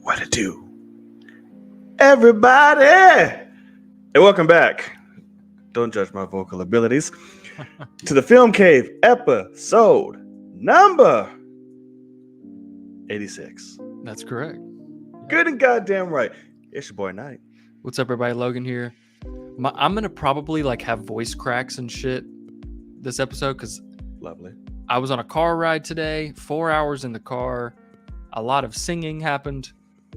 What it do? Everybody! And welcome back. Don't judge my vocal abilities. To the Film Cave episode number 86. That's correct. Good and goddamn right. It's your boy Knight. What's up, everybody? Logan here. I'm gonna probably have voice cracks and shit this episode because Lovely. I was on a car ride today, 4 hours in the car. A lot of singing happened,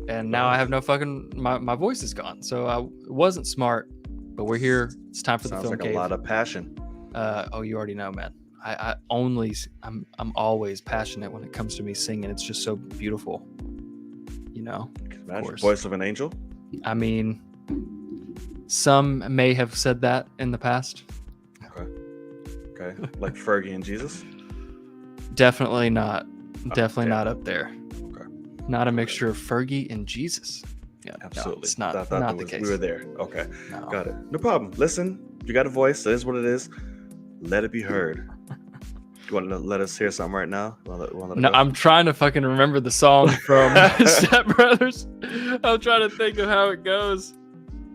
and now I have no fucking my voice is gone. So it wasn't smart, but we're here. It's time for the Film Cave. Cave. A lot of passion. You already know, man. I'm always passionate when it comes to me singing. It's just so beautiful, you know. Imagine voice of an angel. I mean, some may have said that in the past. Okay. Like Fergie and Jesus? Definitely not. Definitely yeah. not up there. Okay. Not a mixture of Fergie and Jesus. Yeah, absolutely. No, it's not the case. We were there. Okay. No. Got it. No problem. Listen, you got a voice. That is what it is. Let it be heard. You want to let us hear something right now? No, I'm trying to fucking remember the song from Step Brothers. I'm trying to think of how it goes,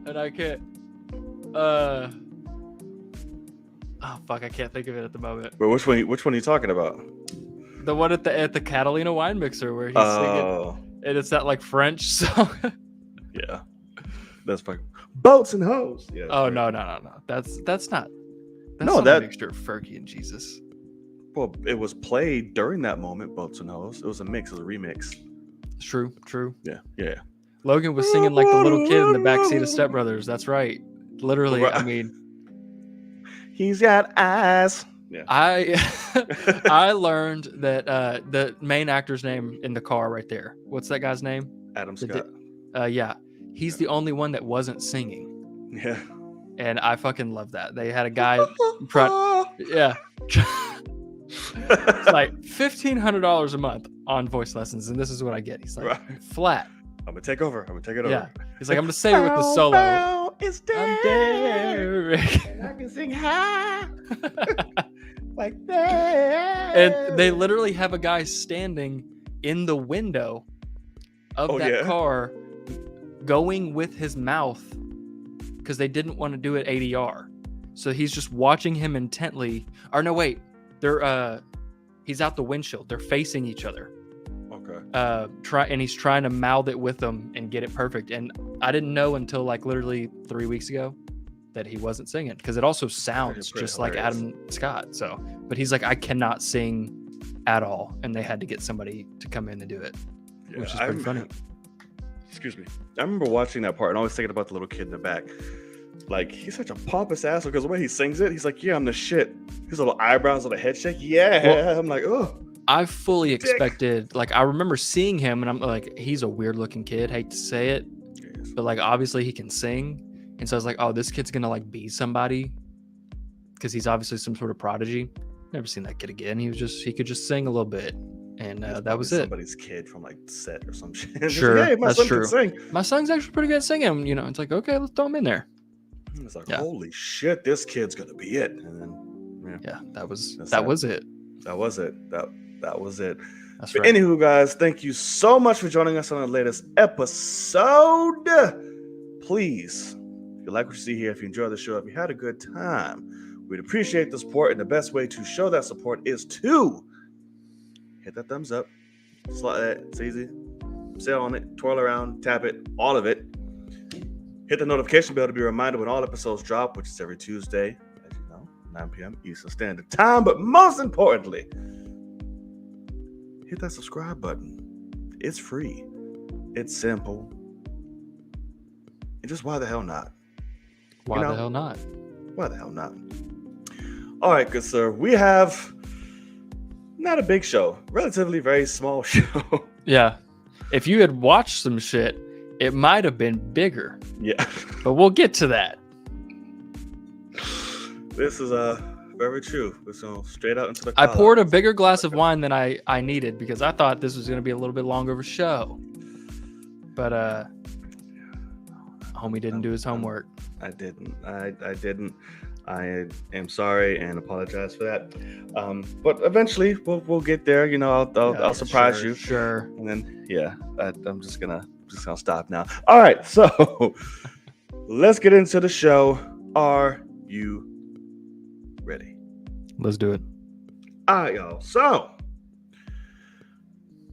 and I can't. Oh fuck, I can't think of it at the moment. But which one are you talking about? The one at the Catalina wine mixer where he's singing, and it's that French song. Yeah, that's fucking boats and hoes. Yeah. Oh no. That's not. That's no, a mixture of Fergie and Jesus. Well, it was played during that moment, boats and hoes. It was a mix. It was a remix. True. Yeah. Logan was singing like the little kid in the backseat of Step Brothers. That's right. Literally, Right. I mean, he's got eyes. Yeah. I learned that the main actor's name in the car right there. What's that guy's name? Adam Scott. Yeah. He's the only one that wasn't singing. Yeah. And I fucking love that. They had a guy yeah. It's like $1,500 a month on voice lessons, and this is what I get. He's like, right. Flat. I'm gonna take over. Yeah. He's like, I'm gonna save it with the solo. It's I'm Derek. And I can sing high like that. And they literally have a guy standing in the window of that car, going with his mouth because they didn't want to do it ADR. So he's just watching him intently. Or no, wait. He's out the windshield. They're facing each other. Okay. And he's trying to mouth it with them and get it perfect. And I didn't know until literally 3 weeks ago that he wasn't singing, because it also sounds just like Adam Scott. So, but he's like, I cannot sing at all, and they had to get somebody to come in and do it, which is pretty funny. Excuse me. I remember watching that part and always thinking about the little kid in the back. Like, he's such a pompous asshole because the way he sings it, he's like, yeah, I'm the shit. His little eyebrows, little head shake. Yeah. Well, I'm like, oh. I fully expected, I remember seeing him and I'm like, he's a weird looking kid. Hate to say it, but obviously he can sing. And so I was like, oh, this kid's going to be somebody, because he's obviously some sort of prodigy. Never seen that kid again. He could just sing a little bit. And that was it. Somebody's kid from set or some shit. Sure. Like, hey, my that's son true. Can sing. My son's actually pretty good at singing. It's like, okay, let's throw him in there. It's like, holy shit, this kid's gonna be it. And then that was it. That was it. That was it. That's right. But anywho, guys, thank you so much for joining us on the latest episode. Please, if you like what you see here, if you enjoy the show, if you had a good time, we'd appreciate the support. And the best way to show that support is to hit that thumbs up. Slide it. It's easy. Sit on it, twirl around, tap it, all of it. Hit the notification bell to be reminded when all episodes drop, which is every Tuesday, as you know, 9 p.m. Eastern Standard Time. But most importantly, hit that subscribe button. It's free. It's simple. And just why the hell not? Why the hell not? Why the hell not? All right, good sir. We have not a big show. Relatively very small show. Yeah. If you had watched some shit, it might have been bigger. Yeah. But we'll get to that. This is very true. We're going straight out into the I poured a bigger glass of wine than I needed, because I thought this was going to be a little bit longer of a show. But homie didn't do his homework. I didn't. I didn't. I am sorry and apologize for that. But eventually we'll get there. You know, I'll surprise you. Sure. And then I'm just gonna stop now. All right, so let's get into the show. Are you ready? Let's do it. All right, y'all. So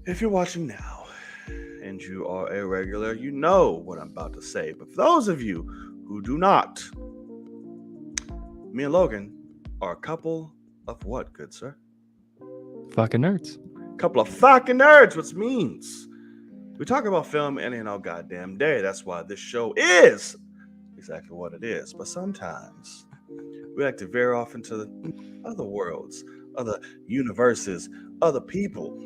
if you're watching now and you are a regular, you know what I'm about to say. But for those of you who do not, me and Logan are a couple of what, good sir? Fucking nerds. Couple of fucking nerds, which means we talk about film any and all goddamn day. That's why this show is exactly what it is. But sometimes we like to veer off into the other worlds, other universes, other people,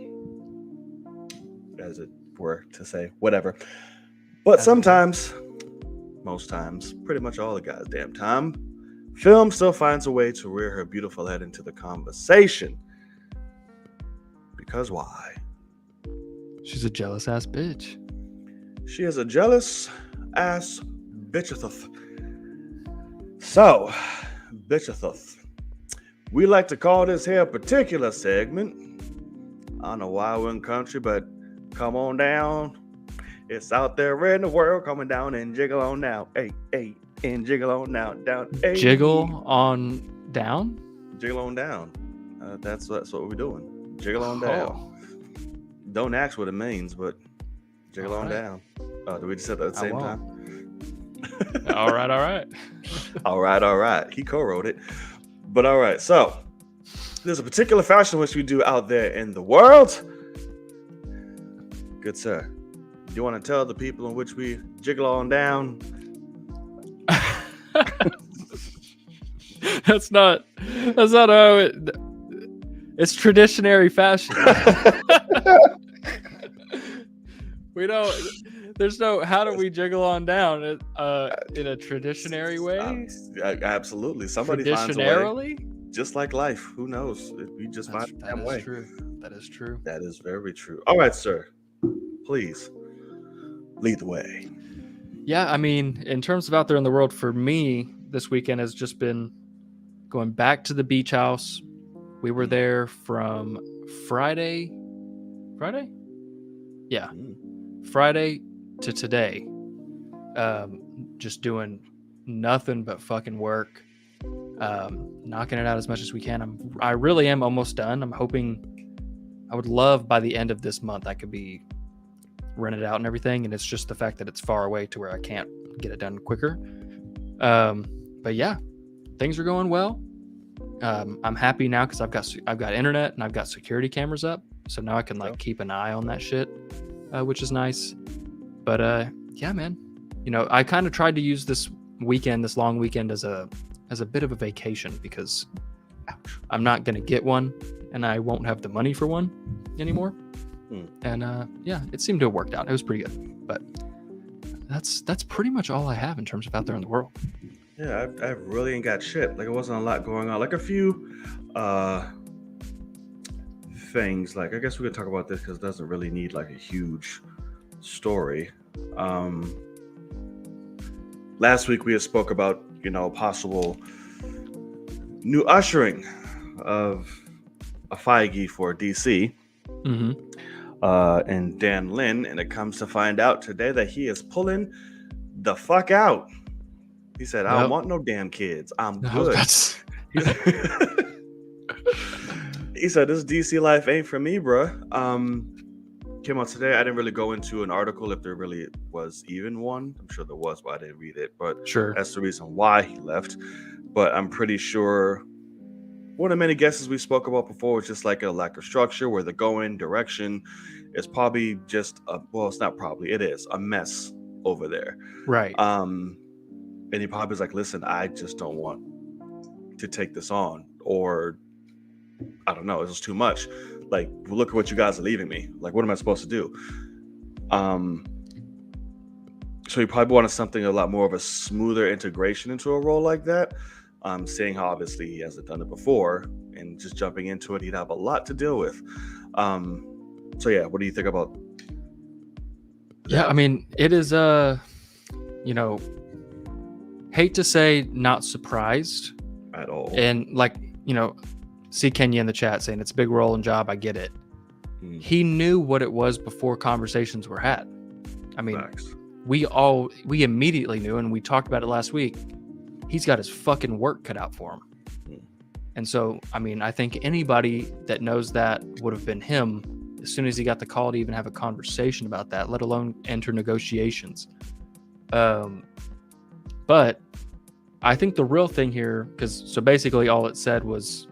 as it were to say, whatever. But sometimes, most times, pretty much all the goddamn time, film still finds a way to rear her beautiful head into the conversation. Because why? She's a jealous ass bitch. She is a jealous ass bitchetheth. So, bitchetheth. We like to call this here particular segment. I don't know why we're in country, but come on down. It's out there in the world. Coming down and jiggle on down. Hey, hey, and jiggle on down, down. Hey. Jiggle on down? Jiggle on down. That's what we're doing. Jiggle on down. Don't ask what it means, but jiggle on down. Did we just say that at the same time? All right. all right. He co-wrote it. But all right, so there's a particular fashion which we do out there in the world. Good sir. Do you want to tell the people in which we jiggle on down? That's not how it's traditionary fashion. There's no how do we jiggle on down in a traditionary way? Absolutely. Somebody finds a way. Just like life. Who knows? We just find a way. That is true. That is very true. All right, sir. Please lead the way. Yeah, I mean, in terms of out there in the world, for me, this weekend has just been going back to the beach house. We were there from Friday? Yeah. Friday to today. Just doing nothing but fucking work. Knocking it out as much as we can. I really am almost done. I'm hoping, I would love by the end of this month I could be rented out and everything, and it's just the fact that it's far away to where I can't get it done quicker. But yeah, things are going well. I'm happy now because I've got internet and I've got security cameras up, so now I can keep an eye on that shit, which is nice. But yeah, man, you know, I kind of tried to use this long weekend as a bit of a vacation because I'm not gonna get one and I won't have the money for one anymore. And yeah, it seemed to have worked out. It was pretty good. But that's pretty much all I have in terms of out there in the world. Yeah, I really ain't got shit. Like, it wasn't a lot going on. Like, a few things. Like, I guess we could talk about this because it doesn't really need like a huge story. Last week we had spoke about, you know, possible new ushering of a Feige for DC. And Dan Lin, and it comes to find out today that he is pulling the fuck out. He said, I don't want no damn kids. I'm good. He said, this DC life ain't for me, bruh. Came out today. I didn't really go into an article if there really was even one. I'm sure there was, but I didn't read it. But sure, that's the reason why he left. But I'm pretty sure one of the many guesses we spoke about before was just like a lack of structure, where the going direction is probably just it's not probably, it is a mess over there. Right. And he probably was like, listen, I just don't want to take this on, or I don't know, it's just too much. Like, look at what you guys are leaving me. Like, what am I supposed to do? So he probably wanted something a lot more of a smoother integration into a role like that. Seeing how obviously he hasn't done it before, and just jumping into it, he'd have a lot to deal with. So yeah, what do you think about that? Yeah, I mean, it is you know, hate to say not surprised at all. And like, see Kenya in the chat saying it's a big role and job. I get it. He knew what it was before conversations were had. I mean, Facts. we immediately knew, and we talked about it last week. He's got his fucking work cut out for him. And so, I mean, I think anybody that knows that would have been him as soon as he got the call to even have a conversation about that, let alone enter negotiations. But I think the real thing here, so basically all it said was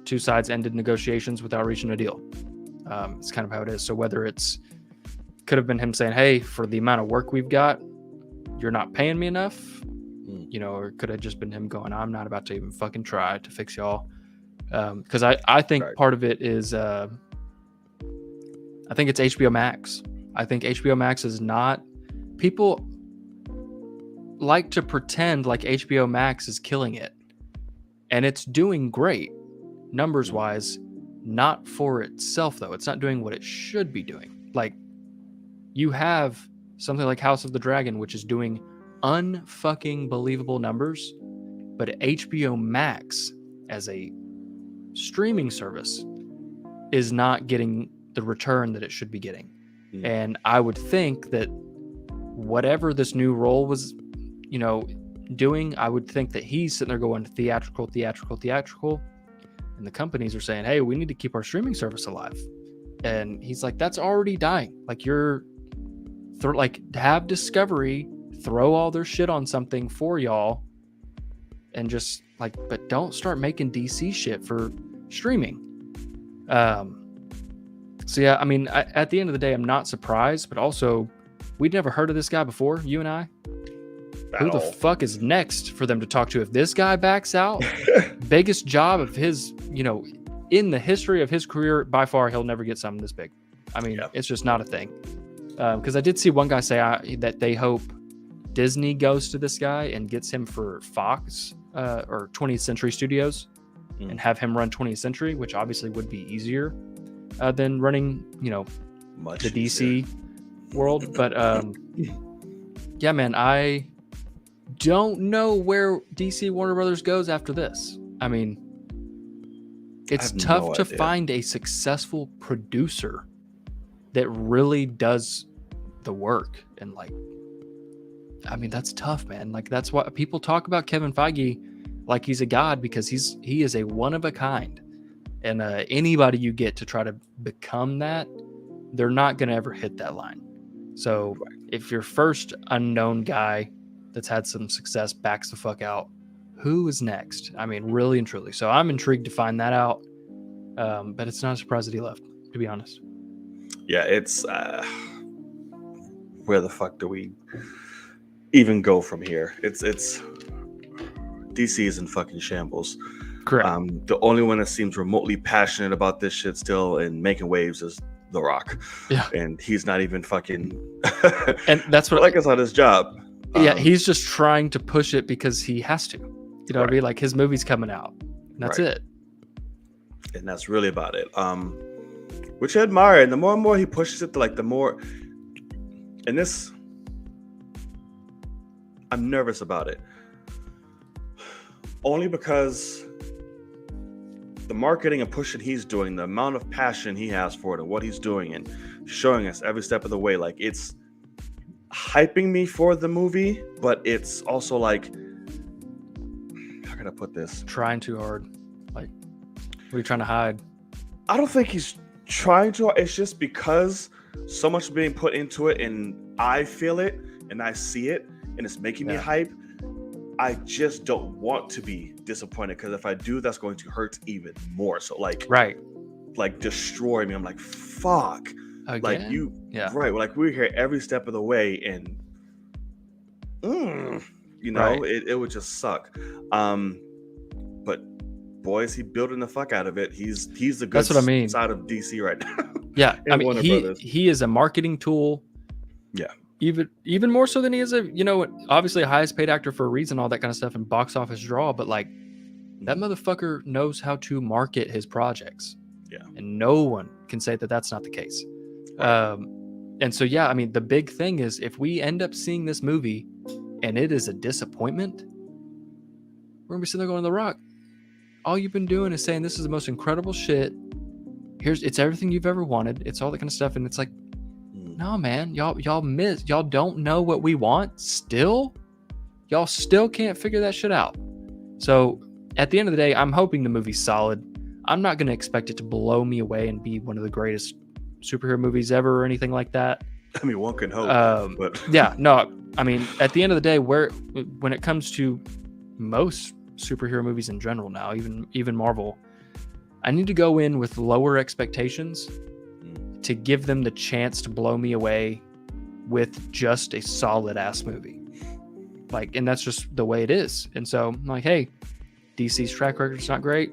two sides ended negotiations without reaching a deal. It's kind of how it is. So whether could have been him saying, hey, for the amount of work we've got, you're not paying me enough, or it could have just been him going, I'm not about to even fucking try to fix y'all. Because I think part of it is, I think it's HBO Max. I think HBO Max is not, people like to pretend like HBO Max is killing it. And it's doing great, numbers wise, not for itself though. It's not doing what it should be doing. Like, you have something like House of the Dragon, which is doing unfucking believable numbers, but HBO Max as a streaming service is not getting the return that it should be getting. And I would think that whatever this new role was, doing, I would think that he's sitting there going theatrical, and the companies are saying, hey, we need to keep our streaming service alive. And he's like, that's already dying. Like, have Discovery throw all their shit on something for y'all, and just like, but don't start making DC shit for streaming. So yeah, I mean, at the end of the day, I'm not surprised, but also, we'd never heard of this guy before, you and I. Who the fuck is next for them to talk to? If this guy backs out, biggest job of his, in the history of his career, by far, he'll never get something this big. I mean, It's just not a thing. Because I did see one guy say that they hope Disney goes to this guy and gets him for Fox or 20th Century Studios and have him run 20th Century, which obviously would be easier than running, Much the DC world. But yeah, man, I don't know where DC Warner Brothers goes after this. I mean, it's tough to find a successful producer that really does the work. And like, I mean, that's tough, man. Like, that's why people talk about Kevin Feige like he's a god, because he is a one of a kind. And anybody you get to try to become that, they're not going to ever hit that line. So if your first unknown guy that's had some success backs the fuck out, who is next? I mean, really and truly. So I'm intrigued to find that out. But it's not a surprise that he left, to be honest. Yeah, it's where the fuck do we even go from here? It's DC is in fucking shambles. Correct. The only one that seems remotely passionate about this shit still and making waves is The Rock. Yeah, and he's not even fucking. And that's what like it's not his job. Yeah, he's just trying to push it because he has to. You know what I mean? Like, his movie's coming out. And that's it. And that's really about it. Which I admire. And the more and more he pushes it, the more. And this, I'm nervous about it. Only because the marketing and pushing he's doing, the amount of passion he has for it and what he's doing and showing us every step of the way, like, it's hyping me for the movie, but it's also like, how can I put this? Trying too hard. Like, what are you trying to hide? I don't think he's trying to. It's just because so much is being put into it and I feel it and I see it and it's making me hype. I just don't want to be disappointed, because if I do, that's going to hurt even more. So like destroy me. I'm like, fuck. Again? Like you, like we're here every step of the way, and it would just suck. But boy, is he building the fuck out of it. He's the good side of DC right now. Yeah, I mean, he is a marketing tool. Yeah, even more so than he is obviously a highest paid actor for a reason, all that kind of stuff, and box office draw. But like, that motherfucker knows how to market his projects. Yeah, and no one can say that that's not the case. And so, yeah, I mean, the big thing is if we end up seeing this movie and it is a disappointment, We're gonna be sitting there going, The Rock, all you've been doing is saying this is the most incredible shit. It's everything you've ever wanted. It's all that kind of stuff. And it's like, no, man, y'all don't know what we want still. Y'all still can't figure that shit out. So at the end of the day, I'm hoping the movie's solid. I'm not going to expect it to blow me away and be one of the greatest superhero movies ever or anything like that. I mean, one can hope. But yeah, no, I mean, at the end of the day, when it comes to most superhero movies in general now, even Marvel, I need to go in with lower expectations to give them the chance to blow me away with just a solid ass movie. Like, and that's just the way it is. And so I'm like, hey, DC's track record's not great.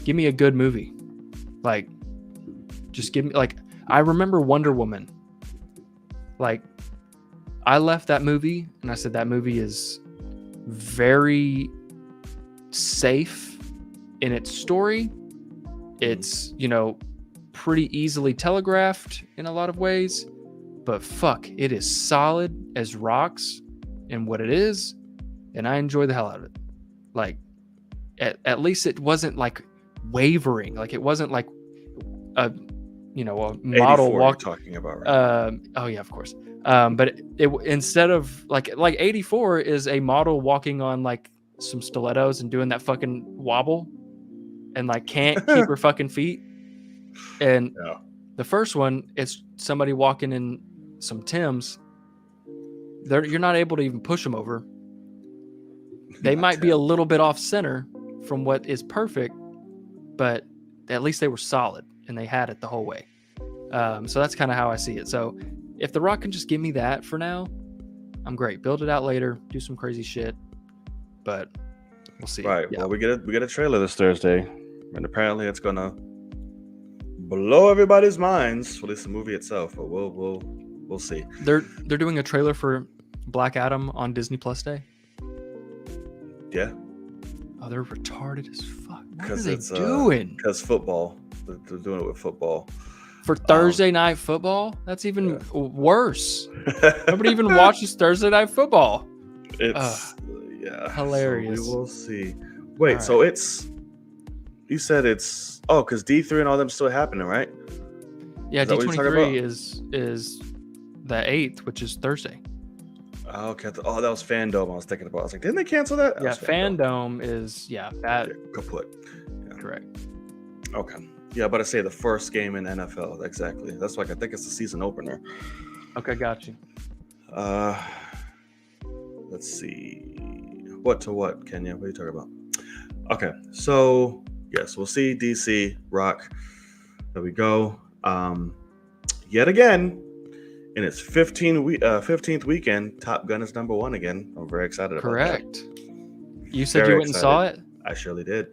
Give me a good movie. Like, just give me, like, I remember Wonder Woman. Like, I left that movie and I said that movie is very safe in its story. It's, pretty easily telegraphed in a lot of ways, but fuck, it is solid as rocks in what it is, and I enjoy the hell out of it. Like, at least it wasn't like wavering. Like, it wasn't like a model walk talking about, right? Oh yeah, of course. But it instead of like 84 is a model walking on like some stilettos and doing that fucking wobble and like can't keep her fucking feet. And the first one is somebody walking in some Timbs. You're not able to even push them over. They might be a little bit off center from what is perfect, but at least they were solid and they had it the whole way. So that's kind of how I see it. So if The Rock can just give me that for now, I'm great. Build it out later, do some crazy shit, but we'll see. Right. Yeah. Well, we get a trailer this Thursday, and apparently it's gonna blow everybody's minds. Well, at least the movie itself, but we'll see. They're doing a trailer for Black Adam on Disney Plus Day. Yeah. Oh, they're retarded as fuck. What are they doing? Because football. They're doing it with football. For Thursday night football? That's even worse. Nobody even watches Thursday night football. It's hilarious. So we will see. Wait, so you said it's because D3 and all them still happening, right? Yeah, D23 is the 8th, which is Thursday. Oh, okay. That was Fandom. I was thinking about. I was like, didn't they cancel that? Yeah, Fandom is bad. Kaput. Yeah. Correct. Okay. Yeah, but I say the first game in NFL. Exactly. That's like I think it's the season opener. Okay, got you. Let's see. What, Kenya? What are you talking about? Okay, so yes, we'll see DC Rock. There we go. Yet again, in its 15th weekend, Top Gun is #1 again. I'm very excited about that. Correct. You said you went and saw it? I surely did.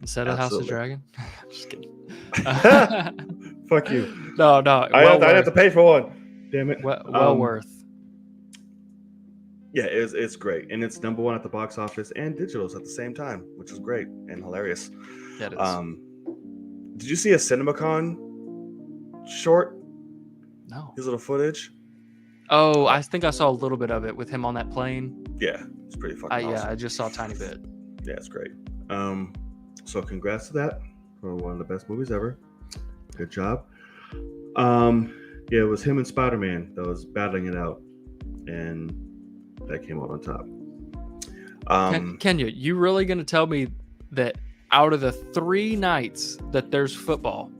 Instead of House of Dragon? I'm just kidding. Fuck you. No. I have to pay for one. Damn it. Well worth. Yeah, it's great. And it's #1 at the box office and digitals at the same time, which is great and hilarious. Yeah, it is. Did you see a CinemaCon short? No. His little footage? Oh, I think I saw a little bit of it with him on that plane. Yeah, it's pretty fucking awesome. Yeah, I just saw a tiny bit. Yeah, it's great. So congrats to that for one of the best movies ever. Good job. Yeah, it was him and Spider-Man that was battling it out, and that came out on top. Kenya, you really gonna tell me that out of the 3 nights that there's football,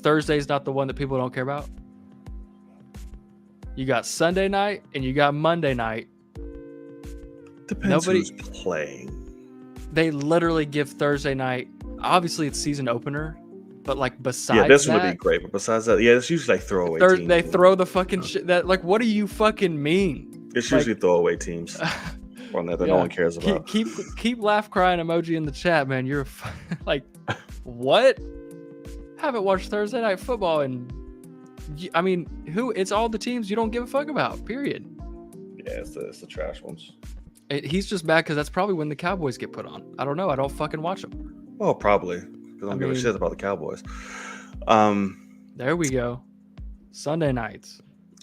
Thursday's not the one that people don't care about? You got Sunday night and you got Monday night. Depends who's playing. They literally give Thursday night. Obviously, it's season opener, but like besides that, this would be great. But besides that, it's usually like throwaway teams. They throw the fucking shit. That like, what do you fucking mean? It's usually throwaway teams on that no one cares about. Keep laugh crying emoji in the chat, man. You're like, what? Haven't watched Thursday night football, and I mean, it's all the teams you don't give a fuck about. Period. Yeah, it's the trash ones. He's just mad because that's probably when the Cowboys get put on. I don't know. I don't fucking watch them. Well, probably because I don't give a shit about the Cowboys. There we go. Sunday nights.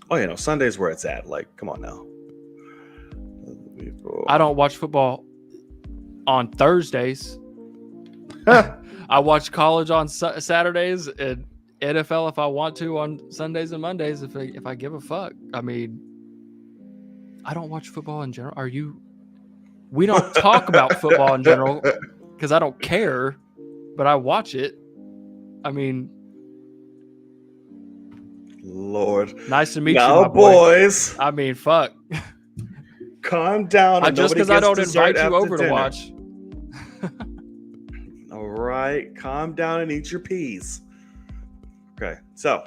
Oh, Sunday's where it's at. Like, come on now. people. I don't watch football on Thursdays. I watch college on Saturdays and NFL if I want to on Sundays and Mondays if I give a fuck. I mean, I don't watch football in general. We don't talk about football in general because I don't care, but I watch it. I mean, Lord. nice to meet you, now, my boy. boys. I mean, fuck. Calm down. Just because I don't invite you over to watch. All right, calm down and eat your peas. Okay, so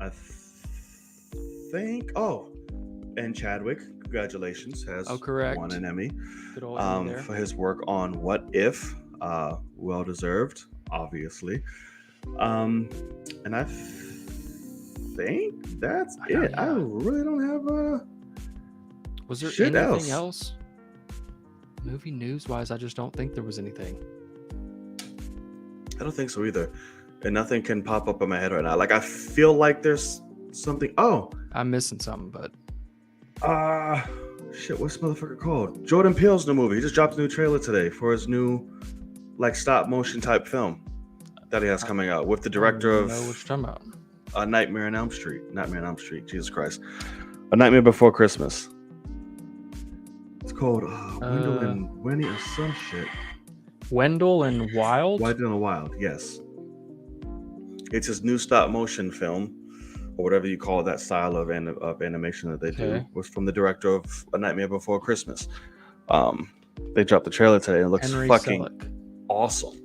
I think. Oh, and Chadwick, congratulations, has correct. won an Emmy There. for his work on What If. Well deserved, obviously. And I think that's it. Yeah. I really don't have a. Was there shit anything else. Movie news wise, I just don't think there was anything. I don't think so either. And nothing can pop up in my head right now. Like, I feel like there's something. Oh, I'm missing something, but shit, what's the motherfucker called? Jordan Peele's new movie. He just dropped a new trailer today for his new, like, stop motion type film that he has coming out with the director of know what you're talking about. Nightmare on Elm Street. Jesus Christ. A Nightmare Before Christmas. It's called Wendell and Wendy or some shit. Wendell and Wild? Wendell and Wild, yes. It's his new stop motion film, or whatever you call that style of animation that they do. Was from the director of A Nightmare Before Christmas. They dropped the trailer today and it looks Henry fucking Selick. awesome.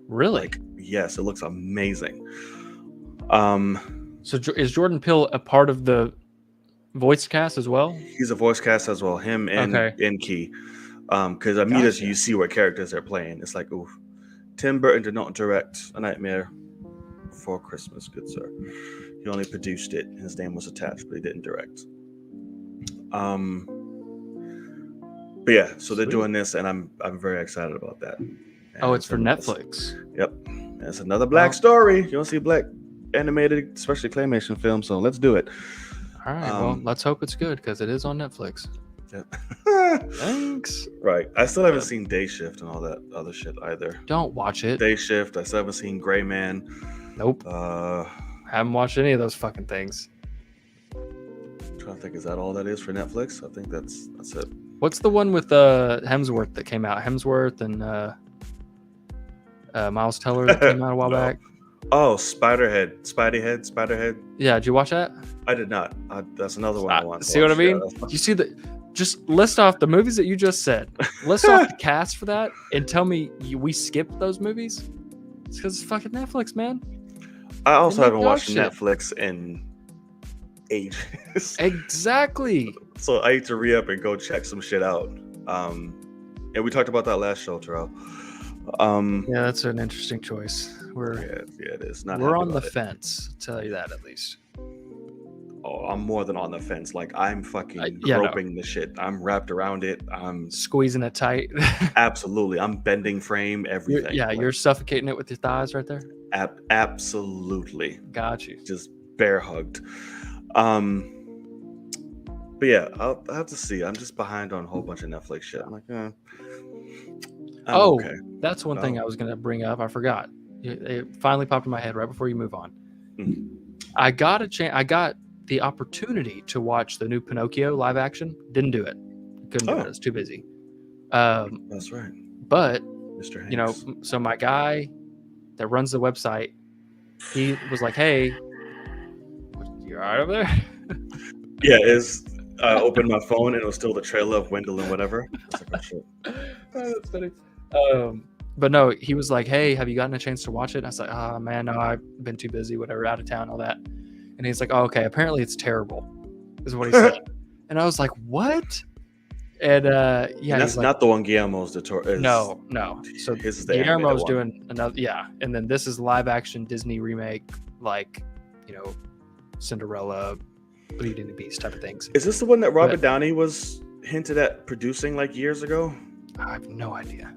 Really? Like, yes, it looks amazing. So is Jordan Peele a part of the voice cast as well? He's a voice cast as well. Him and Key. Because immediately you see what characters they're playing. It's like, ooh, Tim Burton did not direct A Nightmare Before Christmas, good sir. He only produced it. His name was attached, but he didn't direct. But yeah, so they're doing this, and I'm very excited about that. And it's for Netflix. Yep, it's another black story. You don't see black animated, especially claymation films, so let's do it. All right, well, let's hope it's good because it is on Netflix. Yeah. Thanks. Right. I still haven't seen Day Shift and all that other shit either. Don't watch it. Day Shift. I still haven't seen Gray Man. Nope. Haven't watched any of those fucking things. I'm trying to think, is that all that is for Netflix? I think that's it. What's the one with Hemsworth that came out? Hemsworth and Miles Teller that came out a while back. Oh, Spiderhead. Yeah, did you watch that? I did not. That's another one I want to see watch. What I mean? You see just list off the movies that you just said. List off the cast for that and tell me we skipped those movies. It's because it's fucking Netflix, man. I also haven't watched Netflix in ages. Exactly. So I need to re-up and go check some shit out. And we talked about that last show, Terrell. Yeah, that's an interesting choice. Yeah, it is. We're on the fence. I'll tell you that at least. Oh, I'm more than on the fence. Like, I'm fucking groping the shit. I'm wrapped around it. I'm squeezing it tight. Absolutely. I'm bending frame, everything. You're suffocating it with your thighs right there. Absolutely. Got you. Just bear hugged. But yeah, I'll have to see. I'm just behind on a whole bunch of Netflix shit. I'm like, okay. That's one thing I was going to bring up. I forgot. It finally popped in my head right before you move on. Mm-hmm. I got the opportunity to watch the new Pinocchio live action. Didn't do it. Couldn't do it. I was too busy. That's right. But Mr. Hanks. You know, so my guy that runs the website, he was like, "Hey, you all right over there?" Yeah, I opened my phone and it was still the trailer of Wendell and whatever. I was like, oh shit. That's funny. But no, he was like, "Hey, have you gotten a chance to watch it?" And I was like, "Oh man, no, I've been too busy, whatever, out of town, all that." And he's like, "Oh, okay, apparently it's terrible," is what he said. And I was like, "What?" And yeah, that's not the one Guillermo's No. So his is the Guillermo's doing another, and then this is live action Disney remake, like, you know, Cinderella, Beauty and the Beast type of things. Is this the one that Robert Downey was hinted at producing like years ago? I have no idea.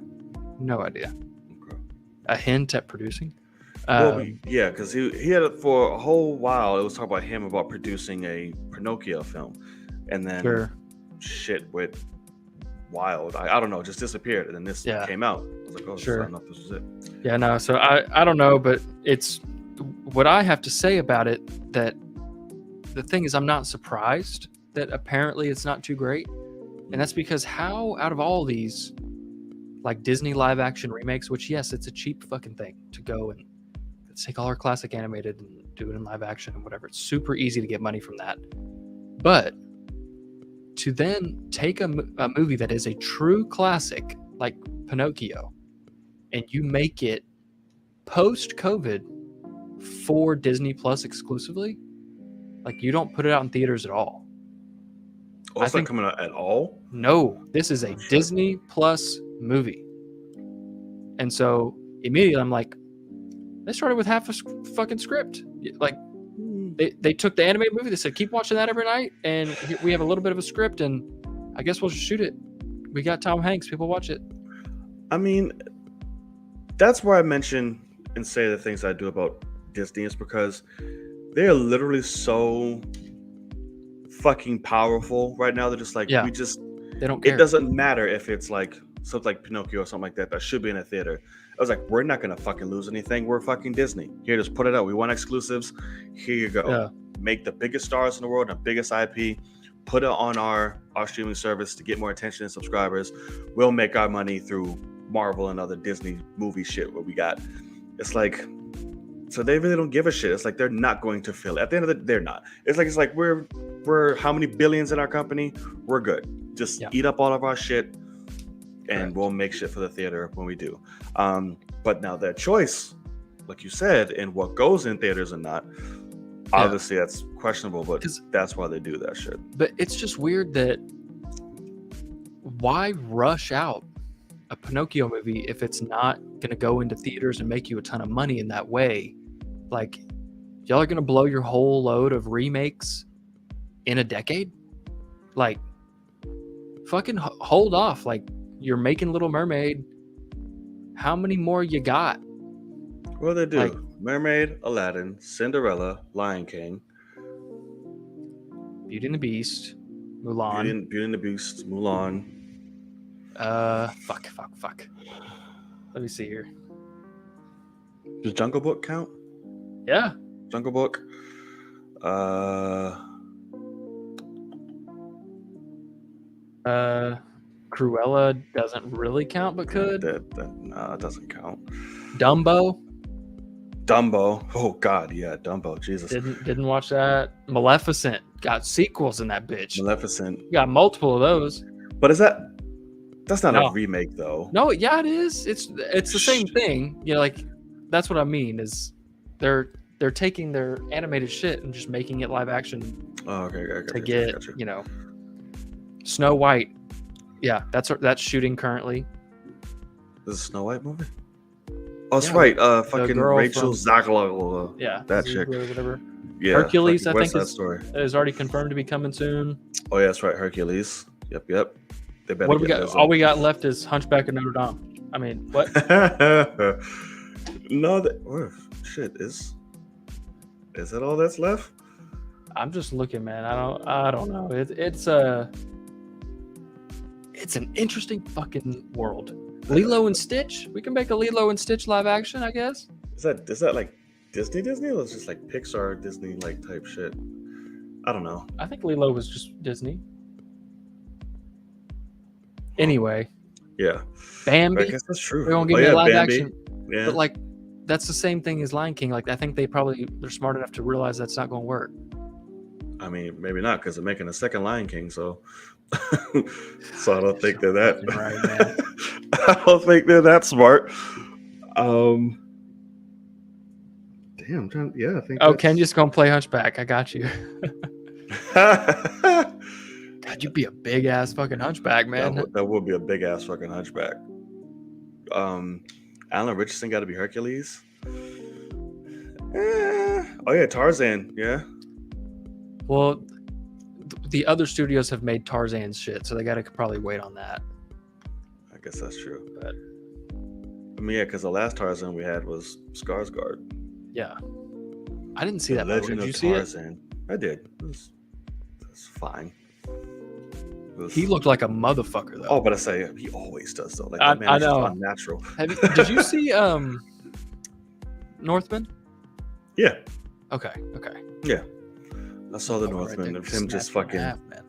Okay. A hint at producing? Well, yeah, because he had it for a whole while. It was talking about him about producing a Pinocchio film, and then shit went wild. I don't know, just disappeared, and then this came out. I was like, oh, sure. I don't know if this was it. Yeah, no. So I don't know, but it's what I have to say about it. That the thing is, I'm not surprised that apparently it's not too great, and that's because how out of all these, like Disney live action remakes, which yes, it's a cheap fucking thing to go and let's take all our classic animated and do it in live action and whatever. It's super easy to get money from that, but to then take a movie that is a true classic like Pinocchio and you make it post-COVID for Disney Plus exclusively, like you don't put it out in theaters at all. Oh, it's not coming out at all? No, this is a Disney Plus movie. And so immediately I'm like, they started with half a fucking script. Like they took the animated movie, they said, keep watching that every night, and we have a little bit of a script, and I guess we'll just shoot it. We got Tom Hanks, people watch it. I mean, that's where I mention and say the things I do about Disney is because they are literally so fucking powerful right now. They're just like, they don't care. It doesn't matter if it's like something like Pinocchio or something like that should be in a theater. I was like, we're not gonna fucking lose anything. We're fucking Disney. Here, just put it out. We want exclusives. Here you go. Yeah. Make the biggest stars in the world, the biggest IP. Put it on our streaming service to get more attention and subscribers. We'll make our money through Marvel and other Disney movie shit what we got. It's like, so they really don't give a shit. It's like they're not going to fill it. At the end of the day, they're not. It's like we're how many billions in our company? We're good. Just eat up all of our shit, and we'll make shit for the theater when we do. But now their choice, like you said, and what goes in theaters and not, obviously that's questionable, but that's why they do that shit. But it's just weird that why rush out a Pinocchio movie if it's not going to go into theaters and make you a ton of money in that way? Like, y'all are going to blow your whole load of remakes in a decade? Like, fucking hold off. Like, you're making Little Mermaid. How many more you got? Well, they do. Like, Mermaid, Aladdin, Cinderella, Lion King, Beauty and the Beast, Mulan. Beauty and the Beast, Mulan. Fuck. Let me see here. Does Jungle Book count? Yeah. Jungle Book. Cruella doesn't really count, but could. No, it doesn't count. Dumbo. Oh God, yeah, Dumbo. Jesus. Didn't watch that. Maleficent got sequels in that bitch. Maleficent. You got multiple of those. But that's not a remake though. No, yeah, it is. It's the same thing. You know, like that's what I mean is they're taking their animated shit and just making it live action. Oh, okay. To get you know, Snow White. Yeah, that's shooting currently. This is a Snow White movie? Oh, that's right. Fucking Rachel Zegler. Yeah, that chick. Or whatever. Yeah. Hercules, I think, is already confirmed to be coming soon. Oh yeah, that's right. Hercules. Yep. They better. What we got? All we got left is Hunchback of Notre Dame. I mean, what? No, shit is that all that's left? I'm just looking, man. I don't know. It's an interesting fucking world. Lilo and Stitch. We can make a Lilo and Stitch live action, I guess. Is that like Disney, or is it just like Pixar Disney like type shit? I don't know. I think Lilo was just Disney. Anyway. Yeah. Bambi. I guess that's true. They're gonna give me a live Bambi. action. Yeah. But like that's the same thing as Lion King. Like I think they're smart enough to realize that's not gonna work. I mean, maybe not because they're making a second Lion King, so so I don't think they're that. Right, man. I don't think they're that smart. Damn, I think. Oh, Ken just gonna play Hunchback. I got you. God, you'd be a big ass fucking Hunchback, man. That would be a big ass fucking Hunchback. Alan Richardson got to be Hercules. Oh yeah, Tarzan. Yeah. Well, the other studios have made Tarzan shit, so they got to probably wait on that. I guess that's true. But I mean, yeah, because the last Tarzan we had was Skarsgård. Yeah. I didn't see that. Legend Did you of see Tarzan. I did. That's fine. He looked like a motherfucker though. Oh, but I say he always does though. Like that man is just unnatural. Did you see Northman? Yeah. Okay. Yeah. I saw the Northman of him just fucking. Half, man.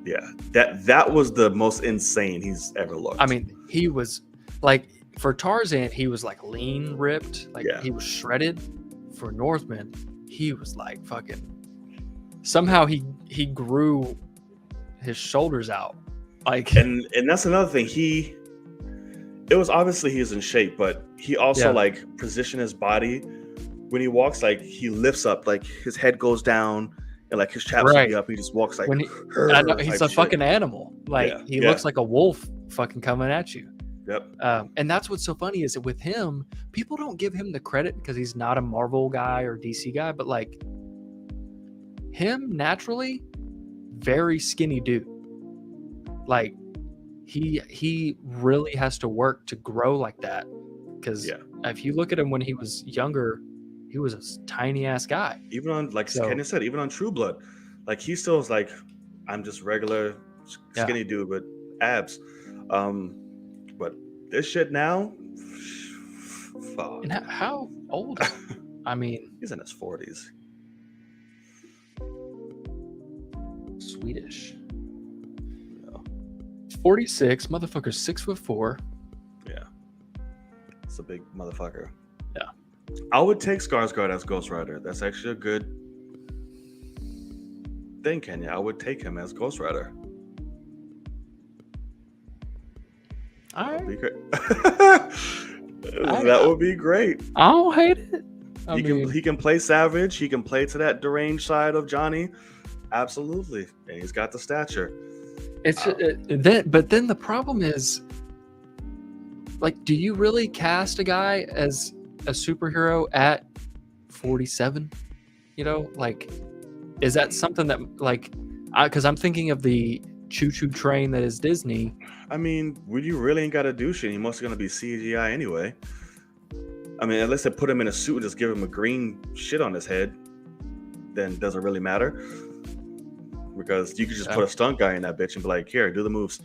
Yeah. That was the most insane he's ever looked. I mean, he was like, for Tarzan, he was like lean, ripped, like he was shredded. For Northman, he was like fucking. Somehow he grew his shoulders out, like. And that's another thing. It was obviously he was in shape, but he also like positioned his body when he walks. Like he lifts up, like his head goes down, and like his chaps will be up. He just walks like. I know, he's a fucking animal. Like he looks like a wolf, fucking coming at you. Yep. And that's what's so funny is that with him, people don't give him the credit because he's not a Marvel guy or DC guy, but like him naturally, very skinny dude. Like he really has to work to grow like that. Because if you look at him when he was younger, he was a tiny ass guy. Even on, like Kenny said, even on True Blood, like he still was like, I'm just regular skinny dude with abs. But this shit now, fuck. And how old? I mean, he's in his 40s. Swedish. 46, motherfucker's 6'4". Yeah. It's a big motherfucker. Yeah. I would take Skarsgård as Ghost Rider. That's actually a good thing, Kenya. I would take him as Ghost Rider. All right. That would be great. I don't hate it. He can play savage. He can play to that deranged side of Johnny. Absolutely. And he's got the stature. But then the problem is, like, do you really cast a guy as a superhero at 47? You know, like, is that something that, like, because I'm thinking of the choo-choo train that is Disney. I mean, you really ain't got to do shit. He must going to be CGI anyway. I mean, unless they put him in a suit and just give him a green shit on his head, then does it really matter? Because you could just put a stunt guy in that bitch and be like, here, do the moves.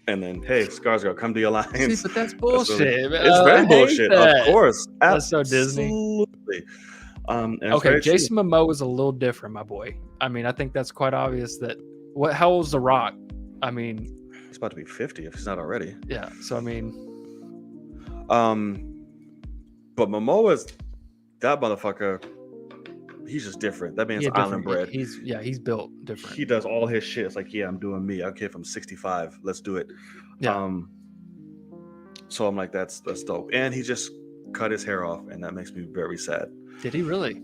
And then, hey, Skarsgård, come to your lines. See, but that's bullshit. It's very bullshit, of course. That's so Disney. Absolutely. Okay, Jason Momoa is a little different, my boy. I mean, I think that's quite obvious that. How old's The Rock? I mean, he's about to be 50 if he's not already. Yeah, so I mean. But Momoa's that motherfucker. He's just different. That man's island bred. He's built different. He does all his shit. It's like, I'm doing me. I don't care if I'm 65. Let's do it. Yeah. So I'm like, that's dope. And he just cut his hair off, and that makes me very sad. Did he really?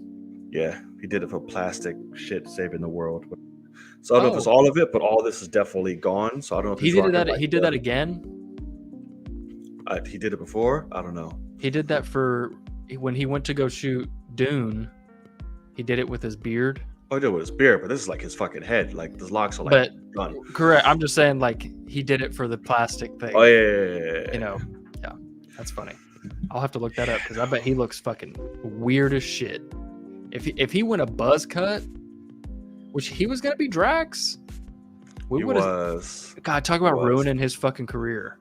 Yeah, he did it for plastic shit, saving the world. So I don't know if it's all of it, but all this is definitely gone. So I don't know if he did that. He did that again. He did it before. I don't know. He did that for when he went to go shoot Dune. He did it with his beard. Oh, he did it with his beard, but this is like his fucking head. Like his locks are like done. Correct. I'm just saying, like, he did it for the plastic thing. Oh yeah. You know, yeah, that's funny. I'll have to look that up because I bet he looks fucking weird as shit. If he went a buzz cut, which he was gonna be Drax, God, talk about ruining his fucking career.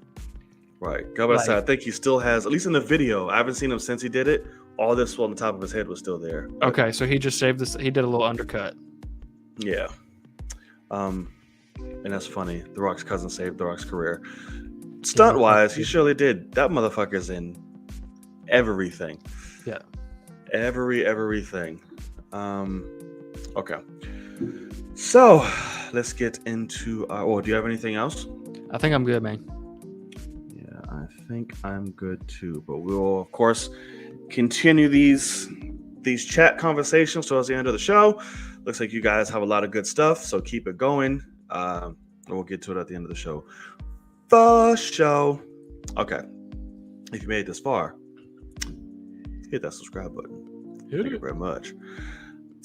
Right. I think he still has, at least in the video. I haven't seen him since he did it. All this on the top of his head was still there. Okay, so he just saved this. He did a little undercut. Yeah. And that's funny. The Rock's cousin saved The Rock's career. Stunt wise, he surely did. That motherfucker's in everything. Yeah. Everything. Okay. So let's get into do you have anything else? I think I'm good, man. Yeah, I think I'm good too. But we'll of course continue these chat conversations towards the end of the show. Looks like you guys have a lot of good stuff, so keep it going. We'll get to it at the end of the show. For show. Okay. If you made it this far, hit that subscribe button. Thank you very much.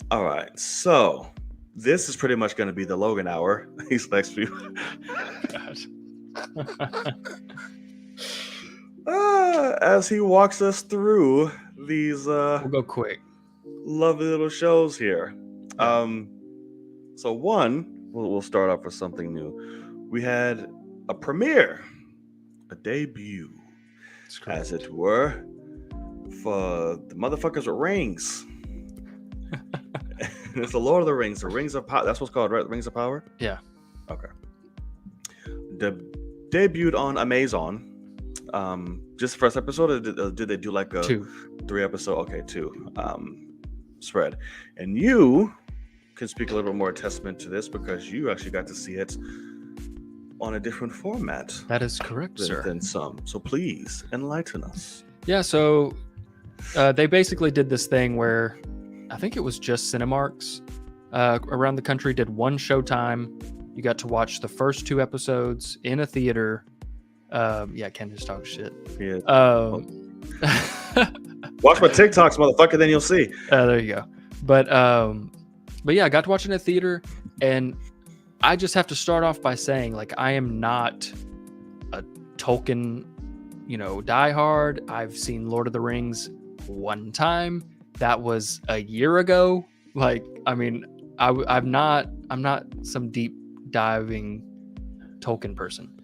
All right. So this is pretty much going to be the Logan hour. These next few. As he walks us through these we'll go quick. Lovely little shows here. So one, we'll start off with something new. we had a premiere, a debut, as it were, for the motherfuckers with rings. It's the Lord of the Rings, the Rings of Power. That's what's called, right? The Rings of Power? Yeah. Okay. Debuted on Amazon. Just the first episode, or did they do like a 3 episode? Okay, 2 spread. And you can speak a little bit more testament to this because you actually got to see it on a different format. That is correct, sir. Than some. So please enlighten us. Yeah, so they basically did this thing where I think it was just Cinemarks around the country did one showtime. You got to watch the first 2 episodes in a theater. Yeah, Ken just talks shit. Yeah. Watch my TikToks, motherfucker, then you'll see. There you go. But yeah, I got to watch it in a theater, and I just have to start off by saying, like, I am not a Tolkien, diehard. I've seen Lord of the Rings one time. That was a year ago. Like, I mean, I'm not some deep diving Tolkien person.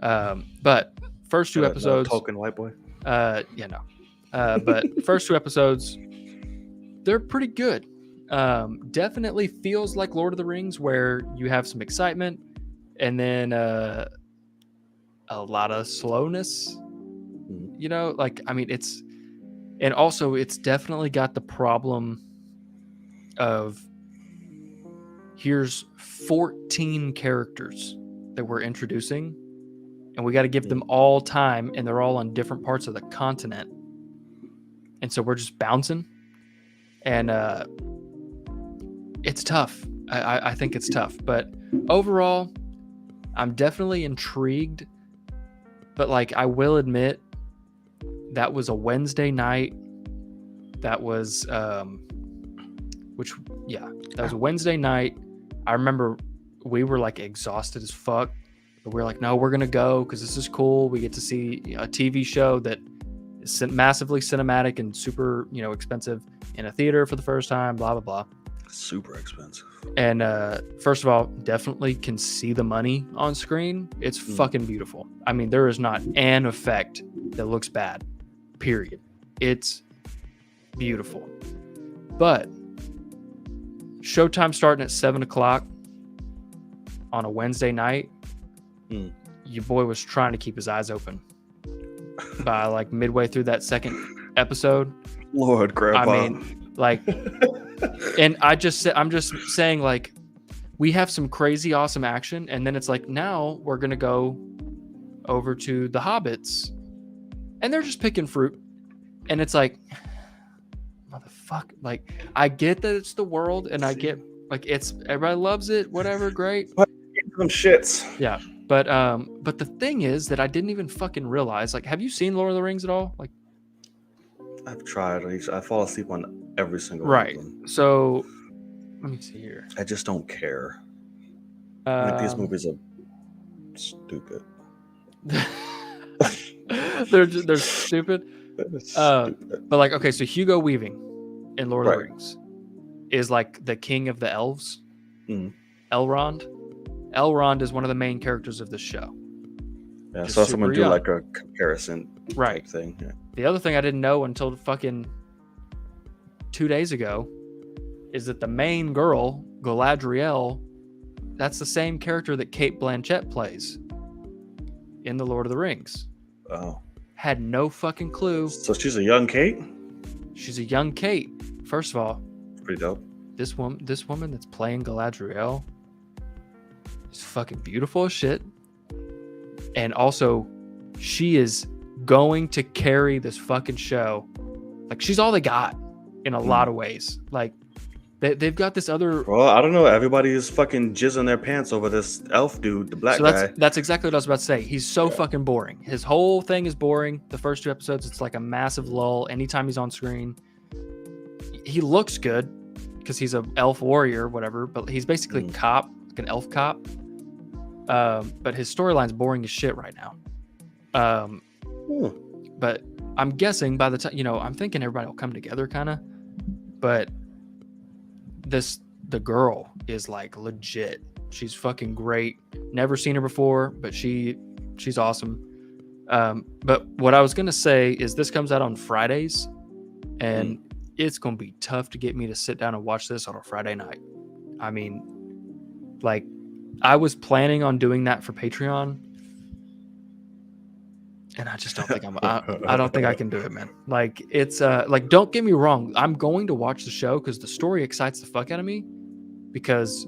But first 2 episodes, no Tolkien white boy. But first 2 episodes, they're pretty good. Definitely feels like Lord of the Rings, where you have some excitement and then a lot of slowness. Like, I mean, it's definitely got the problem of here's 14 characters that we're introducing, and we got to give them all time, and they're all on different parts of the continent, and so we're just bouncing, and it's tough. I think it's tough, but overall, I'm definitely intrigued. But like, I will admit, that was a Wednesday night. That was that was a Wednesday night. I remember we were like exhausted as fuck, but we were like, no, we're gonna go because this is cool. We get to see a TV show that is massively cinematic and super, expensive in a theater for the first time. Blah blah blah. Super expensive. And first of all, definitely can see the money on screen. It's fucking beautiful. I mean, there is not an effect that looks bad. Period. It's beautiful. But showtime starting at 7:00 on a Wednesday night. Your boy was trying to keep his eyes open by like midway through that second episode. Lord, Grandpa. I mean, like, and I'm just saying, like, we have some crazy awesome action, and then it's like, now we're gonna go over to the Hobbits, and they're just picking fruit, and it's like, motherfucker. Like, I get that it's the world, and I get like it's everybody loves it, whatever, great. Some shits. Yeah, but the thing is that I didn't even fucking realize. Like, have you seen Lord of the Rings at all? Like, I've tried. I fall asleep on every single right. one of them. So let me see here. I just don't care. Like, these movies are stupid. they're stupid. But like, okay, so Hugo Weaving in Lord of the Rings is like the king of the elves. Elrond. Elrond is one of the main characters of the show. Yeah, I saw someone do like a comparison type thing. Yeah. The other thing I didn't know until fucking 2 days ago is that the main girl, Galadriel, that's the same character that Cate Blanchett plays in The Lord of the Rings. Oh. Had no fucking clue. So she's a young Cate? She's a young Cate. First of all, pretty dope. This woman that's playing Galadriel is fucking beautiful as shit. And also, she is going to carry this fucking show. Like, she's all they got in a lot of ways. Like, they've got this other... Well, I don't know. Everybody is fucking jizzing their pants over this elf dude, the black guy. That's exactly what I was about to say. He's so fucking boring. His whole thing is boring. The first 2 episodes, it's like a massive lull. Anytime he's on screen, he looks good because he's an elf warrior, whatever. But he's basically a cop, like an elf cop. But his storyline's boring as shit right now. But I'm guessing by the time, I'm thinking everybody will come together kind of, but the girl is like legit. She's fucking great. Never seen her before, but she's awesome. But what I was gonna say is this comes out on Fridays, and it's gonna be tough to get me to sit down and watch this on a Friday night. I mean, like, I was planning on doing that for Patreon, and I just don't think I don't think I can do it, man. Like, it's like, don't get me wrong, I'm going to watch the show because the story excites the fuck out of me, because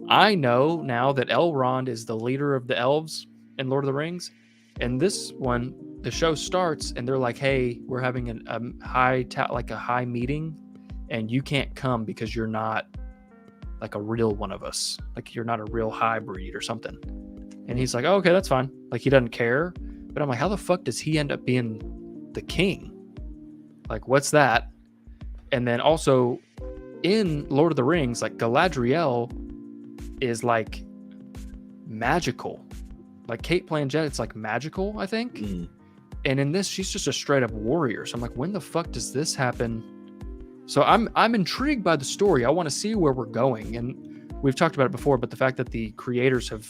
I know now that Elrond is the leader of the elves in Lord of the Rings, and this one, the show starts and they're like, hey, we're having a high meeting, and you can't come because you're not like a real one of us, like you're not a real high breed or something. And he's like, oh, okay, that's fine. Like, he doesn't care. But I'm like, how the fuck does he end up being the king? Like, what's that? And then also in Lord of the Rings, like, Galadriel is like magical. Like, Cate Blanchett's like magical, I think. And in this, she's just a straight up warrior. So I'm like, when the fuck does this happen? So I'm intrigued by the story. I want to see where we're going. And we've talked about it before, but the fact that the creators have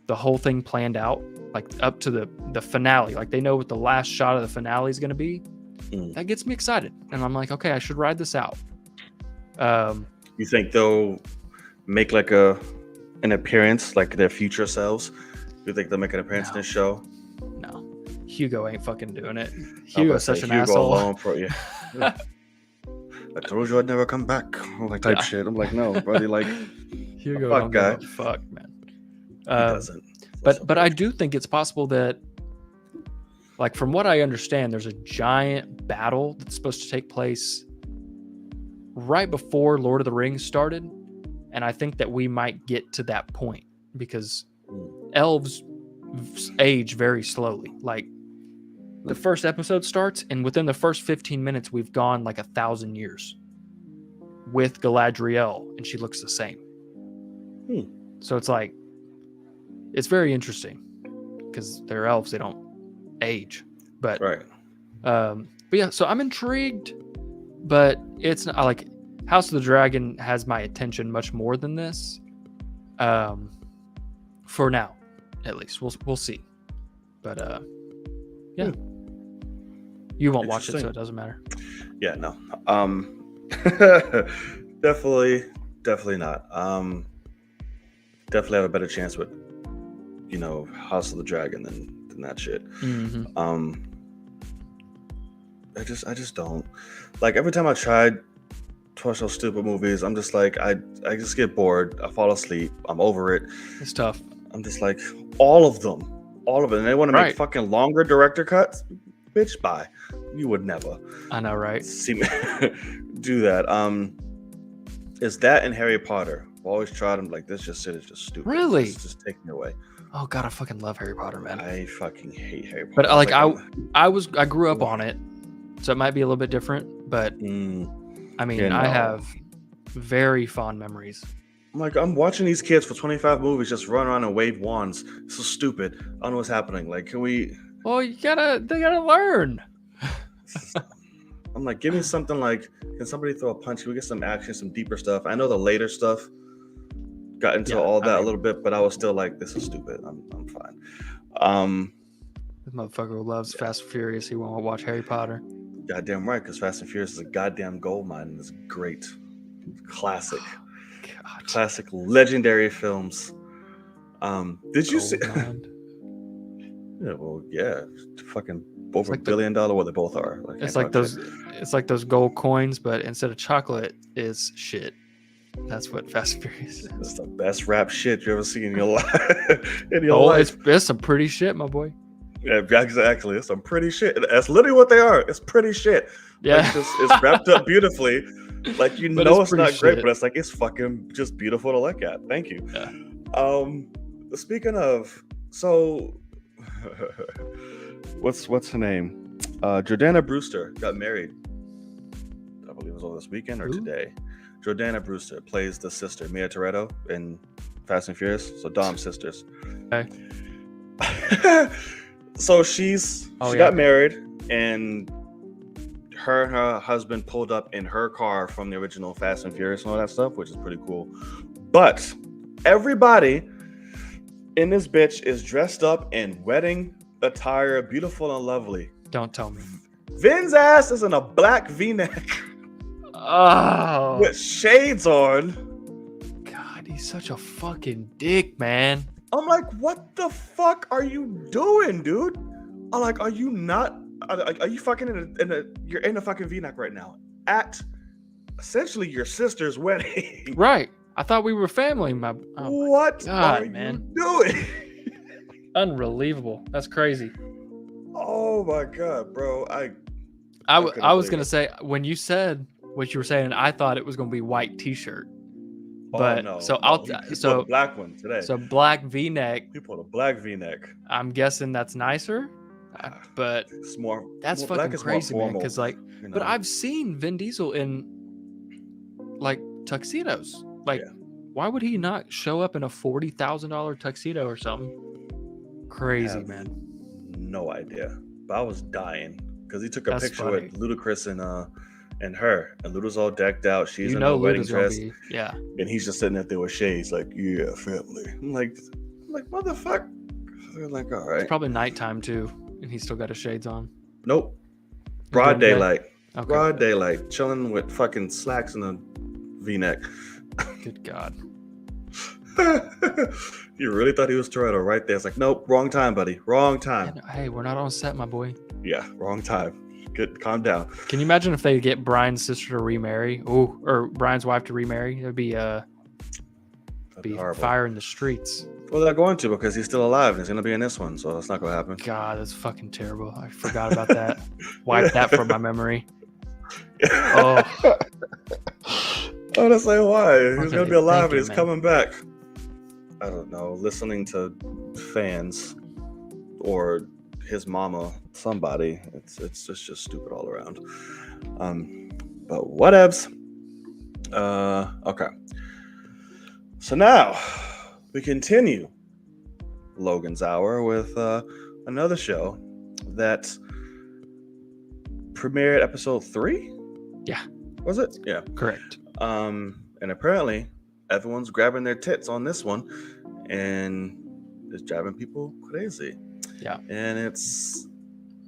the whole thing planned out, like up to the finale, like they know what the last shot of the finale is going to be, that gets me excited. And I'm like, okay, I should ride this out. You think they'll make like an appearance, like their future selves? You think they'll make an appearance in this show? No, Hugo ain't fucking doing it. Hugo's such an asshole. Alone for you. I told you I'd never come back. Like type shit. I'm like, no, buddy. Like, Hugo, fuck guy. Fuck, man. He doesn't. But I do think it's possible that, like, from what I understand, there's a giant battle that's supposed to take place right before Lord of the Rings started, and I think that we might get to that point because elves age very slowly. Like, the first episode starts, and within the first 15 minutes, we've gone like 1,000 years with Galadriel, and she looks the same. So it's like, it's very interesting because they're elves; they don't age. But right. But yeah, so I'm intrigued, but it's not like House of the Dragon has my attention much more than this. For now, at least we'll see. But yeah. You won't watch it, so it doesn't matter. Yeah, no. Definitely not. Definitely have a better chance with, House of the Dragon than that shit. I just don't. Like, every time I tried to watch those stupid movies, I'm just like, I just get bored. I fall asleep. I'm over it. It's tough. I'm just like, all of them. And they want to make fucking longer director cuts. Bitch, bye. You would never. I know, right? See me do that. Is that in Harry Potter? I've always tried them. Like, this shit is just stupid. Really? Just take me away. Oh god, I fucking love Harry Potter, man. I fucking hate Harry Potter. But like, I grew up on it, so it might be a little bit different. But I mean, I have very fond memories. I'm watching these kids for 25 movies just run around and wave wands. It's so stupid. I don't know what's happening. Like, can we? Well, they gotta learn. I'm like, give me something like, can somebody throw a punch? Can we get some action, some deeper stuff? I know the later stuff got into all that a little bit, but I was still like, this is stupid. I'm fine. This motherfucker who loves Fast and Furious, he won't watch Harry Potter. Goddamn right, because Fast and Furious is a goddamn gold mine, and it's great. Classic. God. Classic, legendary films. Did you see? Yeah, well, yeah, fucking over $1 billion. What they both are. Like, it's like those gold coins, but instead of chocolate, is shit. That's what Fast and Furious is. It's the best rap shit you ever seen in your life. Life. It's some pretty shit, my boy. Yeah, exactly. It's some pretty shit. That's literally what they are. It's pretty shit. Yeah, like, it's wrapped up beautifully. Like, know it's not great, but it's like, it's fucking just beautiful to look at. Thank you. Yeah. Speaking of, so what's her name? Jordana Brewster got married. I believe it was over this weekend or today. Jordana Brewster plays the sister, Mia Toretto, in Fast and Furious. So Dom's sisters. Okay. So she got married, and her husband pulled up in her car from the original Fast and Furious and all that stuff, which is pretty cool. But everybody And this bitch is dressed up in wedding attire, beautiful and lovely. Don't tell me. Vin's ass is in a black V-neck Oh, with shades on. God, he's such a fucking dick, man. I'm like, what the fuck are you doing, dude? I'm like, are you not? Are you fucking you're in a fucking V-neck right now at essentially your sister's wedding? Right. I thought we were family. What God, are man. you doing? Unbelievable. That's crazy. Oh my god, bro. I was gonna say, when you said what you were saying, I thought it was gonna be white t-shirt. But no, so no. He pulled a black one today. So black V-neck. He pulled a black V-neck. I'm guessing that's nicer, but it's more. That's more, fucking crazy, man. Because like, you know. But I've seen Vin Diesel in like tuxedos. Like, why would he not show up in a $40,000 tuxedo or something? Crazy, man. No idea, but I was dying because he took a picture funny. with Ludacris and her, and Luda's all decked out. She's in a Luda's wedding dress, and he's just sitting there with shades, like, yeah, family. I'm like motherfucker. I'm like, all right. It's probably nighttime too, and he's still got his shades on. Nope. Broad daylight. Okay. Broad daylight, chilling with fucking slacks and a V-neck. Good God. You really thought he was Toretto right there? It's like, nope, wrong time, buddy. Wrong time. Hey, we're not on set, my boy. Yeah, wrong time. Good, calm down. Can you imagine if they get Brian's sister to remarry? Or Brian's wife to remarry? It'd be fire in the streets. Well, they're going to, because he's still alive and he's going to be in this one, so that's not going to happen. God, that's fucking terrible. I forgot about that. Wipe that from my memory. Oh. Oh, that's like, why? He's going to be alive and he's coming back. I don't know, listening to fans or his mama, somebody. It's just stupid all around. But whatevs. Okay. So now we continue Logan's Hour with another show that premiered episode 3. Yeah. Was it? Yeah. Correct. And apparently everyone's grabbing their tits on this one and it's driving people crazy. Yeah. And it's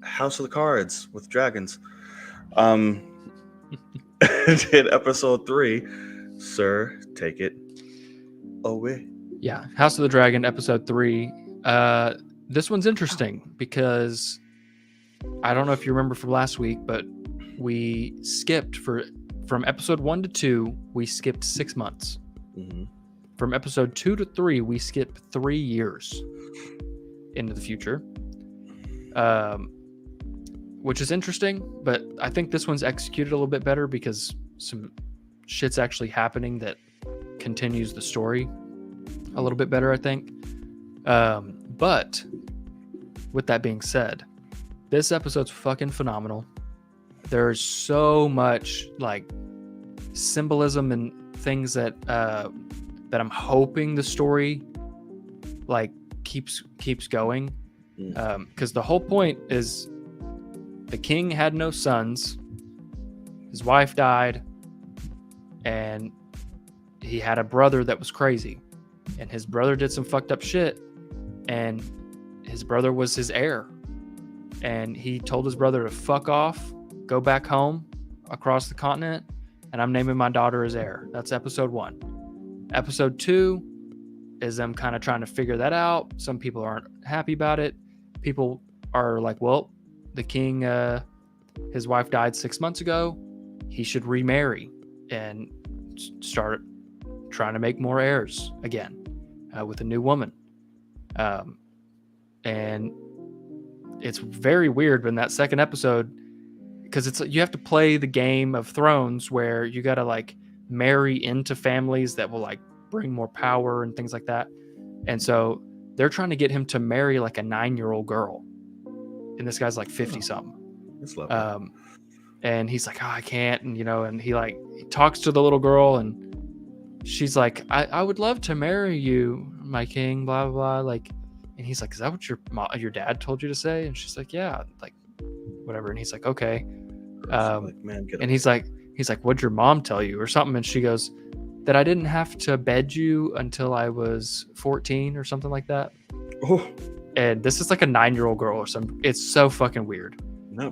House of the Cards with dragons. Did episode 3. Sir, take it away. Yeah. House of the Dragon, episode 3. This one's interesting because I don't know if you remember from last week, but we skipped from episode 1 to 2, we skipped 6 months. Mm-hmm. From episode 2 to 3, we skipped 3 years into the future, which is interesting. But I think this one's executed a little bit better because some shit's actually happening that continues the story a little bit better, I think. But with that being said, this episode's fucking phenomenal. There's so much like symbolism and things that I'm hoping the story like keeps going, because the whole point is the king had no sons, his wife died, and he had a brother that was crazy, and his brother did some fucked up shit, and his brother was his heir, and he told his brother to fuck off, go back home across the continent, and I'm naming my daughter as heir. That's episode 1. Episode 2 is them kind of trying to figure that out. Some people aren't happy about it. People are like, well, the king, his wife died 6 months ago. He should remarry and start trying to make more heirs again with a new woman. And it's very weird, but in that second episode, because you have to play the game of Thrones where you got to like marry into families that will like bring more power and things like that. And so they're trying to get him to marry like a 9-year-old girl. And this guy's like 50 something. That's lovely. And he's like, oh, I can't. And, and he talks to the little girl and she's like, I would love to marry you, my king, blah, blah, blah. Like, and he's like, is that what your dad told you to say? And she's like, yeah, like whatever. And he's like, okay. Like, man, and he's like, what'd your mom tell you or something? And she goes, that I didn't have to bed you until I was 14 or something like that. Oh. And this is like a 9-year-old girl or something. It's so fucking weird. No,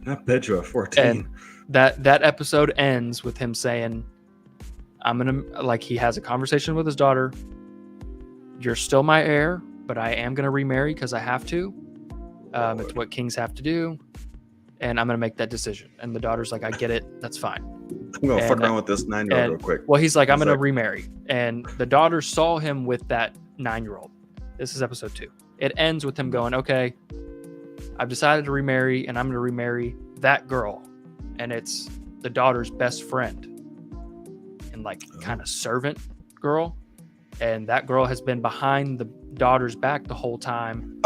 not bed you at 14. And that episode ends with him saying, I'm gonna, like, he has a conversation with his daughter. You're still my heir, but I am gonna remarry because I have to. It's what kings have to do, and I'm gonna make that decision. And the daughter's like, I get it, that's fine. I'm gonna fuck around with this 9-year-old real quick. Well, he's like, I'm gonna remarry. And the daughter saw him with that 9-year-old. This is episode 2. It ends with him going, okay, I've decided to remarry, and I'm gonna remarry that girl. And it's the daughter's best friend and like kind of servant girl. And that girl has been behind the daughter's back the whole time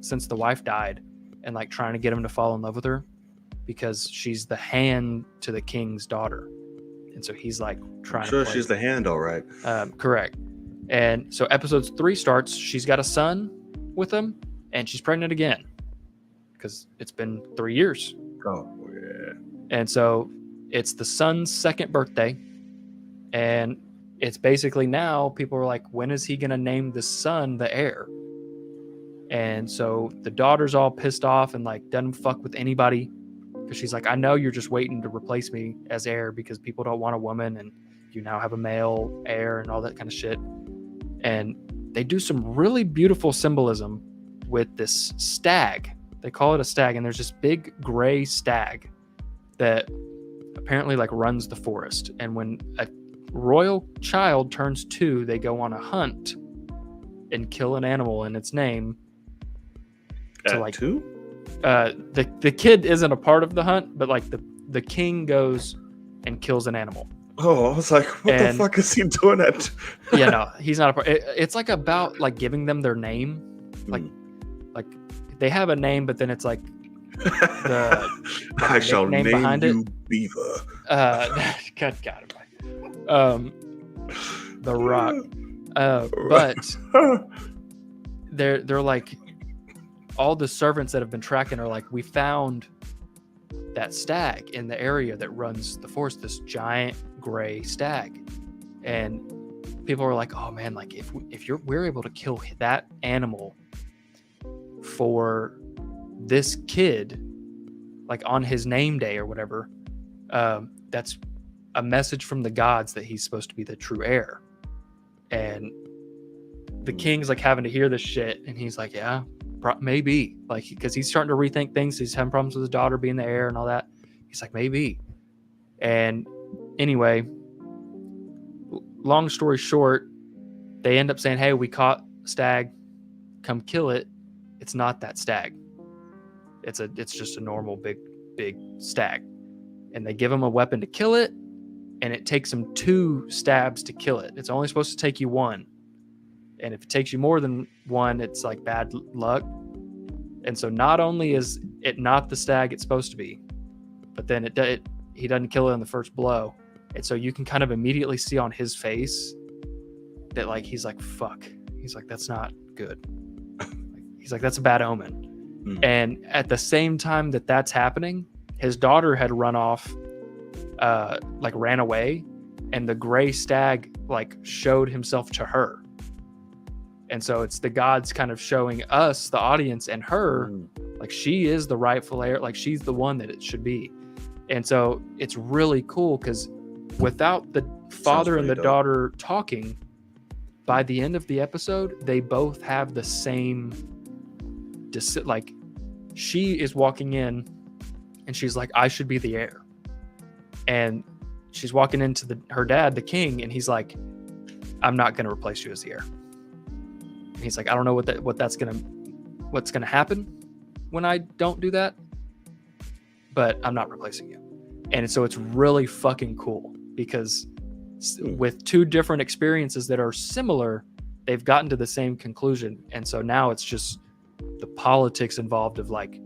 since the wife died, and like trying to get him to fall in love with her because she's the hand to the king's daughter. And so he's like trying to play. She's the hand, all right. Correct. And so episode 3 starts. She's got a son with him, and she's pregnant again because it's been 3 years. Oh, yeah. And so it's the son's 2nd birthday, and it's basically now people are like, when is he going to name the son the heir? And so the daughter's all pissed off and like doesn't fuck with anybody because she's like, I know you're just waiting to replace me as heir because people don't want a woman and you now have a male heir and all that kind of shit. And they do some really beautiful symbolism with this stag. They call it a stag, and there's this big gray stag that apparently like runs the forest. And when a royal child turns 2, they go on a hunt and kill an animal in its name. To like 2? The kid isn't a part of the hunt, but like the king goes and kills an animal. Oh, I was like, what the fuck is he doing that? Yeah, no, he's not a part. It's like about like giving them their name. Like they have a name, but then it's like I shall name behind you it. Beaver. God, The Rock. But they're like, all the servants that have been tracking are like, we found that stag in the area that runs the forest, this giant gray stag. And people are like, oh man, like if we're able to kill that animal for this kid, like on his name day or whatever, that's a message from the gods that he's supposed to be the true heir. And the king's like having to hear this shit, and he's like, yeah, maybe, like, because he's starting to rethink things. He's having problems with his daughter being the heir and all that. He's like, maybe. And anyway, long story short, they end up saying, hey, we caught a stag, come kill it. It's not that stag. It's just a normal big stag. And they give him a weapon to kill it, and it takes him 2 stabs to kill it. It's only supposed to take you 1. And if it takes you more than 1, it's like bad luck. And so not only is it not the stag it's supposed to be, but then he doesn't kill it in the first blow. And so you can kind of immediately see on his face that like he's like, fuck. He's like, that's not good. He's like, that's a bad omen. And at the same time that that's happening, his daughter had run off, like ran away, and the gray stag like showed himself to her. And so it's the gods kind of showing us, the audience, and her, like she is the rightful heir, like she's the one that it should be. And so it's really cool because without the father and the daughter talking, by the end of the episode, they both have the same, like she is walking in and she's like, I should be the heir. And she's walking into her dad, the king, and he's like, I'm not going to replace you as the heir. And he's like, I don't know what's going to happen when I don't do that, but I'm not replacing you. And so it's really fucking cool because with 2 different experiences that are similar, they've gotten to the same conclusion. And so now it's just the politics involved of like,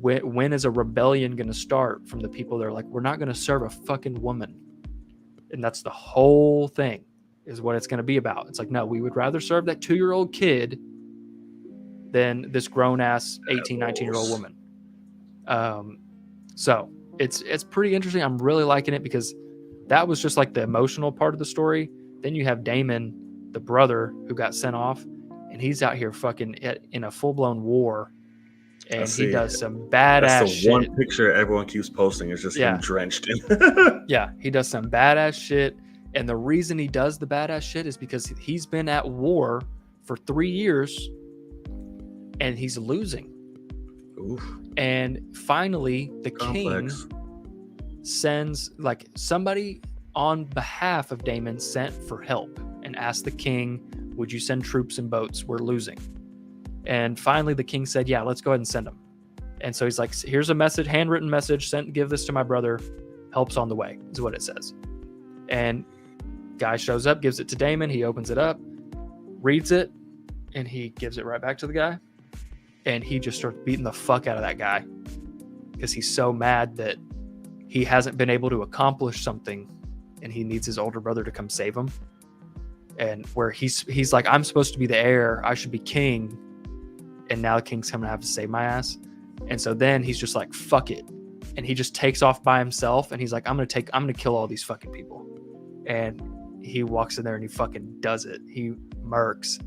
when is a rebellion going to start from the people that are like, we're not going to serve a fucking woman. And that's the whole thing, is what it's going to be about. It's like, no, we would rather serve that 2-year-old kid than this grown-ass 18, 19-year-old woman. So it's pretty interesting. I'm really liking it because that was just like the emotional part of the story. Then you have Daemon, the brother who got sent off, and he's out here fucking in a full-blown war, and he does some badass That's the shit. one picture everyone keeps posting is just him drenched in. Yeah, he does some badass shit, and the reason he does the badass shit is because he's been at war for 3 years, and he's losing. Oof. And finally, the king sends, like, somebody on behalf of Daemon sent for help and asked the king, would you send troops and boats? We're losing. And finally the king said, yeah, let's go ahead and send them. And so he's like, here's a message, handwritten message, give this to my brother. Help's on the way, is what it says. And guy shows up, gives it to Daemon. He opens it up, reads it, and he gives it right back to the guy. And he just starts beating the fuck out of that guy because he's so mad that he hasn't been able to accomplish something, and he needs his older brother to come save him. And where he's like, I'm supposed to be the heir, I should be king, and now the king's coming to have to save my ass. And so then he's just like, fuck it, and he just takes off by himself, and he's like, I'm gonna kill all these fucking people. And he walks in there and he fucking does it. He murks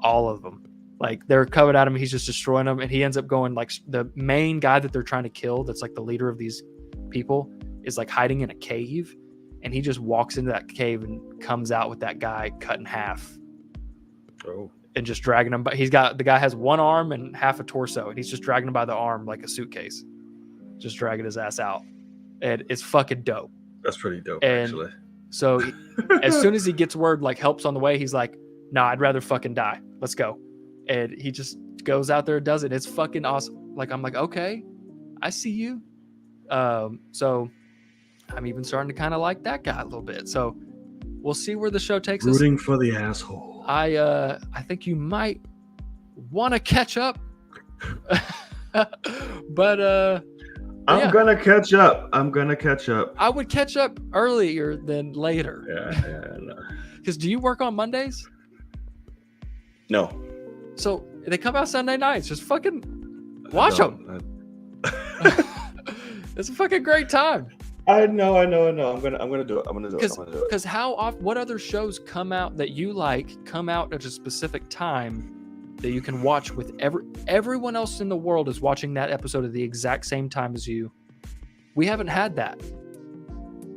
all of them. Like, they're coming at him, he's just destroying them, and he ends up going, like, the main guy that they're trying to kill, that's like the leader of these people, is like hiding in a cave, and he just walks into that cave and comes out with that guy cut in half. Oh. And just dragging him. But the guy has one arm and half a torso, and he's just dragging him by the arm like a suitcase, just dragging his ass out. And it's fucking dope. That's pretty dope, and actually. So as soon as he gets word, like, help's on the way, he's like, nah, I'd rather fucking die. Let's go. And he just goes out there and does it. It's fucking awesome. Like, I'm like, okay, I see you. So I'm even starting to kind of like that guy a little bit. So we'll see where the show takes us. Rooting for the asshole. I think you might want to catch up. But I'm gonna catch up. I would catch up earlier than later. Yeah, no. Because do you work on Mondays? No. So they come out Sunday nights. Just fucking watch them. It's a fucking great time. I know. I'm gonna do it. Because how often? What other shows come out that you like come out at a specific time that you can watch with everyone else in the world is watching that episode at the exact same time as you? We haven't had that.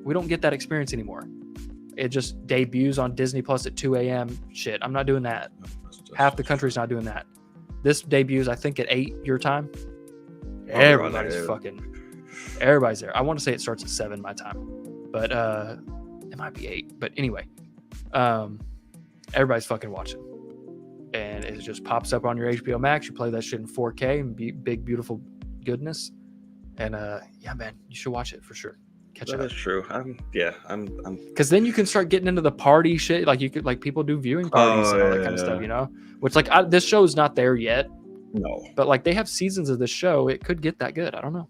We don't get that experience anymore. It just debuts on Disney Plus at 2 a.m. Shit, I'm not doing that. Half the country's not doing that. This debuts, I think, at 8 your time. Everybody's there. I want to say it starts at 7 my time, but it might be 8. But anyway, everybody's fucking watching, and it just pops up on your HBO Max. You play that shit in 4K and big beautiful goodness, and yeah, man, you should watch it for sure. Catch up. That's true. I'm because then you can start getting into the party shit. Like, you could, like, people do viewing parties and all that kind of stuff, you know. Which, like, this show is not there yet. No. But, like, they have seasons of this show. It could get that good. I don't know.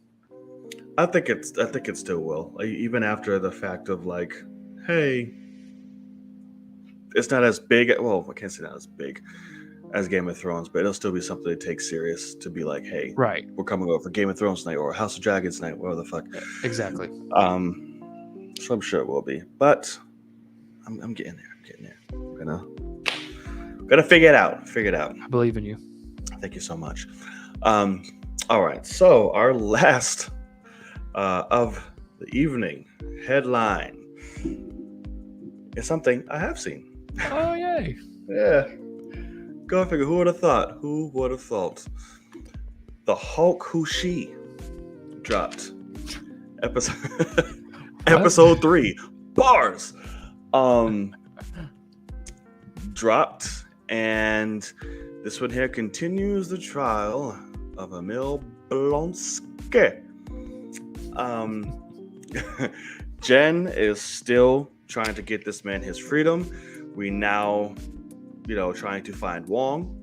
I think it still will. Like, even after the fact of, like, hey, it's not as big. Well, I can't say not as big as Game of Thrones, but it'll still be something to take serious, to be like, hey, right, we're coming over for Game of Thrones night or House of Dragons night, whatever the fuck. Exactly. So I'm sure it will be, but I'm getting there. I'm gonna figure it out. I believe in you. Thank you so much. All right, so our last of the evening headline is something I have seen. Oh, yay. Yeah. Go figure. Who would have thought? The Hulk Who She dropped. Episode 3. Bars. Dropped, and this one here continues the trial of Emil Blonsky. Jen is still trying to get this man his freedom. We now, trying to find Wong,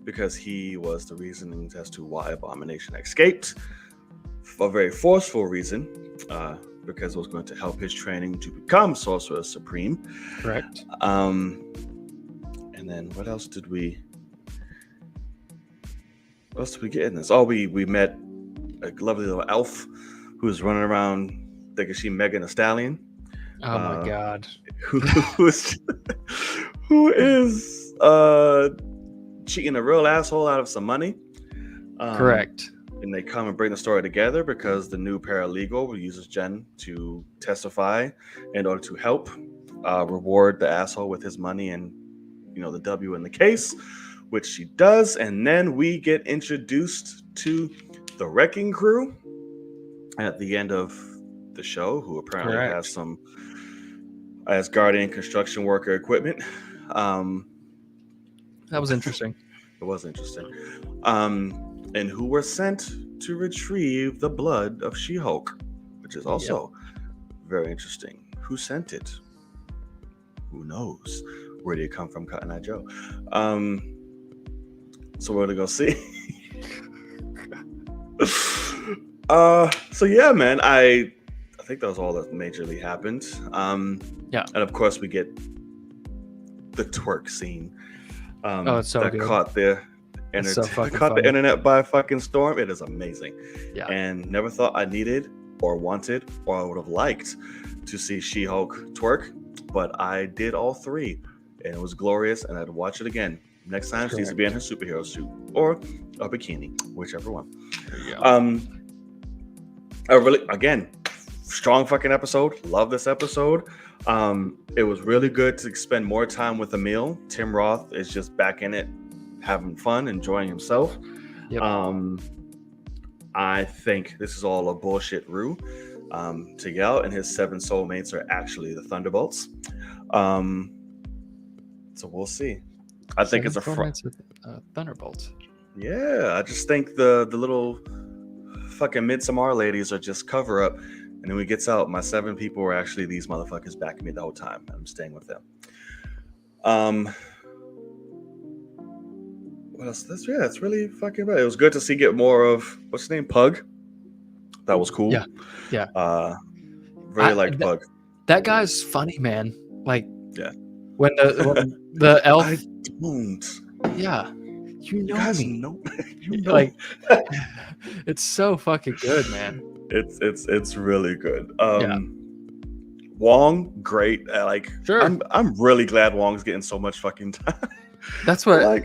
because he was the reasoning as to why Abomination escaped. A very forceful reason, because it was going to help his training to become Sorcerer Supreme. Correct. And then what else did we get in this? Oh, we met a lovely little elf who's running around thinking she Megan Thee Stallion. Oh my god. Who is cheating a real asshole out of some money. Correct. And they come and bring the story together because the new paralegal uses Jen to testify in order to help reward the asshole with his money and, the W in the case, which she does. And then we get introduced to the Wrecking Crew at the end of the show, who apparently has some Asgardian construction worker equipment. That was interesting. It was interesting. And who were sent to retrieve the blood of She-Hulk, which is also very interesting. Who sent it? Who knows? Where did it come from, Cotton Eye Joe? So we're gonna go see. So yeah, man, I think that was all that majorly happened. And of course we get the twerk scene. It's so that good. Caught the internet by fucking storm. It is amazing. Yeah. And never thought I needed or wanted or I would have liked to see She-Hulk twerk, but I did all three, and it was glorious, and I'd watch it again next time she needs to be in her superhero suit or a bikini, whichever one. I really, again, strong fucking episode. Love this episode. It was really good to spend more time with Emil. Tim Roth is just back in it, having fun, enjoying himself. Yep. I think this is all a bullshit ruse. Tigel and his 7 soulmates are actually the Thunderbolts. So we'll see. I think it's a Thunderbolts. Yeah, I just think the little fucking Midsommar ladies are just cover up. And then when it gets out, my 7 people were actually these motherfuckers backing me the whole time. I'm staying with them. What else? It's really fucking bad. It was good to get more of, what's his name? Pug. That was cool. Yeah. Really liked Pug. That guy's funny, man. Like, when the elf. I don't. Yeah. You guys me. Know. Like, it's so fucking good, man. It's really good. Wong, great. Sure. I'm really glad Wong's getting so much fucking time. That's what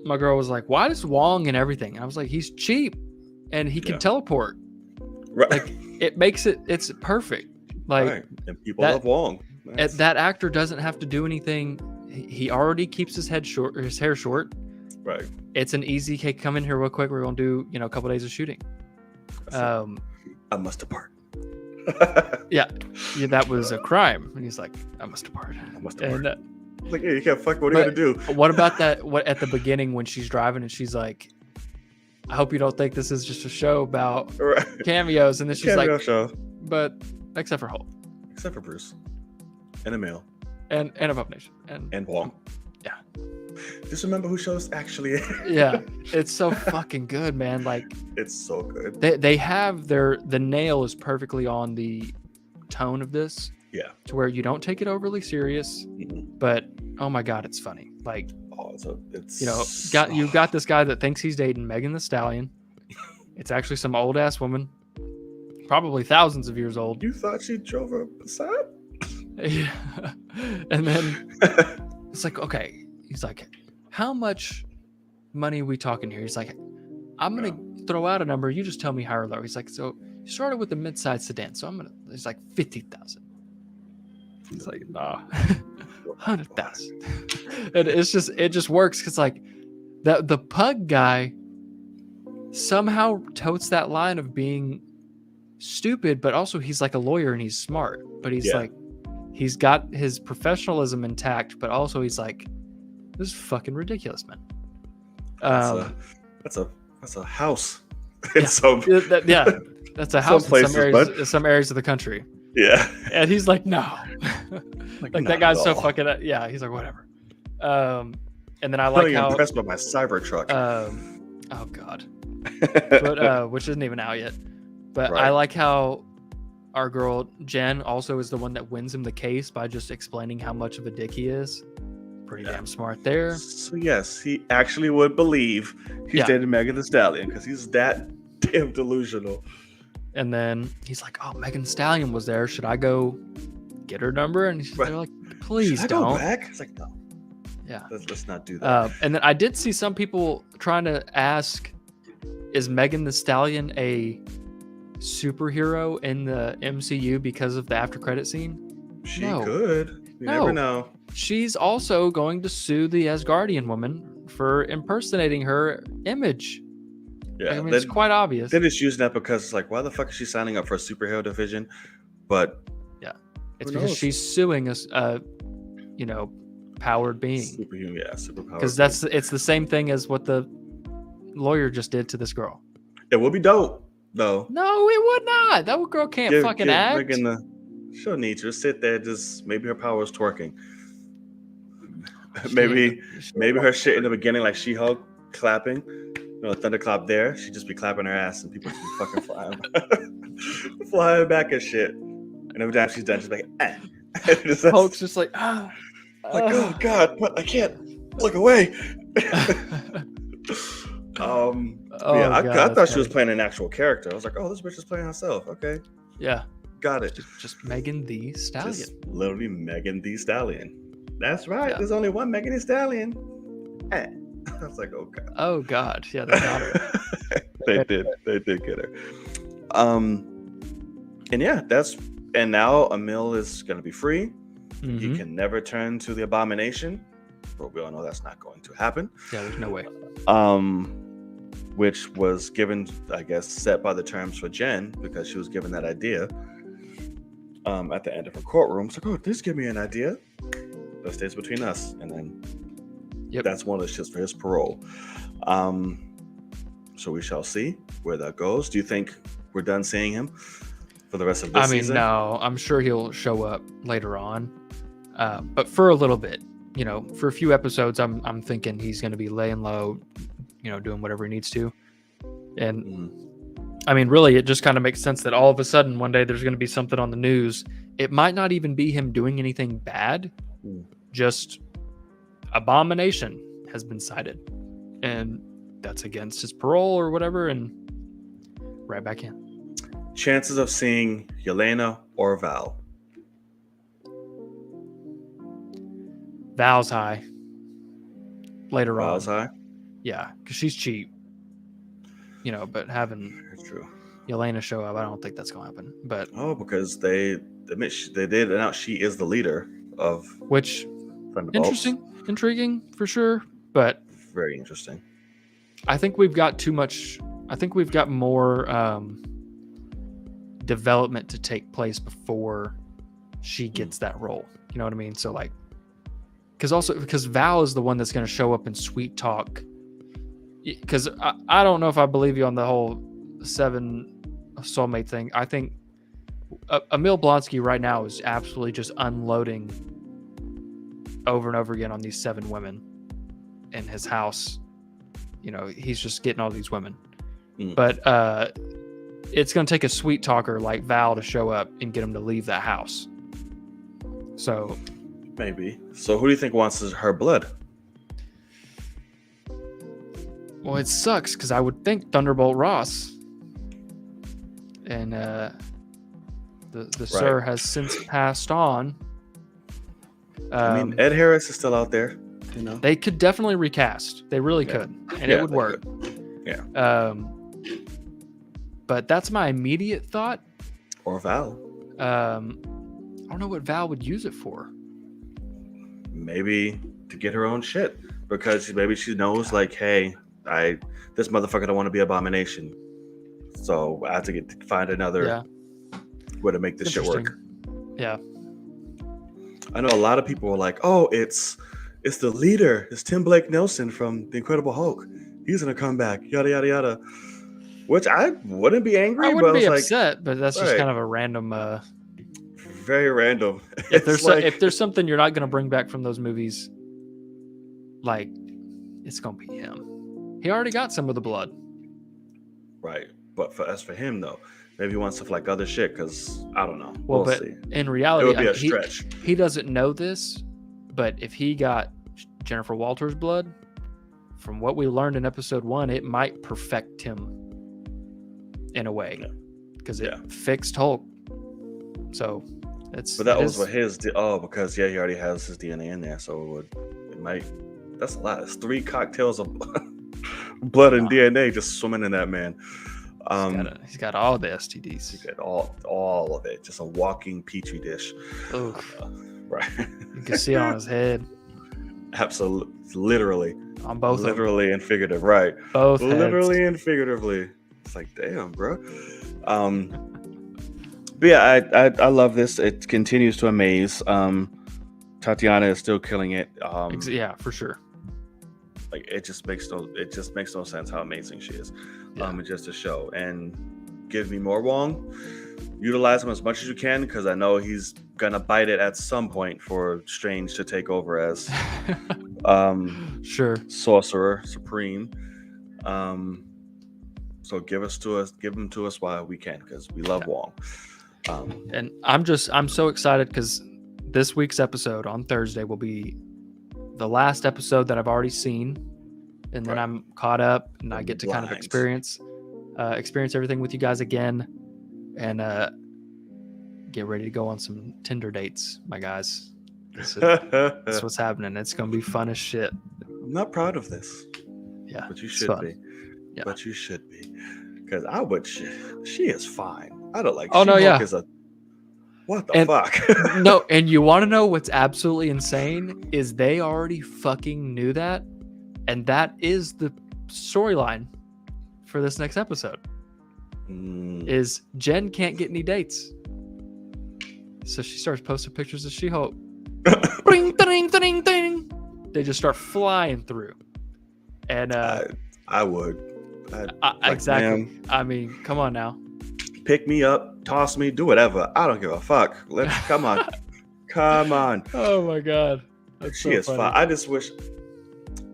my girl was like, why does Wong and everything? I was like, he's cheap and he can teleport. Right. Like, it makes it's perfect. Like, right. And people love Wong. Nice. That actor doesn't have to do anything. He already keeps his hair short. Right. It's an easy, hey, come in here real quick. We're going to do, a couple days of shooting. I must depart. yeah, that was a crime. And he's like, I must depart. And, like, hey, you can't fuck. What are you gonna do? What about that? What at the beginning when she's driving and she's like, I hope you don't think this is just a show about cameos. And then she's like, show. But except for Hulk, except for Bruce, and Emil, and a Pup Nation, and Wong. Yeah. Just remember who shows actually. Yeah, it's so fucking good, man. Like, it's so good. They have the nail is perfectly on the tone of this. Yeah. To where you don't take it overly serious, but oh my god, it's funny. Like, you've got this guy that thinks he's dating Megan Thee Stallion. It's actually some old ass woman, probably thousands of years old. You thought she drove her Passat? Yeah. And then it's like, okay. He's like, how much money are we talking here? He's like, I'm gonna throw out a number. You just tell me high or low. He's like, so you started with a mid-size sedan, so it's like 50,000. He's like, nah, 100,000. And it just works because like the Pug guy somehow totes that line of being stupid, but also he's like a lawyer and he's smart, but he's like, he's got his professionalism intact, but also he's like, this is fucking ridiculous, man. That's a house. That's a house in some areas of the country. Yeah. And he's like, no. Like that guy's so fucking he's like, whatever. And then I like how impressed by my Cybertruck. Oh god. But which isn't even out yet. But I like how our girl Jen also is the one that wins him the case by just explaining how much of a dick he is. Pretty damn smart there. So yes, he actually would believe he's dating Megan Thee Stallion because he's that damn delusional. And then he's like, "Oh, Megan Thee Stallion was there. Should I go get her number?" And they're like, "Please Should I don't." go back? It's like, no. Yeah. Let's not do that. And then I did see some people trying to ask, is Megan Thee Stallion a superhero in the MCU because of the after credit scene? She No. could. You never know. She's also going to sue the Asgardian woman for impersonating her image. Yeah, I mean, it's quite obvious. They're just using that because it's like, why the fuck is she signing up for a superhero division? But yeah, it's because she's suing us, powered being. Superhuman, yeah, superpowered. Because it's the same thing as what the lawyer just did to this girl. It would be dope, though. No, it would not. That girl can't fucking act. She'll need to just sit there. Just maybe her power is twerking. maybe her shit in the beginning, like She-Hulk clapping. A thunderclap there. She'd just be clapping her ass, and people just be fucking flying back and shit. And every time she's done, she's like, eh. Hulk's just like, oh god, but I can't look away. I thought she was playing an actual character. I was like, oh, this bitch is playing herself. Okay. Yeah. Got it. Just Megan Thee Stallion. Just literally Megan Thee Stallion. That's right. Yeah. There's only one Megan Thee Stallion. Eh. I was like, oh god. Oh god. Yeah, they got her. They did get her. And yeah, and now Emil is gonna be free. Mm-hmm. He can never turn to the abomination. But we all know that's not going to happen. Yeah, there's no way. Which was given, I guess, set by the terms for Jen, because she was given that idea at the end of her courtroom. It's like, oh, this give me an idea. That stays between us. And then that's one of the shits for his parole. So we shall see where that goes. Do you think we're done seeing him for the rest of this season? No. I'm sure he'll show up later on. But for a little bit, for a few episodes, I'm thinking he's going to be laying low, doing whatever he needs to. And I mean, really, it just kind of makes sense that all of a sudden one day there's going to be something on the news. It might not even be him doing anything bad, just abomination has been cited, and that's against his parole or whatever, and right back in. Chances of seeing Yelena or Val? Val's high. Later on. Val's high? Yeah, because she's cheap. But having Yelena show up, I don't think that's going to happen. But because they did announce she is the leader of which intriguing for sure, but very interesting. I think we've got too much. I think we've got more development to take place before she gets that role. You know what I mean? So because Val is the one that's going to show up in Sweet Talk. Because I don't know if I believe you on the whole 7 soulmate thing. I think Emil Blonsky right now is absolutely just unloading over and over again on these 7 women in his house. He's just getting all these women. But it's going to take a sweet talker like Val to show up and get him to leave that house. So maybe. So who do you think wants her blood? Well, it sucks because I would think Thunderbolt Ross, and the sir has since passed on. I mean, Ed Harris is still out there. They could definitely recast. They really could, and it would work. Yeah. But that's my immediate thought. Or Val. I don't know what Val would use it for. Maybe to get her own shit, because maybe she knows, like, hey, this motherfucker don't want to be abomination, so I have to find another way to make this shit work. Yeah, I know a lot of people were like, "Oh, it's the leader. It's Tim Blake Nelson from The Incredible Hulk. He's gonna come back." Yada yada yada. Which I wouldn't be angry. I wouldn't be upset, but that's just kind of a random. Very random. If there's something you're not gonna bring back from those movies, like it's gonna be him. He already got some of the blood. Right. But as for him, though, maybe he wants stuff like other shit, because I don't know. We'll see. In reality, it would be a stretch. He doesn't know this, but if he got Jennifer Walters' blood, from what we learned in episode 1, it might perfect him in a way. because it fixed Hulk. So But that was what his. Because he already has his DNA in there, so it might. That's a lot. It's 3 cocktails of blood and DNA just swimming in that man. He's got all the STDs. He's got all of it. Just a walking petri dish. Right. You can see it on his head. Absolutely, literally. On both. Literally and figurative, right? Both. Literally and figuratively. It's like, damn, bro. But yeah, I love this. It continues to amaze. Tatiana is still killing it. Yeah, for sure. Like it just makes no sense how amazing she is. It's just a show. And give me more Wong. Utilize him as much as you can, because I know he's gonna bite it at some point for Strange to take over as sure Sorcerer Supreme. So give him to us while we can, because we love Wong. And I'm so excited because this week's episode on Thursday will be the last episode that I've already seen, and then I'm caught up and I get to kind of experience everything with you guys again, and get ready to go on some Tinder dates, my guys. That's what's happening. It's gonna be fun as shit. I'm not proud of this. Yeah, but you should be. Yeah. But you should be, because I would. She is fine. I don't like. Oh no, yeah. What the fuck? No, and you want to know what's absolutely insane is they already fucking knew that, and that is the storyline for this next episode. Is Jen can't get any dates, so she starts posting pictures of She-Hulk. Bring, ding, ding, ding. They just start flying through, and I would. Exactly. Man, I mean, come on now. Pick me up, toss me, do whatever. I don't give a fuck. Come on. Come on. Oh my god. She is fine. I just wish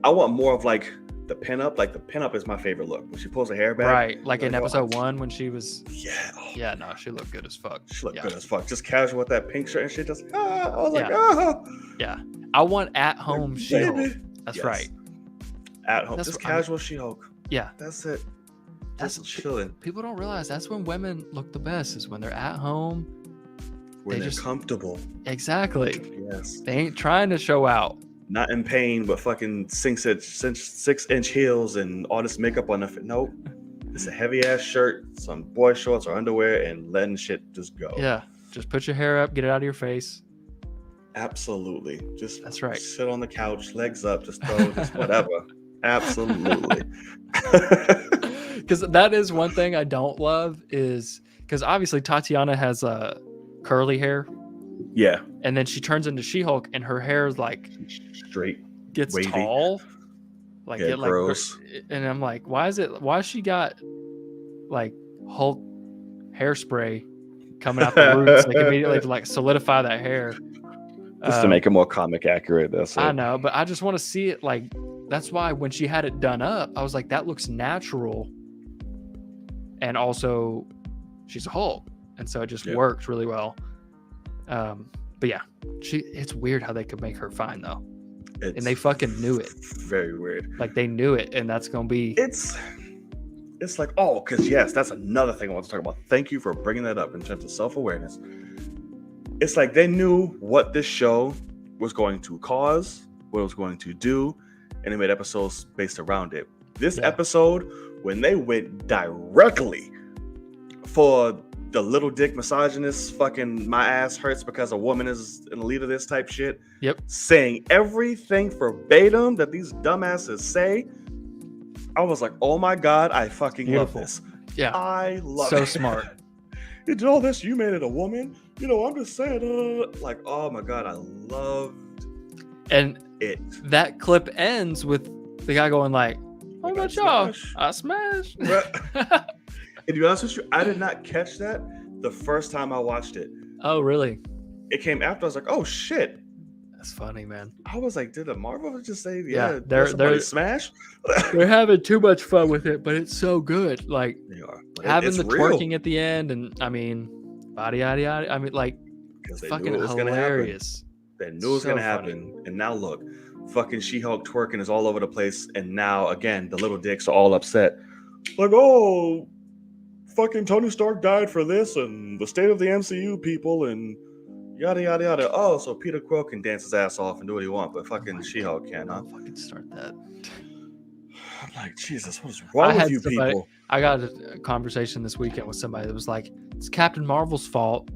I want more of like the pinup. Like the pinup is my favorite look. When she pulls her hair back. Right. Like in episode 1 when she was. Yeah. Yeah, no, she looked good as fuck. She looked good as fuck. Just casual with that pink shirt and shit. Just I was like, Yeah. I want at home She-Hulk. That's right. At home. Just casual She-Hulk. Yeah. That's it. That's chilling. People don't realize that's when women look the best, is when they're at home. When they're comfortable. Exactly. Yes. They ain't trying to show out. Not in pain, but fucking 6-inch heels and all this makeup on the nope. It's a heavy ass shirt, some boy shorts or underwear, and letting shit just go. Yeah. Just put your hair up, get it out of your face. Absolutely. Just that's right. Sit on the couch, legs up, just throw just whatever. Absolutely. Because that is one thing I don't love, is because obviously Tatiana has curly hair. Yeah. And then she turns into She-Hulk and her hair is like straight, gets wavy. Tall. Like it gross. And I'm like, why she got like Hulk hairspray coming out the roots like immediately to like solidify that hair. Just to make it more comic accurate. That's it. I know, but I just want to see it like. That's why when she had it done up, I was like, that looks natural. And also, she's a Hulk. And so it just worked really well. But yeah, it's weird how they could make her fine, though. And they fucking knew it. Very weird. Like, they knew it, and that's going to be... It's like, because yes, that's another thing I want to talk about. Thank you for bringing that up in terms of self-awareness. It's like they knew what this show was going to cause, what it was going to do, and they made episodes based around it. This episode, when they went directly for the little dick misogynist fucking my ass hurts because a woman is in the lead of this type shit. Yep. Saying everything verbatim that these dumbasses say. I was like, oh my God, I fucking love this. Yeah. I love it. So smart. You did all this, you made it a woman. You know, I'm just saying, like, oh my God, I loved it. That clip ends with the guy going like, "Oh my God, I smashed." And to be honest with you, I did not catch that the first time I watched it. Oh, really? It came after. I was like, "Oh shit." That's funny, man. I was like, "Did the Marvel just say, they're smash?" They're having too much fun with it, but it's so good. Like they are. Having the twerking at the end, and I mean, body, yada, yada. I mean, like, fucking hilarious. They knew it was gonna happen, and now look, fucking She-Hulk twerking is all over the place, and now again the little dicks are all upset, like, oh, fucking Tony Stark died for this, and the state of the MCU people, and yada yada yada. Oh, so Peter Quill can dance his ass off and do what he wants, but fucking She-Hulk can't, huh? Fucking start that. I'm like, Jesus, what is wrong with you people? I got a conversation this weekend with somebody that was like, it's Captain Marvel's fault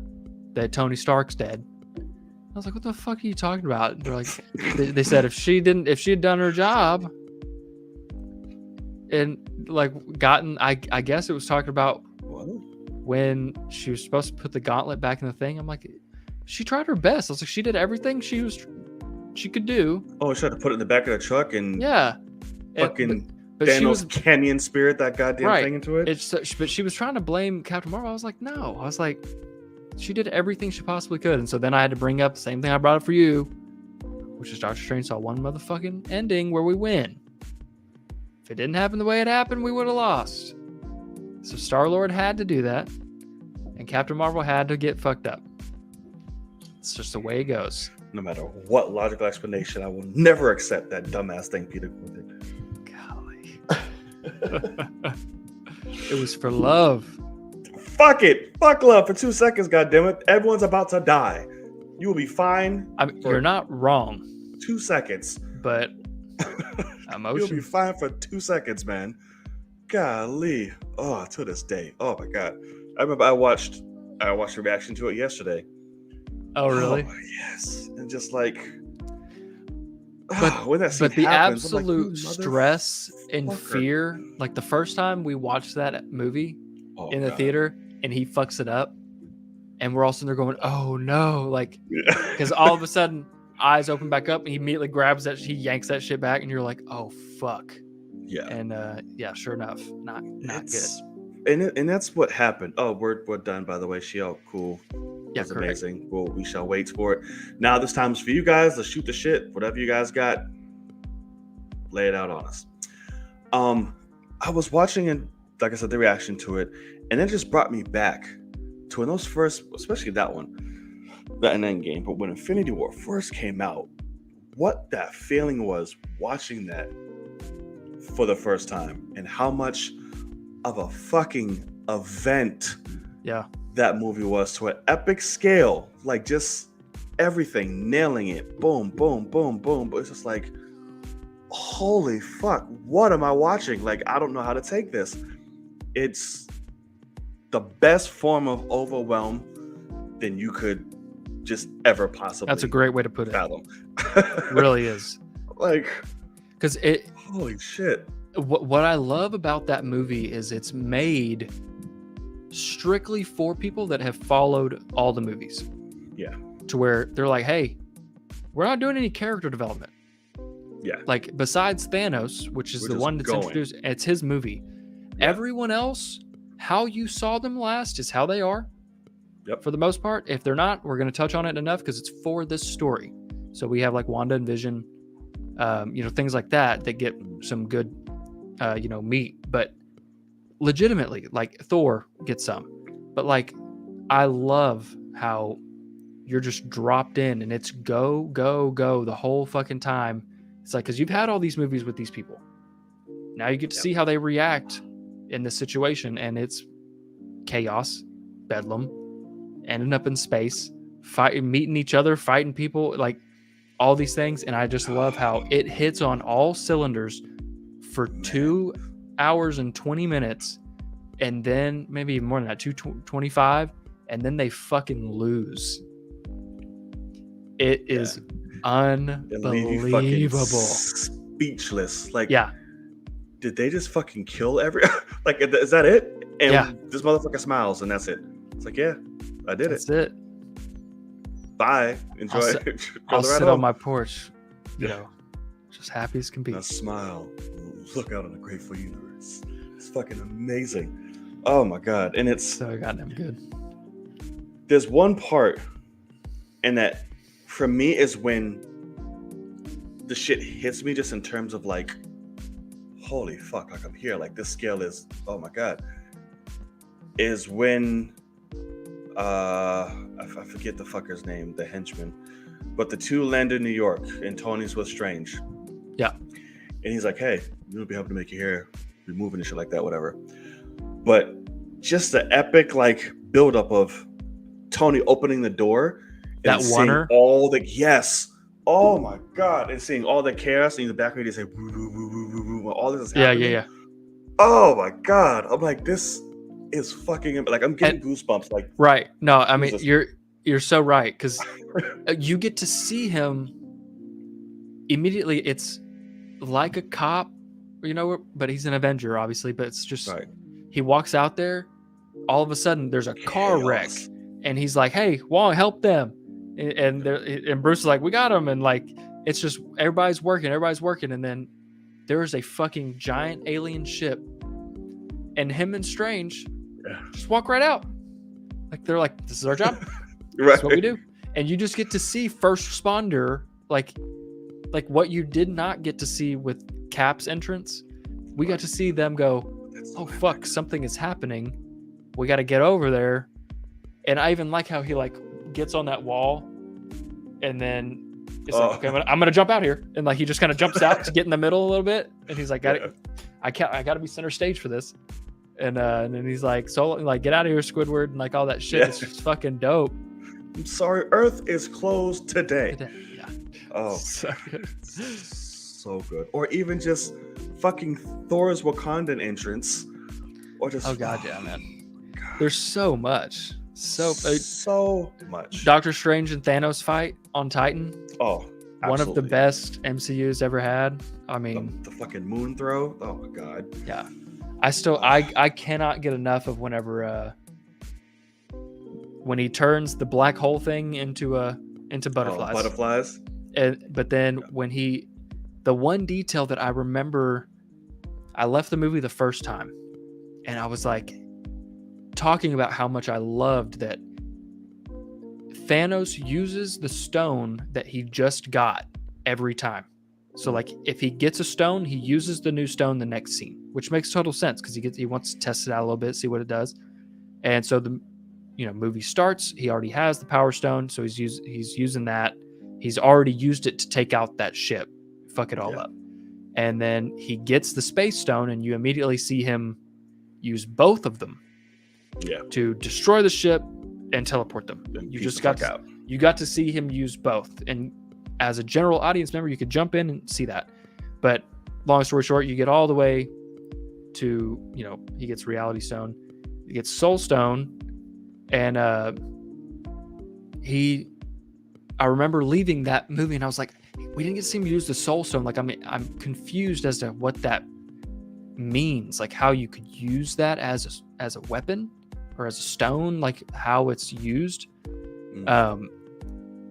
that Tony Stark's dead. I was like, what the fuck are you talking about? They're like, they said if she had done her job and like gotten, I guess it was talking about when she was supposed to put the gauntlet back in the thing. I'm like, she tried her best. I was like, she did everything she could do. Oh, she had to put it in the back of the truck and yeah, fucking but Thanos Canyon spirit that goddamn thing into it. But she was trying to blame Captain Marvel. I was like, no. I was like, she did everything she possibly could. And so then I had to bring up the same thing I brought up for you, which is Doctor Strange saw one motherfucking ending where we win. If it didn't happen the way it happened, we would have lost. So Star-Lord had to do that, and Captain Marvel had to get fucked up. It's just the way it goes. No matter what logical explanation, I will never accept that dumbass thing Peter Quill did. Golly. It was for love. Fuck it. Fuck love for 2 seconds, goddammit. Everyone's about to die. You will be fine. I mean, you're not wrong. 2 seconds. But emotion. You'll be fine for 2 seconds, man. Golly. Oh, to this day. Oh my God. I remember I watched a reaction to it yesterday. Oh, really? Oh, yes. And just like, when that scene happens, absolute like, stress and fear. Like the first time we watched that movie in the theater and he fucks it up, and we're all sitting there going, oh no. Like, because all of a sudden eyes open back up and he immediately grabs that, he yanks that shit back, and you're like, oh fuck. Yeah. And yeah, sure enough, not good. And that's what happened. Oh, we're done, by the way. She-Hulk, cool. Yeah, it's amazing. Well, we shall wait for it. Now this time's for you guys. Let's shoot the shit. Whatever you guys got, lay it out on us. I was watching, and like I said, the reaction to it, and it just brought me back to when those first, especially that one, that an Endgame, but when Infinity War first came out, what that feeling was watching that for the first time, and how much of a fucking event that movie was, to an epic scale. Like, just everything, nailing it, boom, boom, boom, boom. But it's just like, holy fuck, what am I watching? Like, I don't know how to take this. It's the best form of overwhelm than you could just ever possibly. That's a great way to put it. Fathom. It really is. Like, because it. Holy shit. What I love about that movie is it's made strictly for people that have followed all the movies. Yeah. To where they're like, hey, we're not doing any character development. Yeah. Like, besides Thanos, which is the one that's introduced, it's his movie. Yeah. Everyone else, how you saw them last is how they are. Yep. For the most part. If they're not, we're going to touch on it enough because it's for this story. So we have like Wanda and Vision, things like that get some good, meat. But legitimately, like Thor gets some. But like, I love how you're just dropped in and it's go, go, go the whole fucking time. It's like, because you've had all these movies with these people. Now you get to see how they react in this situation, and it's chaos, bedlam, ending up in space, fighting, meeting each other, fighting people, like all these things. And I just love how it hits on all cylinders for 2 hours and 20 minutes, and then maybe even more than that, 2:25, and then they fucking lose. It is unbelievable. Speechless. Like, did they just fucking kill like, is that it? And this motherfucker smiles, and that's it. It's like, yeah, I did that's it. Bye. Enjoy. I'll sit on my porch, just happy as can be. A smile. Look out on the grateful universe. It's fucking amazing. Oh my God. And it's so goddamn good. There's one part, and that for me is when the shit hits me, just in terms of like, holy fuck, like I'm here. Like, this scale is, oh my God. Is when I forget the fucker's name, the henchman, but the two land in New York and Tony's with Strange. Yeah. And he's like, hey, you'll be happy to make your hair be moving and shit like that, whatever. But just the epic like buildup of Tony opening the door That and seeing oneer? all the oh my god, and seeing all the chaos in the background, you say woo, woo, woo, woo, woo, woo, all this is happening. Yeah. Oh my god, I'm like, this is fucking like I'm getting goosebumps. Like, right? No, I mean Jesus. you're so right because you get to see him immediately. It's like a cop, but he's an Avenger, obviously. But it's just Right. he walks out there. All of a sudden, there's a car wreck, Chaos. and he's like, "Hey, Wong, help them!" And Bruce is like, "We got him!" And like, it's just everybody's working, and then there's a fucking giant alien ship, and him and Strange just walk right out. Like they're like, "This is our job. Right. That's what we do." And you just get to see first responder, like what you did not get to see with Cap's entrance. We got to see them go, "Oh fuck, something is happening. We got to get over there." And I even like how he like gets on that wall, and then it's like, "Okay, I'm gonna jump out here," and like he just kind of jumps out to get in the middle a little bit, and he's like, I got to be center stage for this," and then he's like, "So like get out of here, Squidward," and like all that shit. It's just fucking dope. I'm sorry, Earth is closed today. Yeah. Oh, so good. So good. Or even just fucking Thor's Wakandan entrance, or just oh god, yeah, man. There's so much. So much. Doctor Strange and Thanos fight on Titan. Oh, absolutely. One of the best MCU's ever had. I mean, the fucking moon throw. Oh my god. Yeah. I cannot get enough of whenever when he turns the black hole thing into butterflies. Butterflies. But then when the one detail that I remember, I left the movie the first time, and I was like talking about how much I loved that Thanos uses the stone that he just got every time. So like if he gets a stone, he uses the new stone the next scene, which makes total sense because he wants to test it out a little bit, see what it does. And so the movie starts, he already has the power stone, so he's using that. He's already used it to take out that ship, fuck it all up. And then he gets the space stone, and you immediately see him use both of them to destroy the ship and teleport them. You just got to see him use both. And as a general audience member, you could jump in and see that. But long story short, you get all the way to, he gets Reality Stone, he gets Soul Stone, and I remember leaving that movie and I was like, we didn't get to see him use the Soul Stone. Like, I'm confused as to what that means, like how you could use that as a weapon or as a stone, like how it's used. And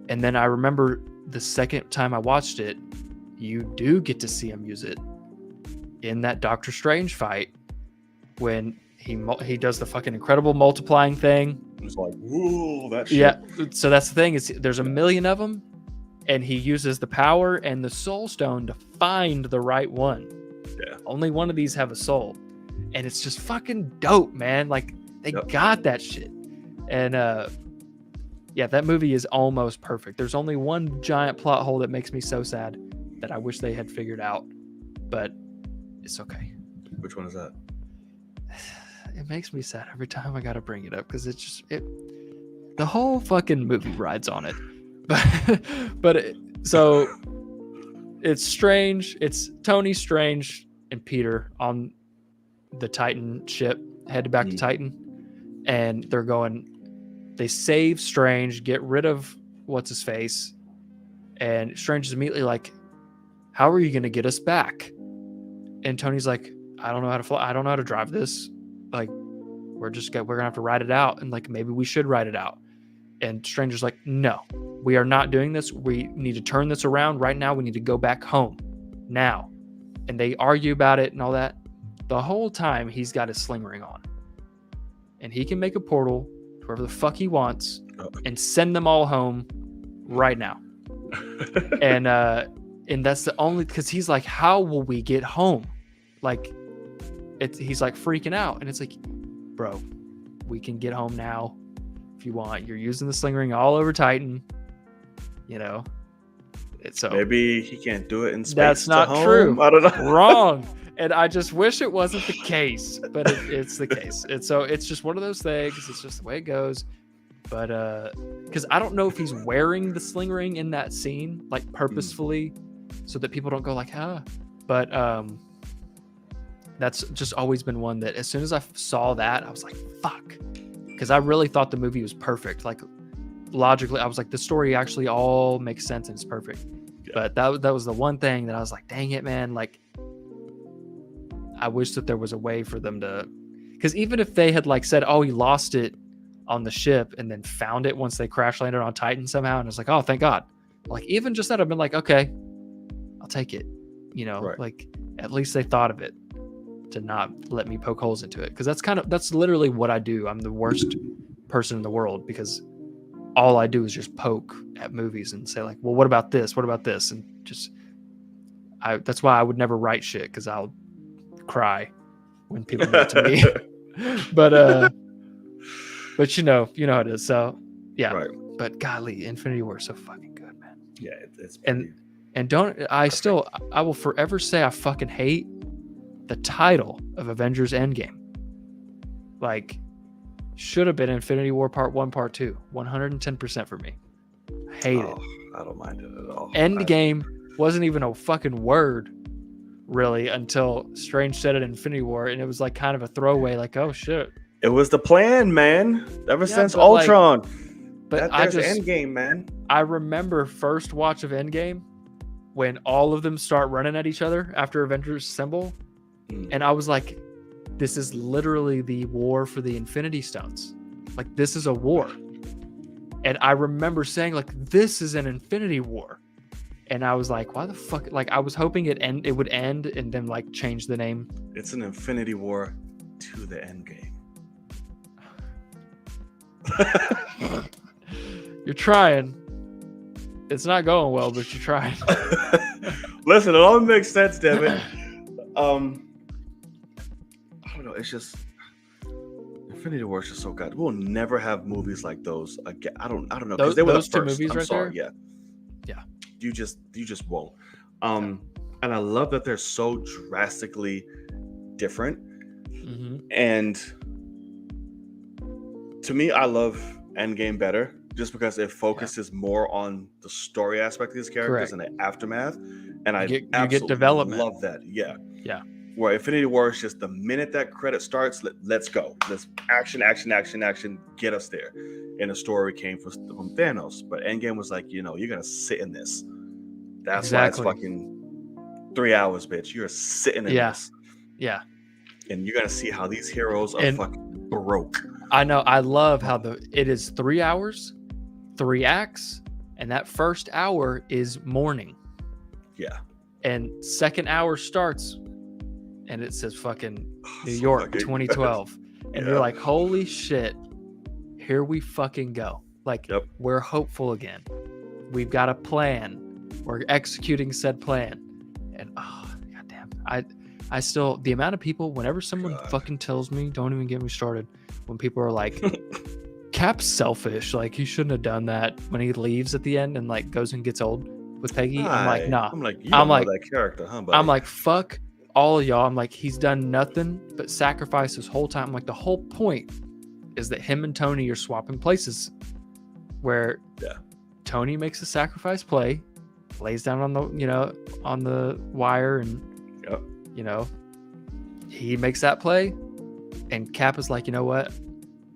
then I remember the second time I watched it, you do get to see him use it in that Doctor Strange fight when he does the fucking incredible multiplying thing. It's like, whoa, that shit. Yeah, so that's the thing, is there's a million of them, and he uses the power and the Soul Stone to find the right one. Yeah. Only one of these have a soul. And it's just fucking dope, man. Like, they got that shit. And that movie is almost perfect. There's only one giant plot hole that makes me so sad that I wish they had figured out, but it's okay. Which one is that? It makes me sad every time I gotta bring it up because the whole fucking movie rides on it. So it's Strange. It's Tony, Strange, and Peter on the Titan ship, headed back to Titan, and they save Strange, get rid of what's his face, and Strange is immediately like, "How are you gonna get us back?" And Tony's like, "I don't know how to fly. I don't know how to drive this. Like, we're gonna have to ride it out, and like maybe we should ride it out." And Stranger's like, "No, we are not doing this. We need to turn this around right now. We need to go back home now." And they argue about it and all that. The whole time he's got his sling ring on, and he can make a portal to wherever the fuck he wants and send them all home right now. and that's the only, because he's like, "How will we get home?" Like, he's like freaking out, and it's like, bro, we can get home now if you want. You're using the sling ring all over Titan, So maybe he can't do it in space. That's not home. true. I don't know. Wrong. And I just wish it wasn't the case, but it's the case. And so it's just one of those things. It's just the way it goes. But because I don't know if he's wearing the sling ring in that scene, like purposefully, so that people don't go like, huh. But that's just always been one that as soon as I saw that, I was like, fuck. Because I really thought the movie was perfect. Like logically, I was like, the story actually all makes sense and it's perfect. Yeah. But that was the one thing that I was like, dang it, man. Like, I wish that there was a way for them to, because even if they had like said, oh, he lost it on the ship and then found it once they crash landed on Titan somehow, and it's like, oh, thank God. Like even just that, I've been like, okay, I'll take it. You know, right. Like at least they thought of it to not let me poke holes into it, because that's literally what I do. I'm the worst person in the world because all I do is just poke at movies and say like, well, what about this? What about this? And just that's why I would never write shit, because I'll cry when people do it to me. but you know how it is. So yeah, right. But golly, Infinity War is so fucking good, man. Yeah, it's and don't I will forever say I fucking hate the title of Avengers Endgame. Like, should have been Infinity War Part 1, Part 2. 110% for me. I hate it. I don't mind it at all. Endgame wasn't even a fucking word, really, until Strange said it in Infinity War, and it was like kind of a throwaway, like, oh shit. It was the plan, man. Ever since Ultron. There's Endgame, man. I remember first watch of Endgame when all of them start running at each other after Avengers Assemble. And I was like, this is literally the war for the Infinity Stones. Like, this is a war. And I remember saying, like, this is an Infinity War. And I was like, why the fuck? Like, I was hoping it would end and then, like, change the name. It's an Infinity War to the Endgame. You're trying. It's not going well, but you're trying. Listen, it all makes sense, Daemon. I don't know. It's just Infinity War is just so good. We'll never have movies like those again. I don't know, because they were those the first. Two movies, I'm right sorry. There? Yeah. You just won't. And I love that they're so drastically different. Mm-hmm. And to me, I love Endgame better, just because it focuses more on the story aspect of these characters. Correct. And the aftermath. And I absolutely development. Love that. Yeah. Yeah. Where Infinity War is just the minute that credit starts, let's go. Let's action, get us there. And the story came from Thanos. But Endgame was like, you're going to sit in this. That's exactly. Why it's fucking 3 hours, bitch. You're sitting in this. Yeah. And you're going to see how these heroes are fucking broke. I know. I love how it is 3 hours, 3 acts, and that first hour is morning. Yeah. And second hour starts, and it says fucking New York 2012. And you're like, holy shit, here we fucking go. Like, We're hopeful again. We've got a plan. We're executing said plan. And goddamn, I still, the amount of people, whenever someone fucking tells me, don't even get me started, when people are like, Cap's selfish, like he shouldn't have done that when he leaves at the end and like goes and gets old with Peggy. I'm like, nah. I'm like, you don't know that character, huh, buddy? I'm like, fuck all of y'all. I'm like, he's done nothing but sacrifice his whole time. I'm like, the whole point is that him and Tony are swapping places, where Tony makes a sacrifice play, lays down on the wire, and he makes that play, and Cap is like, you know what,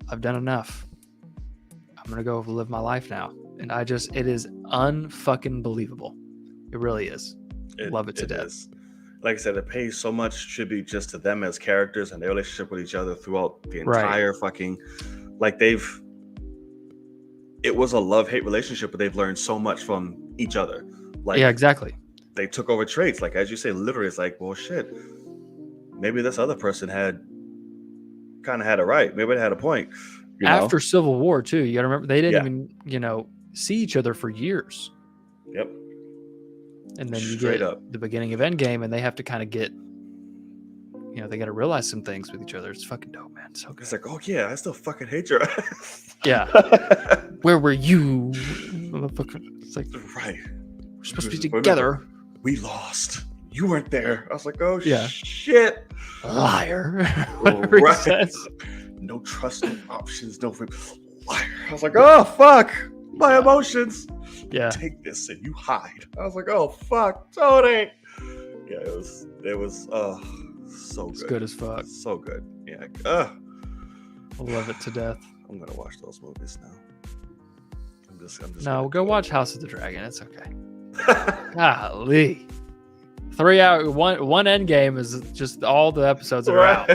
I've done enough. I'm gonna go live my life now. And it is unfucking believable. It really is. Love it to death. Is. Like I said, it pays so much tribute just to them as characters and their relationship with each other throughout the entire fucking, like it was a love-hate relationship, but they've learned so much from each other. Like, yeah, exactly. They took over traits. Like, as you say, literally, it's like, well, shit, maybe this other person had it right. Maybe it had a point. After Civil War, too, you got to remember, they didn't even, see each other for years. Yep. And then you get the beginning of Endgame, and they have to kind of get, they got to realize some things with each other. It's fucking dope, man. So good. It's like, oh yeah, I still fucking hate your ass. Yeah. Where were you, motherfucker? It's like, right. We're supposed to be together. We lost. you weren't there. I was like, oh Yeah. shit, liar. Whatever he says. No trusting options, no liar. I was like, oh fuck, my emotions. Yeah. Take this and you hide. I was like, oh fuck, Tony. Yeah, it was so good. It's good as fuck. So good. Yeah. I love it to death. I'm gonna watch those movies now. I'm just No, go watch House of the Dragon. It's okay. Golly. 3 hour one end game is just all the episodes are out.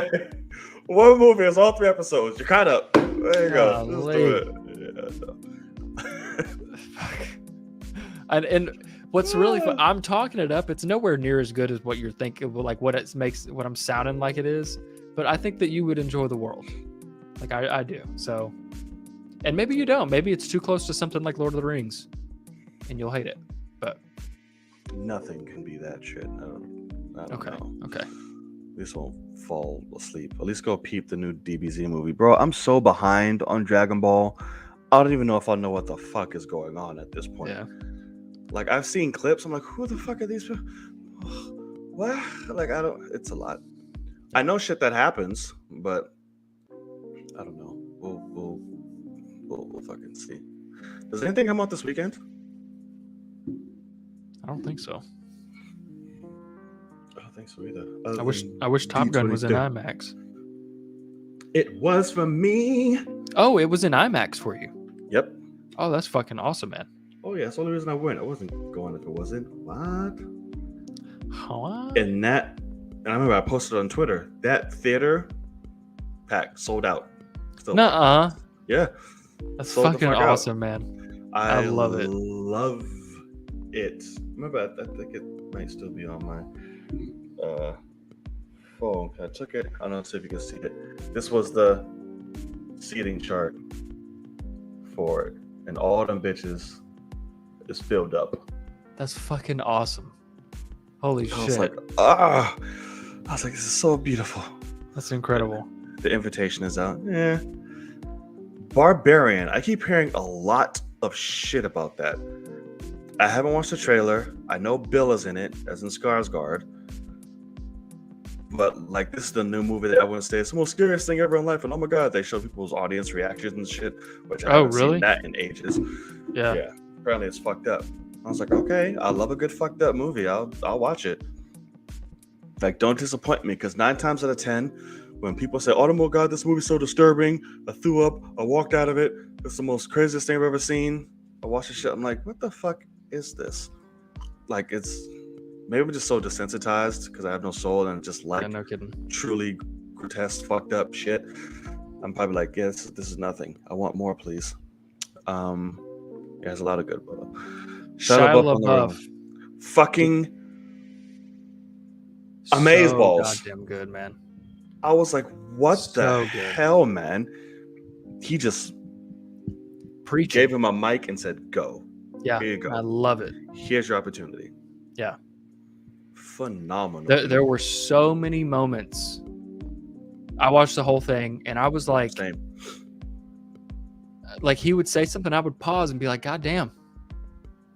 One movie is all 3 episodes. You're kind of there. You go. Let's do it. Yeah, and what's really fun, I'm talking it up. It's nowhere near as good as what you're thinking, like what I'm sounding like it is. But I think that you would enjoy the world, like I do. So, and maybe you don't. Maybe it's too close to something like Lord of the Rings, and you'll hate it. But nothing can be that shit. I don't know. Okay. At least won't fall asleep. At least go peep the new DBZ movie, bro. I'm so behind on Dragon Ball. I don't even know if I know what the fuck is going on at this point. Yeah. Like I've seen clips. I'm like, who the fuck are these people? What? Like I don't. It's a lot. I know shit that happens, but I don't know. We'll fucking see. Does anything come out this weekend? I don't think so. I don't think so either. I wish Top Gun was in IMAX. It was for me. Oh, it was in IMAX for you. Yep. Oh, that's fucking awesome, man. Oh yeah, that's the only reason I went. I wasn't going if it wasn't. What? What? And I remember I posted on Twitter that theater pack sold out. Nuh-uh. Yeah. That's fucking awesome, man. I love it. Love it. Remember, I think it might still be on my phone. I took it. I don't know, see if you can see it. This was the seating chart for it, and all them bitches is filled up. That's fucking awesome. Holy shit. I was like, I was like, this is so beautiful. That's incredible. The invitation is out. Yeah. Barbarian. I keep hearing a lot of shit about that. I haven't watched the trailer. I know Bill is in it, as in Skarsgård. But like, this is the new movie that I want to say it's the most scariest thing ever in life. And oh my god, they show people's audience reactions and shit, which I haven't seen that in ages. Yeah. Apparently it's fucked up. I was like, okay, I love a good fucked up movie. I'll watch it. Like, don't disappoint me, because 9 times out of 10, when people say, "Oh my god, this movie's so disturbing," I threw up, I walked out of it. It's the most craziest thing I've ever seen. I watched the shit. I'm like, what the fuck is this? Like, it's maybe I'm just so desensitized because I have no soul and just like no kidding. Truly grotesque, fucked up shit. I'm probably like, yes, this is nothing. I want more, please. Yeah, there's a lot of good. Shia LaBeouf. Fucking amazeballs. Goddamn good, man. I was like, what the hell, man? He just gave him a mic and said, go. Yeah, here you go. I love it. Here's your opportunity. Yeah. Phenomenal. There were so many moments. I watched the whole thing and I was like, Same. Like he would say something, I would pause and be like, God damn.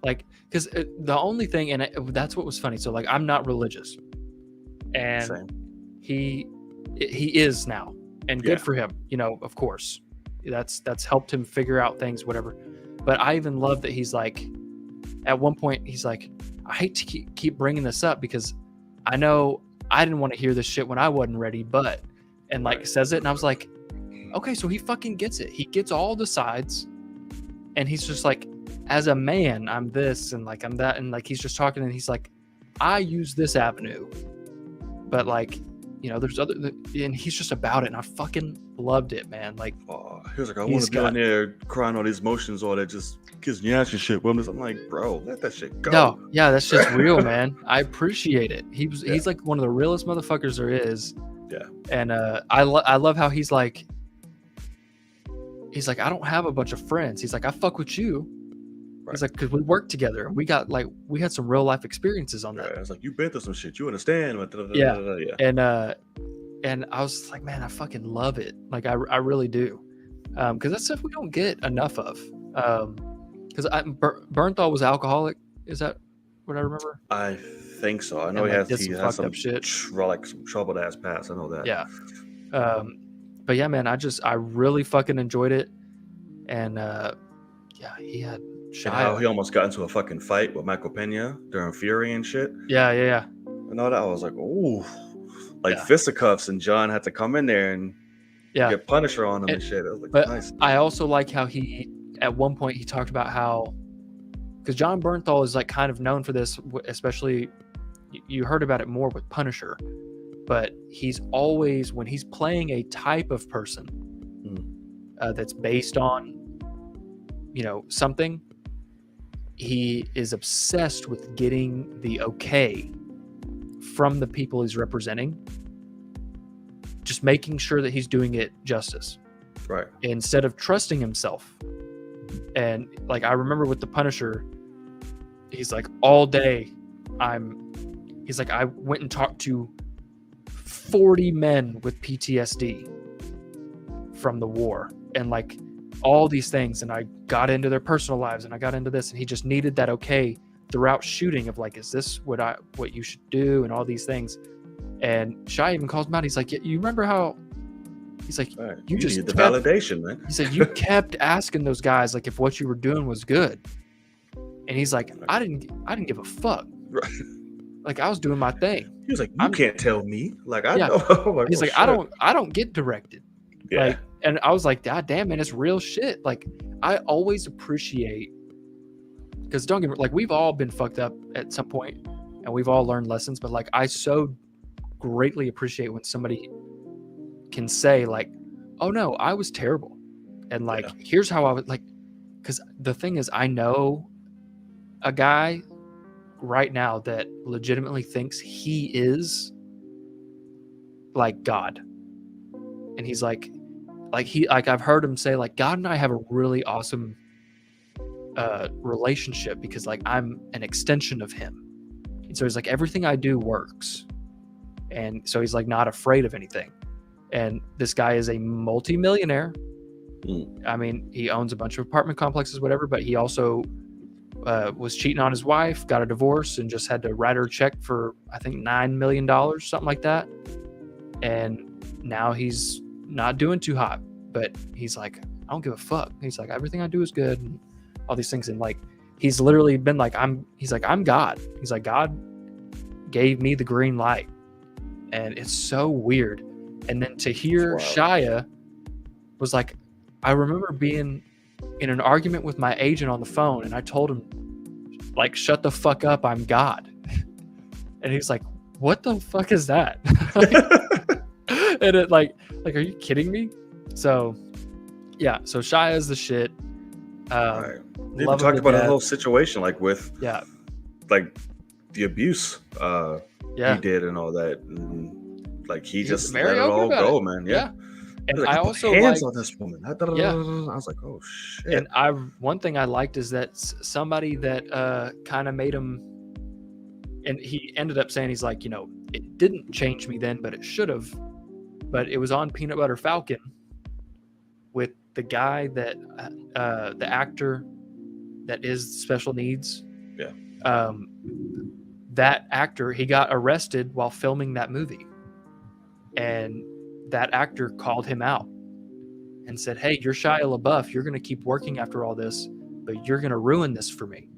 Like, because the only thing, and that's what was funny. So like, I'm not religious, and Same. he is now, and good for him. You know, of course, that's helped him figure out things, whatever. But I even love that he's like, at one point, he's like, I hate to keep bringing this up because I know I didn't want to hear this shit when I wasn't ready, but, and like says it, and I was like, okay, so he fucking gets it. He gets all the sides, and he's just like, as a man, I'm this and like I'm that, and like he's just talking, and he's like, I use this avenue, but like, you know, there's other, and he's just about it, and I fucking loved it, man. Like, he was like, I want to be on there crying all these emotions, all that just kiss me ass and shit. I'm like, bro, let that shit go. No, yeah, that's just real, man. I appreciate it. He's like one of the realest motherfuckers there is. Yeah, and I love how he's like, I don't have a bunch of friends. He's like, I fuck with you. Right. He's like, because we worked together and we had some real life experiences on that. I was like, you've been through some shit. You understand? Yeah. And I was like, man, I fucking love it. Like, I really do. Because that's stuff we don't get enough of. Because Bernthal was alcoholic. Is that what I remember? I think so. I know and, he like, has did some some fucked up shit. like some troubled ass past. I know that. Yeah. But yeah, man, I really fucking enjoyed it. And yeah, he had And how Shia. he almost got into a fucking fight with Michael Pena during Fury and shit. Yeah. And all that, I was like, ooh, like Yeah. fisticuffs, and John had to come in there and get Punisher on him and shit. I was like, But nice. I also like how he, at one point, he talked about how, because John Bernthal is like kind of known for this, especially you heard about it more with Punisher, but he's always, when he's playing a type of person that's based on, you know, something, he is obsessed with getting the okay from the people he's representing, just making sure that he's doing it justice, right, instead of trusting himself. And like, I remember with the Punisher, he's like, all day he's like, I went and talked to 40 men with PTSD from the war and like all these things, and I got into their personal lives and I got into this, and he just needed that okay throughout shooting of like, is this what you should do, and all these things. And Shai even calls him out. He's like, you remember how he's like, right. you just need the kept, validation, man. He said, you kept asking those guys like if what you were doing was good. And he's like, I didn't give a fuck. Right. Like, I was doing my thing. He was like, you can't tell me. Like, I know. Like, he's like, shit. I don't get directed. Yeah. Like, and I was like, God damn, man, it's real shit. Like, I always appreciate, because don't get me, like, we've all been fucked up at some point and we've all learned lessons, but like, I so greatly appreciate when somebody can say like, oh no, I was terrible. And like, here's how I would like, because the thing is, I know a guy right now that legitimately thinks he is like God. And he's like I've heard him say like, God and I have a really awesome relationship because like I'm an extension of him. And so he's like, everything I do works. And so he's like not afraid of anything. And this guy is a multi-millionaire. I mean, he owns a bunch of apartment complexes, whatever, but he also was cheating on his wife, got a divorce, and just had to write her a check for, I think, $9 million, something like that. And now he's not doing too hot, but he's like, I don't give a fuck. He's like, everything I do is good, and all these things. And like, he's literally been like, I'm God. He's like, God gave me the green light. And it's so weird. And then to hear Shia was like, I remember being in an argument with my agent on the phone, and I told him, like, shut the fuck up, I'm God. And he's like, what the fuck is that? And it like, are you kidding me? So yeah, so Shia is the shit. Right. They even talked about the whole situation, like with like the abuse he did and all that. And, like, he just let it all go, man. Yeah. And like, I also hands liked, on this woman. I was like, oh shit. And one thing I liked is that somebody that kind of made him, and he ended up saying, he's like, you know, it didn't change me then, but it should have. But it was on Peanut Butter Falcon with the guy that the actor that is special needs. Yeah. That actor, he got arrested while filming that movie, and that actor called him out and said, hey, you're Shia LaBeouf. You're going to keep working after all this, but you're going to ruin this for me.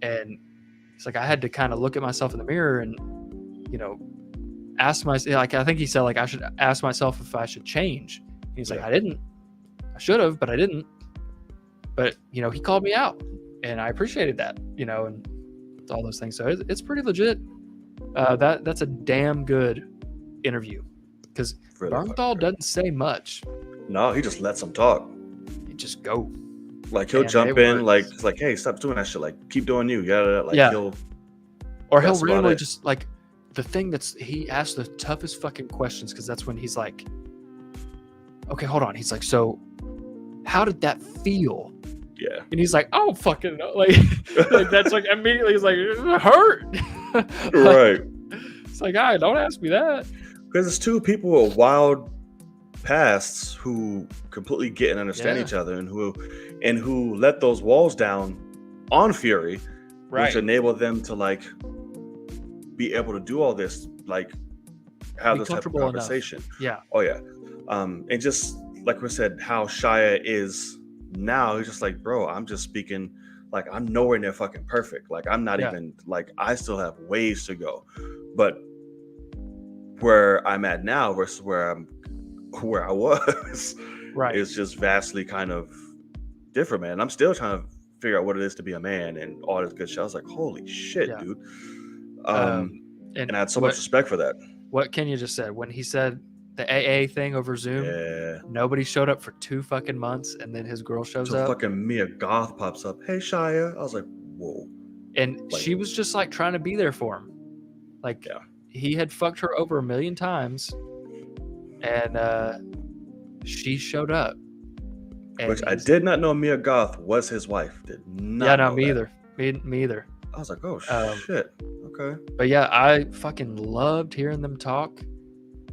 And it's like, I had to kind of look at myself in the mirror and, you know, ask myself, like, I think he said, like, I should ask myself if I should change. And he's like, I didn't. I should have, but I didn't. But, you know, he called me out and I appreciated that, you know, and all those things. So it's pretty legit. That's a damn good interview. Because Bernthal doesn't say much. No, he just lets them talk. He just go. Like, he'll jump in, like, it's like, hey, stop doing that shit. Like, keep doing you. Like, he'll randomly just, like, the thing he asks the toughest fucking questions, because that's when he's like, okay, hold on. He's like, so how did that feel? Yeah. And he's like, I don't fucking know. Like, like that's like, immediately he's like, it hurt. Right. It's like, all right, don't ask me that. Because it's two people with wild pasts who completely get and understand each other, and who let those walls down on Fury, which enabled them to, like, be able to do all this, like have this type of conversation. Yeah. Oh yeah. And just like we said, how Shia is now, he's just like, bro, I'm just speaking like I'm nowhere near fucking perfect. Like I'm not even like I still have ways to go. But where I'm at now versus where I was is just vastly kind of different, man. I'm still trying to figure out what it is to be a man and all this good shit. I was like, holy shit, dude. And I had so much respect for that. What Kenya just said when he said the AA thing over Zoom, nobody showed up for 2 fucking months, and then his girl shows up. Fucking Mia Goth pops up. Hey, Shia. I was like, whoa. And like, she was just like trying to be there for him. Like he had fucked her over 1 million times, and she showed up. Which I did not know Mia Goth was his wife. Did not. Yeah, no, me either. Me either. I was like, oh shit. Okay. But yeah, I fucking loved hearing them talk.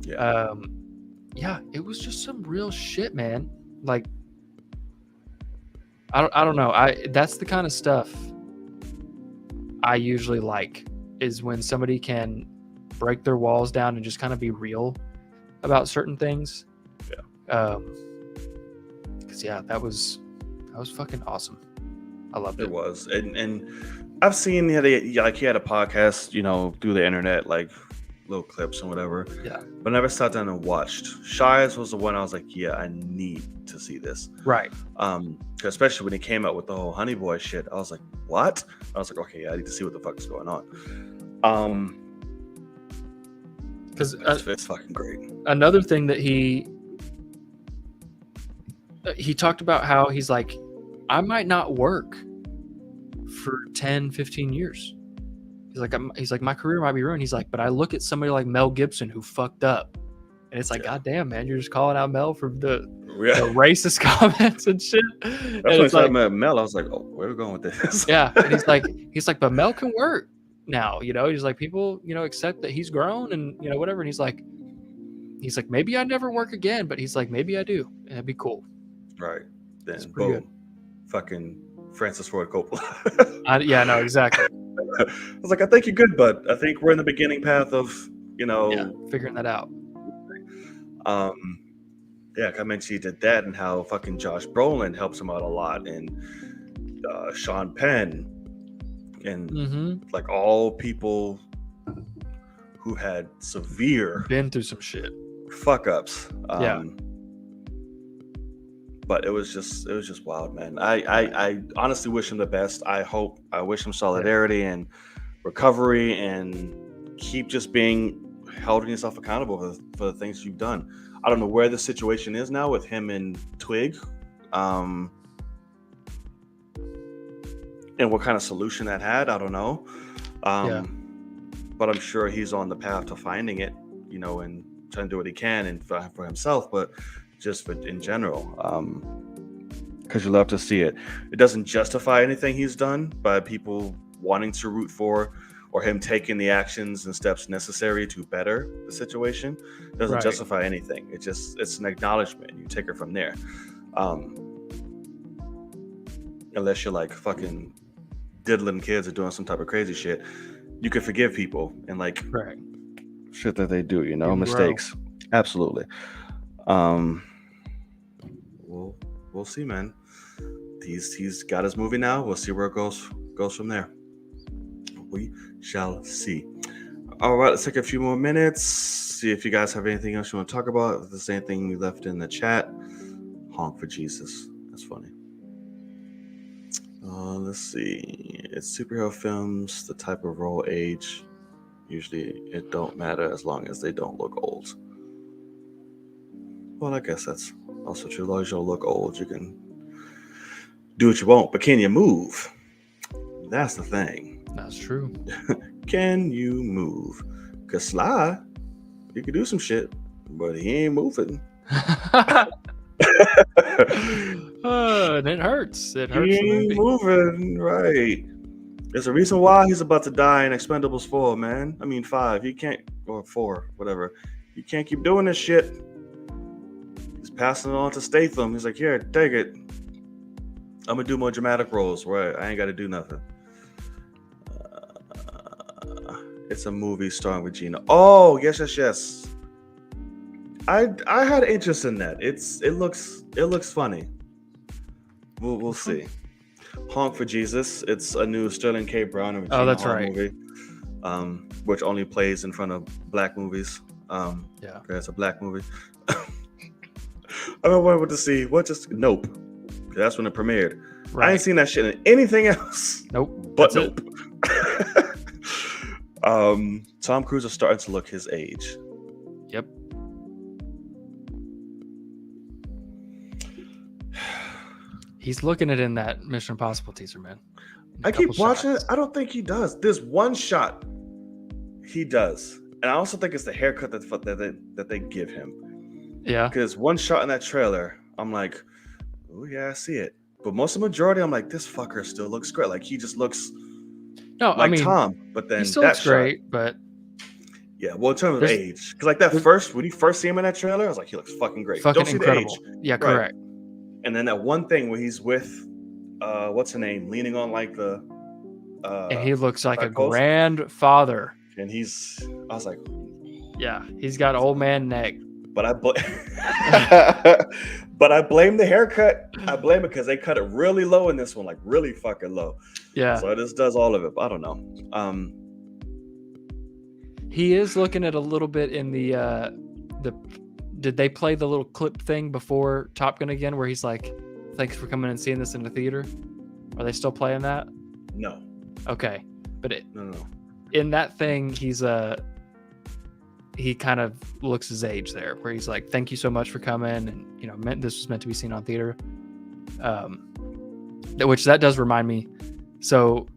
Yeah. Yeah, it was just some real shit, man. Like, I don't know. That's the kind of stuff I usually like, is when somebody can break their walls down and just kind of be real about certain things. Yeah. Because that was fucking awesome. I loved it. It was, and I've seen he had a podcast, through the internet, like little clips and whatever. Yeah. But I never sat down and watched. Shia's was the one I was like, yeah, I need to see this. Right. Especially when he came out with the whole Honey Boy shit, I was like, what? I was like, okay, I need to see what the fuck is going on. Because it's fucking great. Another thing that he talked about, how he's like, I might not work for 10, 15 years. He's like, my career might be ruined. He's like, but I look at somebody like Mel Gibson who fucked up. And it's like, God damn, man, you're just calling out Mel for the racist comments and shit. That's when I met Mel. I was like, oh, where are we going with this? Yeah. And he's like, but Mel can work now, He's like, people, accept that he's grown and, whatever. And he's like, maybe I never work again, but he's like, maybe I do. And it'd be cool. Right. Then boom. Good. Fucking Francis Ford Coppola. Yeah, no, exactly. I was like, I think you're good, bud. I think we're in the beginning path of, figuring that out. I mentioned he did that, and how fucking Josh Brolin helps him out a lot, and Sean Penn, and like all people who had been through some shit, fuck ups. But it was just wild, man. I honestly wish him the best. I wish him solidarity and recovery, and keep just holding yourself accountable for the things you've done. I don't know where the situation is now with him and Twig, and what kind of solution that had. I don't know. But I'm sure he's on the path to finding it, and trying to do what he can and for himself, but just in general, because you love to see it. It doesn't justify anything he's done by people wanting to root for, or him taking the actions and steps necessary to better the situation. It doesn't justify anything. It's an acknowledgement. You take it from there. Unless you're like fucking diddling kids or doing some type of crazy shit, you can forgive people and like shit that they do, mistakes. Absolutely. We'll see, man. He's got his movie now. We'll see where it goes from there. We shall see. All right, let's take a few more minutes. See if you guys have anything else you want to talk about. If there's anything we left in the chat, honk for Jesus. That's funny. Let's see. It's superhero films, the type of role, age. Usually it don't matter as long as they don't look old. Well, I guess that's also true. As long as you don't look old, you can do what you want. But can you move? That's the thing. That's true. Can you move? Because Sly, he could do some shit, but he ain't moving. And it hurts. It hurts. He ain't moving, right. There's a reason why he's about to die in Expendables 4, man. I mean 5. He can't, or 4, whatever. You can't keep doing this shit. He's passing it on to Statham. He's like, here, take it. I'm gonna do more dramatic roles, right? I ain't got to do nothing. It's a movie starring Regina. Oh, yes. I had interest in that. It looks funny. We'll see. Honk for Jesus. It's a new Sterling K. Brown and Regina Hall movie, which only plays in front of black movies. It's a black movie. I don't want to see Nope. That's when it premiered. Right. I ain't seen that shit in anything else. Nope. But Nope. Tom Cruise is starting to look his age. Yep. He's looking it in that Mission Impossible teaser, man. I keep watching it. I don't think he does. There's one shot he does, and I also think it's the haircut that they give him. Yeah. Because one shot in that trailer, I'm like, oh yeah, I see it. But most of the majority, I'm like, this fucker still looks great. Like he just looks Tom. But then he still looks great, but yeah, well, in terms of age, because like when you first see him in that trailer, I was like, he looks fucking great. Fucking don't see incredible. The age. Yeah, correct. Right. And then that one thing where he's with, what's her name, leaning on like the. And he looks like a grandfather. And I was like, yeah, he's got old man neck. But I blame the haircut. I blame it because they cut it really low in this one, like really fucking low. Yeah. So this does all of it. I don't know. He is looking at a little bit in the. Did they play the little clip thing before Top Gun again, where he's like, "Thanks for coming and seeing this in the theater"? Are they still playing that? No. Okay, but no. In that thing, he kind of looks his age there, where he's like, "Thank you so much for coming," and this was meant to be seen on theater. Which that does remind me. So,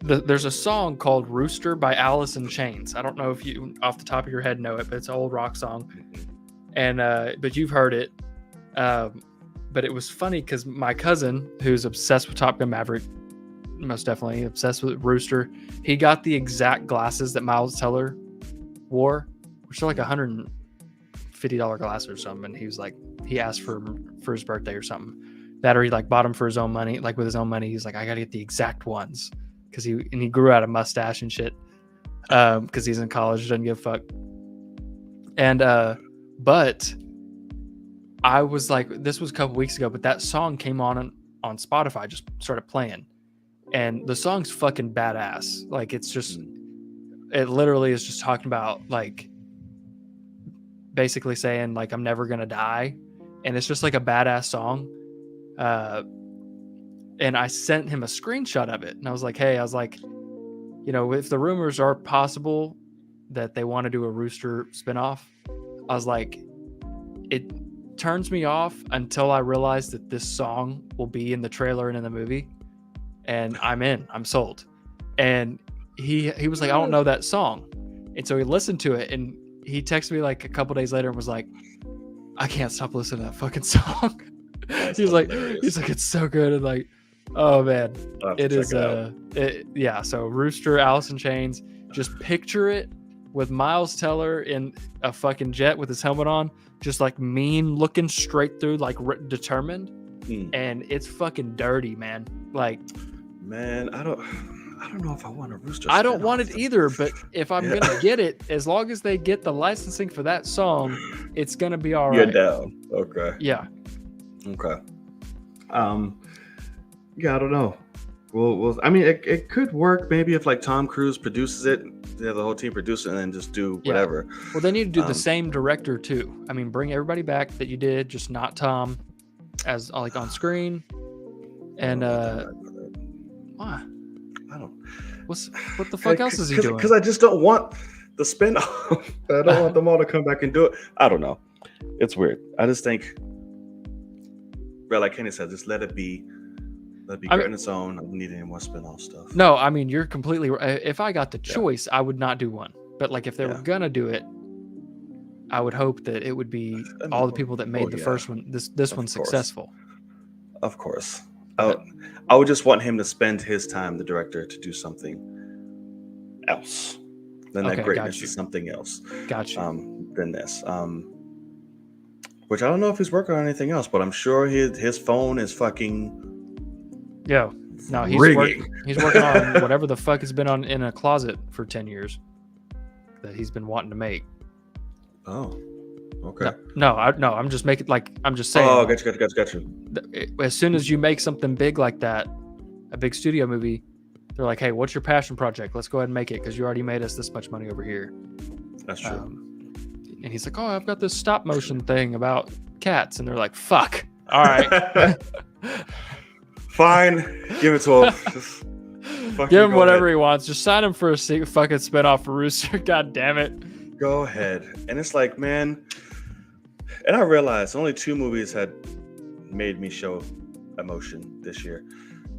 there's a song called "Rooster" by Alice in Chains. I don't know if you, off the top of your head, know it, but it's an old rock song, and but you've heard it. But it was funny because my cousin, who's obsessed with Top Gun Maverick, most definitely obsessed with Rooster, he got the exact glasses that Miles Teller wore, which are like $150 glasses or something. And he was like, he asked for his birthday or something. That, or he like bought them for his own money, like with his own money. He's like, I got to get the exact ones because he grew out a mustache and shit because he's in college, doesn't give a fuck. And but I was like, this was a couple weeks ago, but that song came on Spotify, just started playing. And the song's fucking badass. Like, it's just, it literally is just talking about, like, basically saying, like, I'm never going to die. And it's just like a badass song. And I sent him a screenshot of it. And I was like, hey, if the rumors are possible that they want to do a Rooster spinoff, I was like, it turns me off until I realize that this song will be in the trailer and in the movie, and I'm sold. And he was like, I don't know that song. And so he listened to it, and he texted me like a couple days later and was like, I can't stop listening to that fucking song. He's like, it's so good. And like, oh man, it is so Rooster, Alice in Chains, just picture it with Miles Teller in a fucking jet with his helmet on, just like mean looking straight through, like determined. And it's fucking dirty, man. Like, man, I don't know if I want a Rooster. I don't want it either, but if I'm gonna get it, as long as they get the licensing for that song, it's gonna be all right. You're down. Okay. Yeah. Okay. Yeah, I don't know. Well, I mean, it could work maybe if like Tom Cruise produces it, they have the whole team produce it, and then just do whatever. Well, they need to do the same director too. I mean, bring everybody back that you did, just not Tom, as like on screen. And why? I don't. What the fuck else is he doing? Because I just don't want the spinoff. I don't want them all to come back and do it. I don't know. It's weird. I just think, like Kenny said, just let it be. Let it be great on its own. I don't need any more spinoff stuff. No, I mean, you're completely right. If I got the choice, I would not do one. But like, if they were gonna do it, I would hope that it would be all the people that made the first one, this one's successful. Of course. I would just want him to spend his time, the director, to do something else. Then that greatness is something else. Gotcha. Than this. Which I don't know if he's working on anything else, but I'm sure his phone is fucking No, rigging. He's working on whatever the fuck has been on in a closet for 10 years that he's been wanting to make. Oh, okay. I'm just making I'm just saying. Oh, gotcha. As soon as you make something big like that, a big studio movie, they're like, "Hey, what's your passion project? Let's go ahead and make it because you already made us this much money over here." That's true. And he's like, "Oh, I've got this stop motion thing about cats," and they're like, "Fuck, all right, fine, give it to him. Just give him whatever he wants. Just sign him for a fucking spinoff for Rooster. God damn it, go ahead." And it's like, man, and I realized only 2 movies had made me show emotion this year.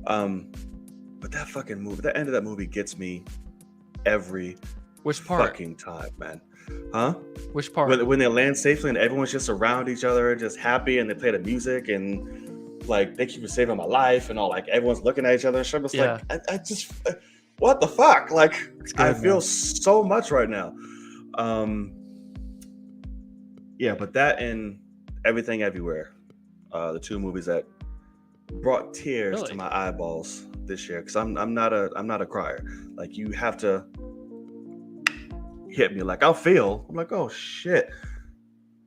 But that fucking movie, the end of that movie gets me every which part? Fucking time, man. Huh? Which part? When they land safely and everyone's just around each other, just happy, and they play the music and like, "Thank you for saving my life," and all, like everyone's looking at each other. And it's like, I just, what the fuck? Like, good, I feel so much right now. Yeah, but that and Everything Everywhere, the 2 movies that brought tears to my eyeballs this year, because I'm not a crier. Like, you have to hit me. Like, I'll feel, I'm like, oh shit,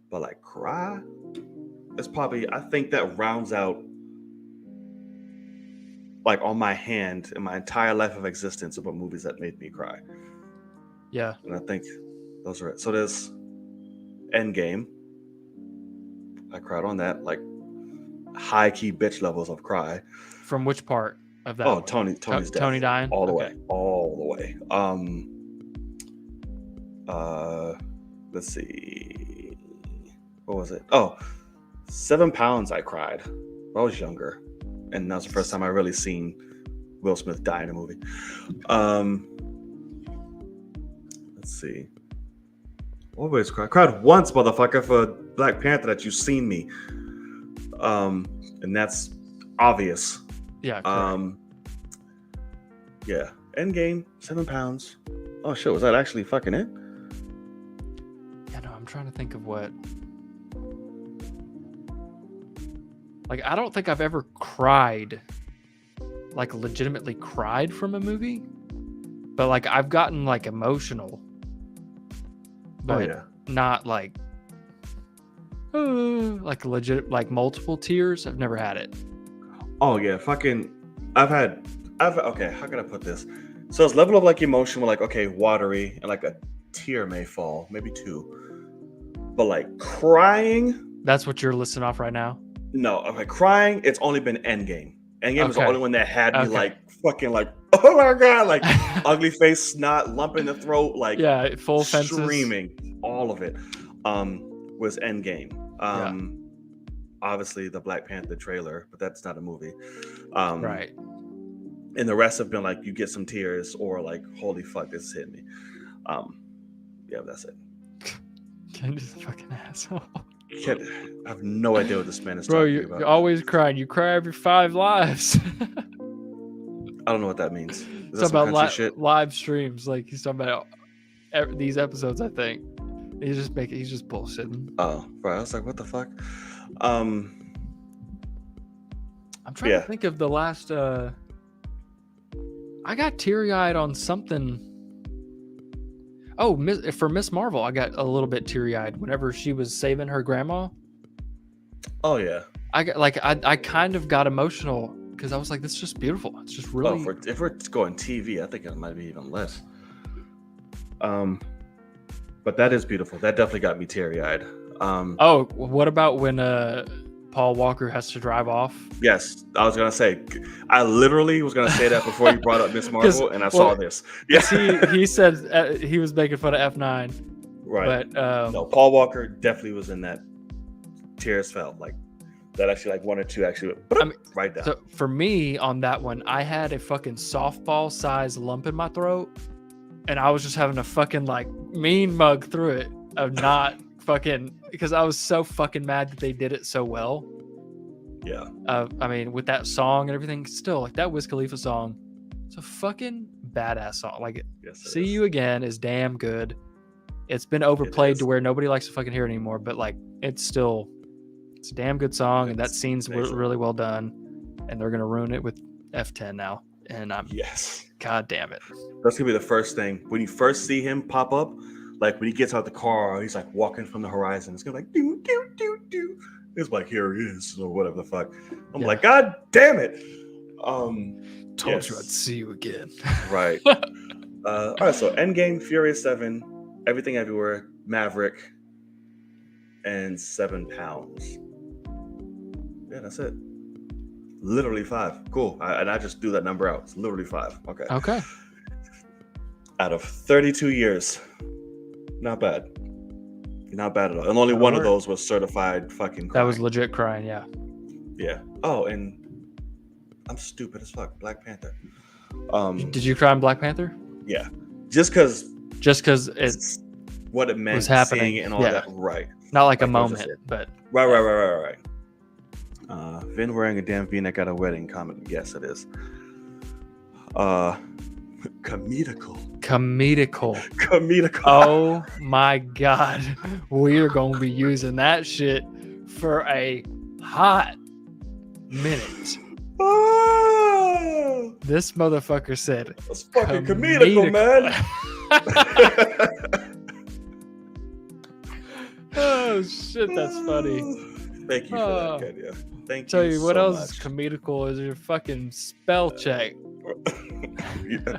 but like cry, it's probably, I think that rounds out, like, on my hand in my entire life of existence, about movies that made me cry. Yeah. And I think those are it. So there's Endgame. I cried on that, like high key bitch levels of cry. From which part of that? Oh, Tony's death. Tony dying? All the way. Let's see. What was it? Oh, 7 pounds I cried. I was younger. And that was the first time I really seen Will Smith die in a movie. Let's see. Always cry. I cried once, motherfucker, for Black Panther, that you've seen me. And that's obvious. Yeah. Yeah. Endgame, 7 pounds. Oh shit, was that actually fucking it? Yeah, no, I'm trying to think of what. Like, I don't think I've ever cried, like legitimately cried from a movie, but like I've gotten like emotional, but not like legit, like multiple tears. I've never had it. Oh yeah, fucking. Okay, how can I put this? So it's level of like emotion, where like, okay, watery, and like a tear may fall, maybe 2, but like crying. That's what you're listing off right now. No, I'm like crying. It's only been Endgame. Endgame was the only one that had me like fucking like, oh my god, like ugly face, snot, lump in the throat, like full fences, screaming, all of it. Was Endgame. Obviously the Black Panther trailer, but that's not a movie. Right. And the rest have been like, you get some tears, or like, holy fuck, this hit me. Yeah, that's it. Kendra's a fucking asshole. I have no idea what this man is talking about. You're always crying. You cry every 5 lives. I don't know what that means. He's talking about live streams. Like, he's talking about these episodes, I think. He's just bullshitting. Oh, right. I was like, what the fuck? I'm trying to think of the last. I got teary-eyed on something. Oh, for Miss Marvel, I got a little bit teary-eyed whenever she was saving her grandma. Oh yeah. I kind of got emotional because I was like, "This is just beautiful. It's just really." Oh, if we're going TV, I think it might be even less. But that is beautiful. That definitely got me teary-eyed. Oh, what about when Paul Walker has to drive off? Yes, I was gonna say. I literally was gonna say that before you brought up Miss Marvel, and I saw this. Yes, he said he was making fun of F9. Right. But no, Paul Walker definitely was in that. Tears fell like that. Actually, like 1 or 2 actually went right down. So for me on that one, I had a fucking softball size lump in my throat, and I was just having a fucking like mean mug through it of not fucking, because I was so fucking mad that they did it so well. Yeah. I mean, with that song and everything, still like that Wiz Khalifa song, it's a fucking badass song. Like, See You Again is damn good. It's been overplayed to where nobody likes to fucking hear it anymore, but like it's a damn good song, and that scene's really well done, and they're gonna ruin it with F10 now, and I'm God damn it. That's gonna be the first thing when you first see him pop up. Like when he gets out the car, he's like walking from the horizon. It's gonna be like do do do do. It's like here he is or whatever the fuck. I'm like, God damn it. Told you I'd see you again. Right. All right. So Endgame, Furious 7, Everything Everywhere, Maverick, and 7 pounds. Yeah, that's it. Literally 5. Cool. And I just threw that number out. It's literally 5. Okay. Okay. Out of 32 years. Not bad. Not bad at all. And only one of those was certified fucking crying. That was legit crying, yeah. Yeah. Oh, and I'm stupid as fuck. Black Panther. Did you cry in Black Panther? Yeah. Just because it's what it meant was happening and all that. Right. Not like a moment, but Right. Vin wearing a damn V-neck at a wedding comment. Yes, it is. Comedical. Oh my God. We're gonna be using that shit for a hot minute. Oh, this motherfucker said it's fucking comedical, man. Oh shit, that's funny. Thank you for that, Kenya. Thank you. Tell you what so else much. is comedical is your fucking spell check.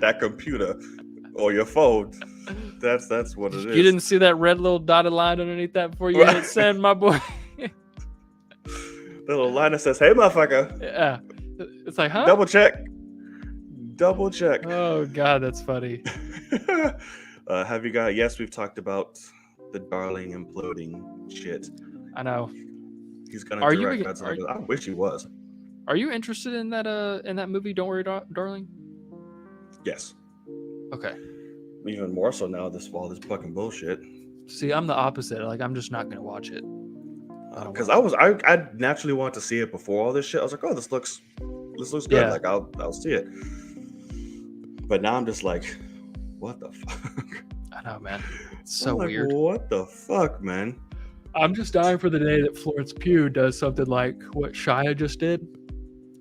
That computer or your phone. That's what it is. You didn't see that red little dotted line underneath that before you hit send, my boy. The little line that says, "Hey, motherfucker." Yeah. It's like, huh? Double check. Oh God, that's funny. Have you got? Yes, we've talked about the Darling imploding shit. I know. He's gonna direct Godzilla. I wish he was. Are you interested in that movie? Don't Worry, Darling. Yes. Okay. Even more so now. All this fucking bullshit. See, I'm the opposite. Like, I'm just not gonna watch it. Because I naturally wanted to see it before all this shit. I was like, oh, this looks good. Yeah. Like I'll see it. But now I'm just like, what the fuck? I know, man. It's so weird. What the fuck, man? I'm just dying for the day that Florence Pugh does something like what Shia just did.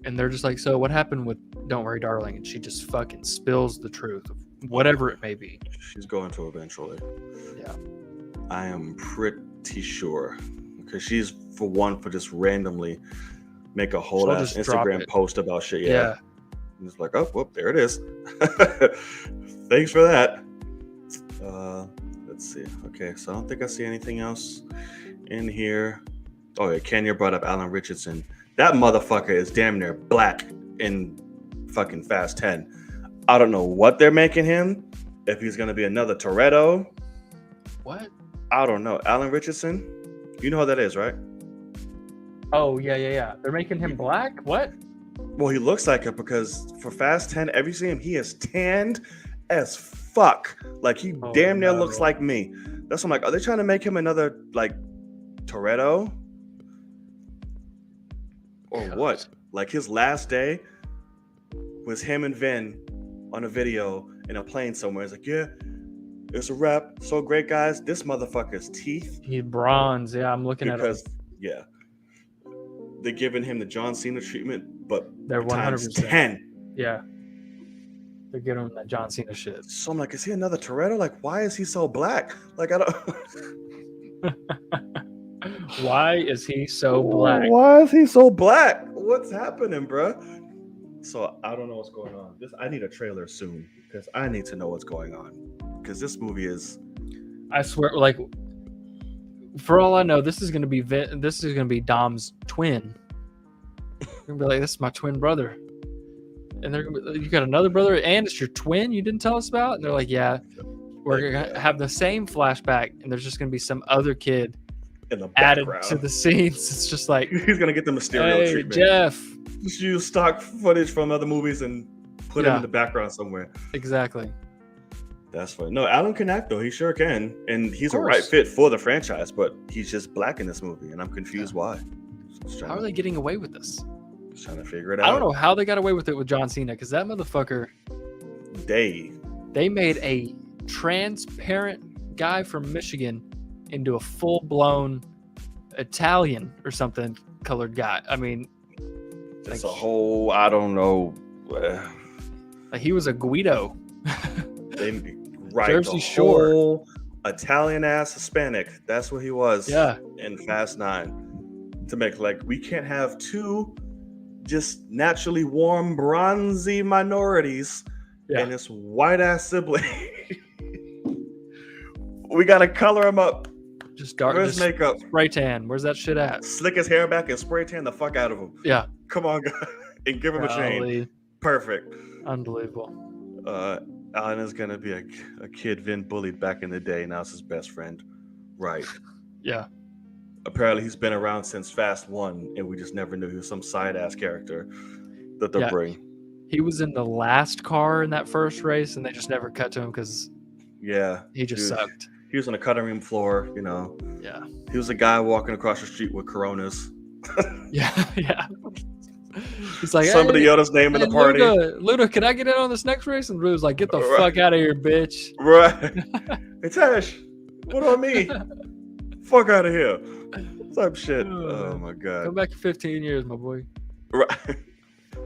And they're just like, so what happened with Don't Worry, Darling? And she just fucking spills the truth, whatever it may be. She's going to eventually. Yeah. I am pretty sure. Because she's for just randomly make a whole ass Instagram post about shit. Yeah. And it's like, oh, well, there it is. Thanks for that. Let's see. Okay, so I don't think I see anything else in here. Oh, yeah, Kenya brought up Alan Richardson. That motherfucker is damn near black in fucking Fast 10. I don't know what they're making him. If he's going to be another Toretto. What? I don't know. Alan Richardson? You know who that is, right? Oh, yeah. They're making him black? What? Well, he looks like it because for Fast 10, every see him, he is tanned as fuck. Like, he damn near looks like me. That's what I'm like, are they trying to make him another, like, Toretto? Or what? Like, his last day was him and Vin on a video in a plane somewhere. It's like, yeah, it's a wrap. So great, guys. This motherfucker's teeth. He's bronze. Yeah, I'm looking at him. Yeah. They're giving him the John Cena treatment, but they're 100%. 10. Yeah. They're giving him that John Cena shit. So I'm like, is he another Toretto? Like, why is he so black? Like, I don't... Why is he so black? Why is he so black? What's happening, bro? So I don't know what's going on. I need a trailer soon because I need to know what's going on. Because this movie is... I swear, like... For all I know, this is gonna be Dom's twin. You're gonna be like, this is my twin brother, and they're gonna be, you got another brother, and it's your twin you didn't tell us about. And they're like, yeah, we're gonna have the same flashback, and there's just gonna be some other kid in the added to the scenes. It's just like he's gonna get the Mysterio treatment. Jeff, just use stock footage from other movies and put him in the background somewhere. Exactly. That's funny. No, Alan can act though. He sure can, and he's a right fit for the franchise. But he's just black in this movie, and I'm confused why. How are they getting away with this? Just trying to figure it out. I don't know how they got away with it with John Cena, because that motherfucker. They made a transparent guy from Michigan into a full-blown Italian or something colored guy. I mean, it's a whole, I don't know Well, Like he was a Guido. Right, Jersey the Shore. whole Italian ass Hispanic. That's what he was. Yeah. In Fast 9. To make like we can't have two just naturally warm, bronzy minorities and this white ass sibling. We gotta color him up. Just dark. Where's just makeup? Spray tan. Where's that shit at? Slick his hair back and spray tan the fuck out of him. Yeah. Come on, guys. And give him a chain. Perfect. Unbelievable. Alan is gonna be a kid Vin bullied back in the day. Now it's his best friend. Right. Yeah. Apparently he's been around since Fast 1, and we just never knew he was some side-ass character that they'll bring. He was in the last car in that first race, and they just never cut to him because he just sucked. He was on the cutting room floor, you know. Yeah. He was a guy walking across the street with Coronas. Yeah. He's like, somebody yelled his name in the party. Luda, can I get in on this next race? And Luda's like, get the fuck out of here, bitch. Right. Hey, Tash, what on me? Fuck out of here. Type shit. Oh my god. Come back in 15 years, my boy. Right.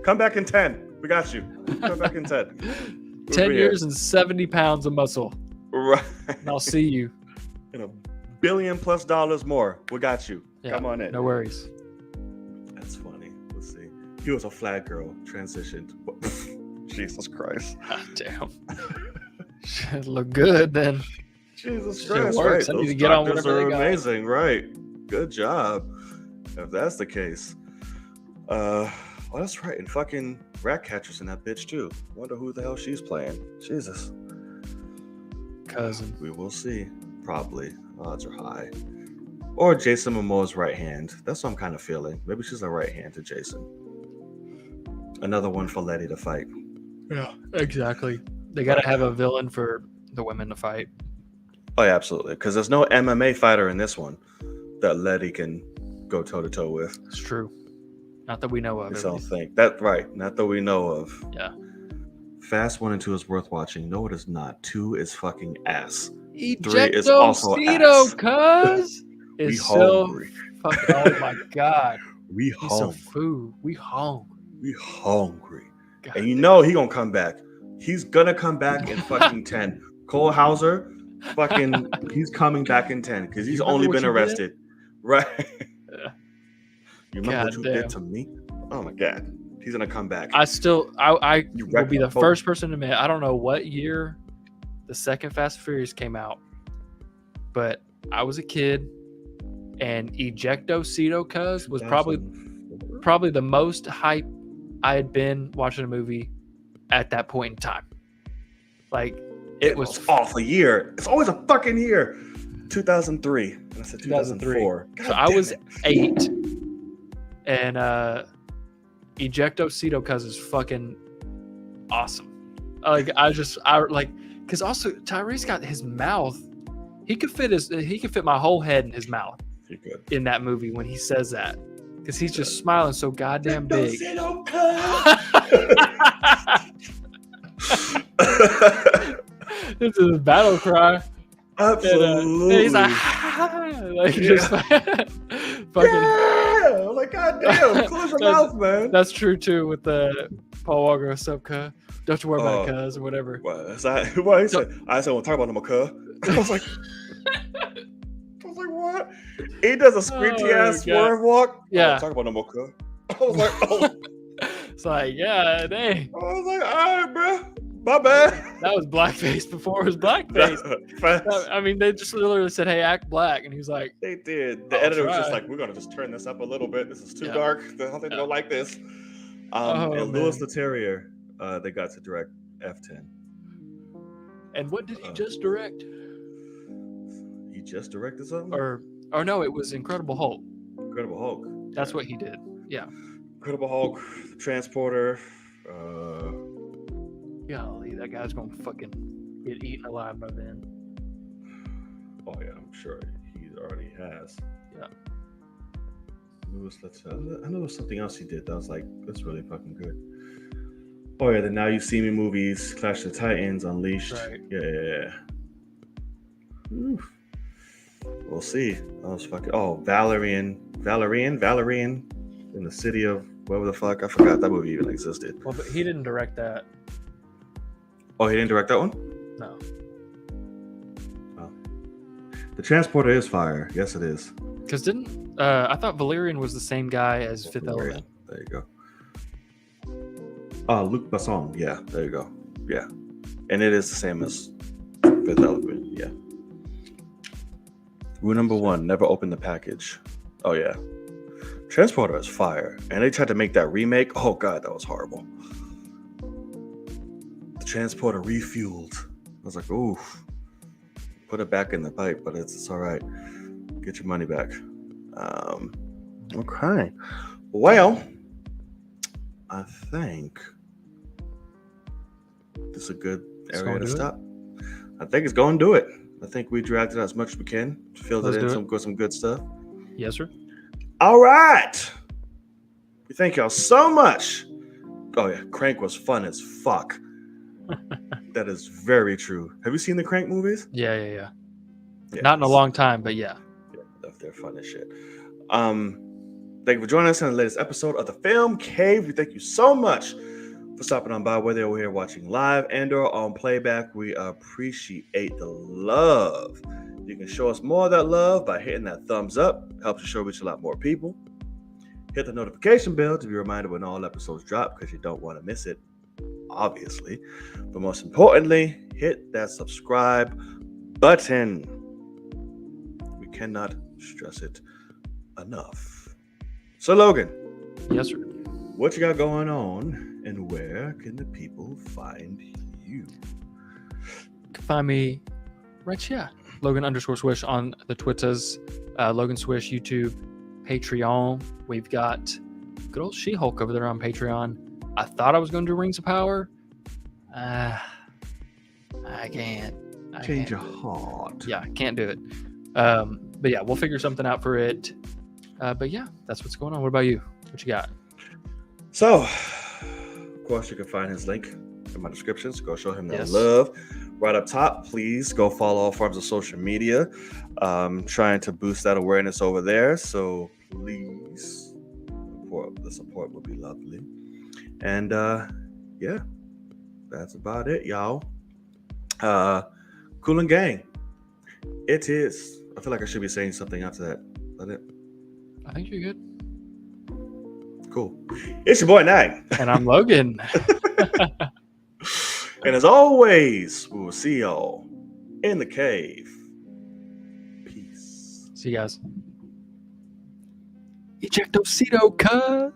Come back in 10. We got you. Come back in 10. 10 years and 70 pounds of muscle. Right. And I'll see you. And $1 billion+ more. We got you. Yeah, come on in. No worries. That's funny. Let's see. He was a flat girl, transitioned. Jesus Christ. God damn. Should look good then. Jesus Shit Christ. works. Right. I need Those to get on doctors whatever are they got. amazing. Right. Good job. If that's the case. Well, that's right. And fucking Ratcatcher's in that bitch too. Wonder who the hell she's playing. Jesus. Cousin. We will see. Probably. Odds are high. Or Jason Momoa's right hand. That's what I'm kind of feeling. Maybe she's a right hand to Jason. Another one for Letty to fight. Yeah, exactly. They got to have a villain for the women to fight. Oh, yeah, absolutely. Because there's no MMA fighter in this one that Letty can go toe-to-toe with. It's true. Not that we know of. I don't think. That's right. Not that we know of. Yeah. Fast 1 and 2 is worth watching. No, it is not. 2 is fucking ass. 3 is Ejecto also ass. cuz We is so hungry. fucking. Oh my god. We He's so hungry. food. We hungry. We hungry. God And you know he gonna come back. He's gonna come back in fucking 10. Cole Hauser, fucking, he's coming back in 10 because he's You remember only what been you arrested. Right? Yeah. You remember what God you damn. did to me? Oh my god. He's gonna come back. I You will wrecked be my the boat. first person to admit, I don't know what year the second Fast and Furious came out, but I was a kid and Ejecto Cuz was probably the most hype I had been watching a movie at that point in time. Like it was off a year. It's always a fucking year. 2003. And I said 2004. So I was 8, and Ejecto Cuz is fucking awesome. Because also Tyrese got his mouth. He could fit my whole head in his mouth. He could. In that movie when he says that, because he's just smiling so goddamn big. This is a battle cry. Absolutely. And, he's like, just fucking. Yeah! I'm like, goddamn, close your mouth, man. That's true too with the Paul Walker. What's up, cuz? Don't you worry about it, cuz, or whatever. What he said? I said, we'll talk about him, cuz. I was like, what? He does a squinty ass swerve walk. Yeah. Talk about him, cuz. I was like, oh. It's like, yeah, dang. I was like, all right, bro. My bad. That was blackface before it was blackface. I mean, they just literally said, hey, act black. And he was like, they did. The editor was just like, we're going to just turn this up a little bit. This is too dark. I don't think they'll like this. And Louis Leterrier, they got to direct F10. And what did he just direct? He just directed something? Or no, it was Incredible Hulk. Incredible Hulk. That's what he did. Yeah. Incredible Hulk, the Transporter. Golly, that guy's gonna fucking get eaten alive by then. Oh yeah, I'm sure he already has. Yeah. Louis Leterrier. I know there was something else he did that was like, that's really fucking good. Oh yeah, the Now You See Me movies, Clash of the Titans, Unleashed. Right. Yeah. Oof. We'll see. I was fucking. Oh, Valerian, in the city of whatever the fuck. I forgot that movie even existed. Well, but he didn't direct that. Oh, he didn't direct that one? No. Oh. The Transporter is fire. Yes, it is. Because I thought Valerian was the same guy as Fifth Element. There you go. Luc Besson. Yeah, there you go. Yeah. And it is the same as Fifth Element. Yeah. Rule number 1, never open the package. Oh, yeah. Transporter is fire. And they tried to make that remake. Oh, God, that was horrible. The Transporter refueled. I was like, oof. Put it back in the pipe, but it's all right. Get your money back. Okay. Well, I think this is a good area to stop. I think it's going to do it. I think we dragged it out as much as we can. Filled it in some good stuff. Yes, sir. All right. We thank y'all so much. Oh, yeah. Crank was fun as fuck. That is very true. Have you seen the Crank movies? Yeah. Not in a long time, but yeah. They're fun as shit. Thank you for joining us in the latest episode of the Film Cave. We thank you so much for stopping on by, whether you're here watching live and or on playback. We appreciate the love. You can show us more of that love by hitting that thumbs up. It helps the show reach a lot more people. Hit the notification bell to be reminded when all episodes drop, because you don't want to miss it, obviously. But most importantly, hit that subscribe button. We cannot stress it enough. So, Logan. Yes, sir. What you got going on, and where can the people find you? You can find me right here. Logan_Swish on the Twitters. Logan Swish, YouTube, Patreon. We've got good old She-Hulk over there on Patreon. I thought I was going to do Rings of Power. I can't. Change your heart. Yeah, I can't do it. But yeah, we'll figure something out for it. But yeah, that's what's going on. What about you? What you got? So, of course, you can find his link in my description. So go show him that love. Right up top, please go follow all forms of social media. Trying to boost that awareness over there. So please, the support would be lovely. And yeah, that's about it, y'all. Cool and Gang. It is. I feel like I should be saying something after that. Is that it? I think you're good. Cool. It's your boy, Nag. And I'm Logan. And as always, we will see y'all in the cave. Peace. See you guys. Ejectocito, cuz.